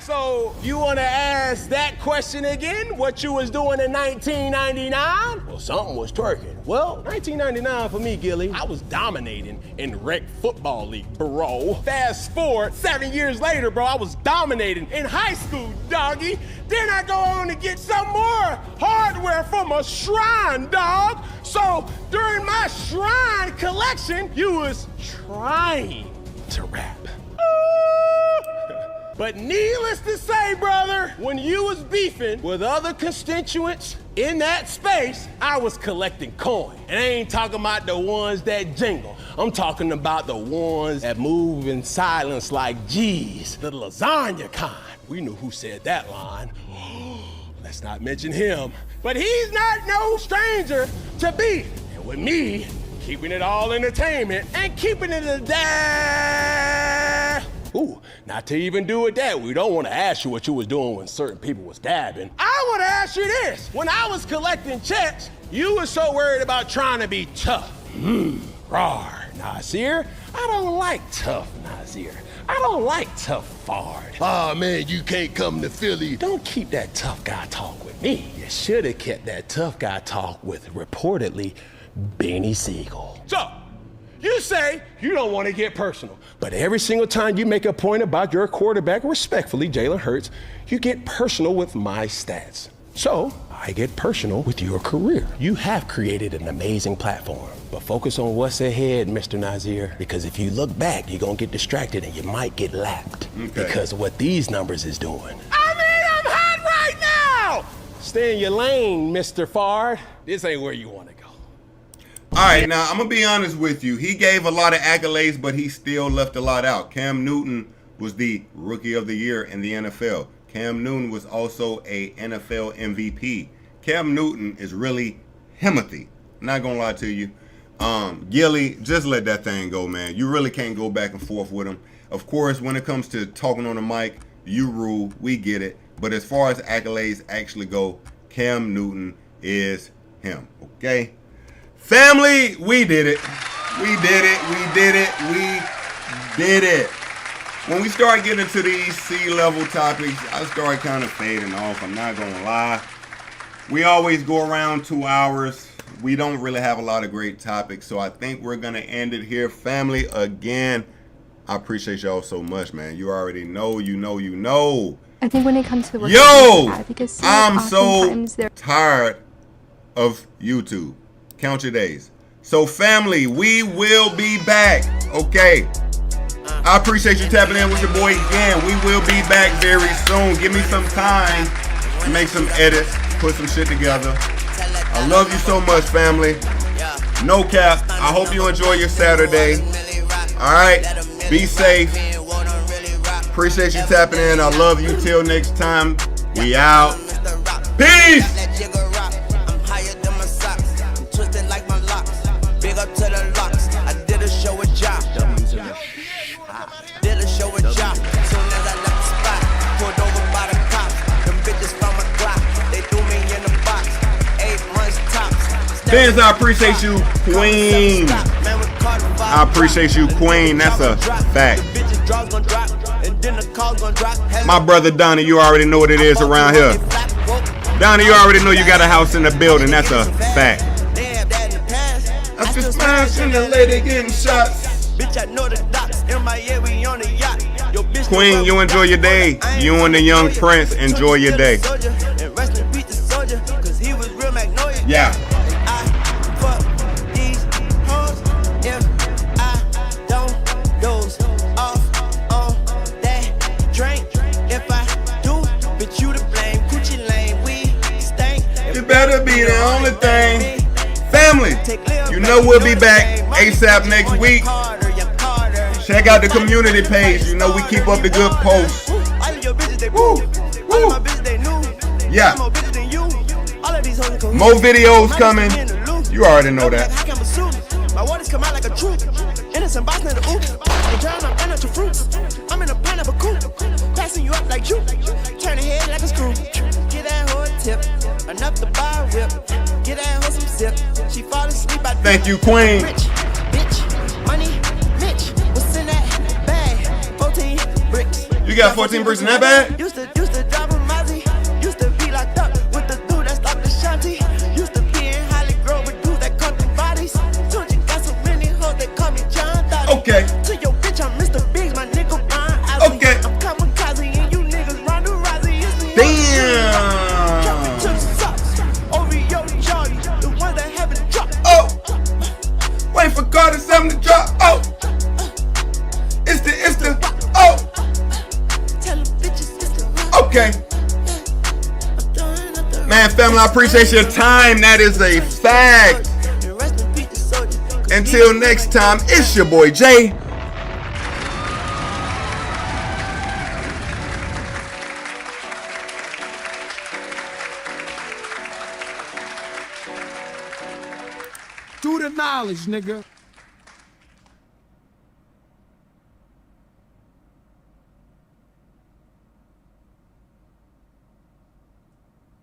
So you wanna ask that question again? What you was doing in 1999? Well, something was twerking. Well, 1999 for me, Gilly, I was dominating in rec football league, bro. Fast forward, 7 years later, bro, I was dominating in high school, doggy. Then I go on to get some more hardware from a shrine, dog. So during my shrine collection, you was trying to rap. But needless to say, brother, when you was beefing with other constituents in that space, I was collecting coin. And I ain't talking about the ones that jingle. I'm talking about the ones that move in silence like G's, the lasagna kind. We knew who said that line. Let's not mention him. But he's not no stranger to beef. And with me, keeping it all entertainment and keeping it a ooh, not to even do with that. We don't want to ask you what you was doing when certain people was dabbing. I want to ask you this. When I was collecting checks, you was so worried about trying to be tough. Rawr, Nasir. I don't like tough, Nasir. I don't like tough Fard. Ah, man, you can't come to Philly. Don't keep that tough guy talk with me. You should have kept that tough guy talk with, reportedly, Benny Siegel. So, you say you don't want to get personal, but every single time you make a point about your quarterback, respectfully, Jalen Hurts, you get personal with my stats. So, I get personal with your career. You have created an amazing platform, but focus on what's ahead, Mr. Nasir, because if you look back, you're gonna get distracted and you might get lapped because of what these numbers is doing. I mean, I'm hot right now! Stay in your lane, Mr. Fard. This ain't where you want to go. All right, now I'm gonna be honest with you. He gave a lot of accolades, but he still left a lot out. Cam Newton was the Rookie of the Year in the NFL. Cam Newton was also a NFL MVP. Cam Newton is really Himothy. Not gonna lie to you. Gilly, just let that thing go, man. You really can't go back and forth with him. Of course, when it comes to talking on the mic, you rule. We get it. But as far as accolades actually go, Cam Newton is him. Okay. Family, we did it. We did it. We did it. We did it. When we start getting into these C-level topics, I start kind of fading off. I'm not going to lie. We always go around 2 hours. We don't really have a lot of great topics, so I think we're going to end it here. Family, again, I appreciate y'all so much, man. You already know, you know. I think when it comes to the yo, because I'm so tired of YouTube. Count your days. So family, we will be back. Okay. I appreciate you tapping in with your boy again. We will be back very soon. Give me some time to make some edits, put some shit together. I love you so much, family. No cap. I hope you enjoy your Saturday. All right. Be safe. Appreciate you tapping in. I love you. Till next time. We out. Peace. Benz, I appreciate you, Queen. I appreciate you, Queen. That's a fact. My brother Donnie, you already know what it is around here. Donnie, you already know you got a house in the building. That's a fact. I'm just smashing the lady getting shots. Queen, you enjoy your day. You and the young prince enjoy your day. Yeah. Better be the only thing. Family, you know we'll be back ASAP next week. Check out the community page. You know we keep up the good posts. Woo. Woo. Yeah. More videos coming. You already know that. My waters come out like a troop. Innocent boss near the oops. I'm in a pineapple coupe. Passing you up like you. Thank you, Queen. You got 14 bricks in that bag? Used to drive a Mazzy. Used to be locked up with the dude that stopped the shanty. Used to be in Holly Grove with dudes that cut the bodies. Told you got so many hoes that call me John Dottie. Okay. To your bitch, I'm Mr. Biggs, my nigga Brian Ozzy. Okay. I'm kamikaze and you niggas Ronda Rousey. Damn. Drop it to the socks. OVO Charlie, the one that haven't dropped. Oh. Wait for Carter 7 to drop. Oh. It's the. Oh. Okay. Man, family, I appreciate your time. That is a fact. Until next time, it's your boy Jay. Do the knowledge, nigga.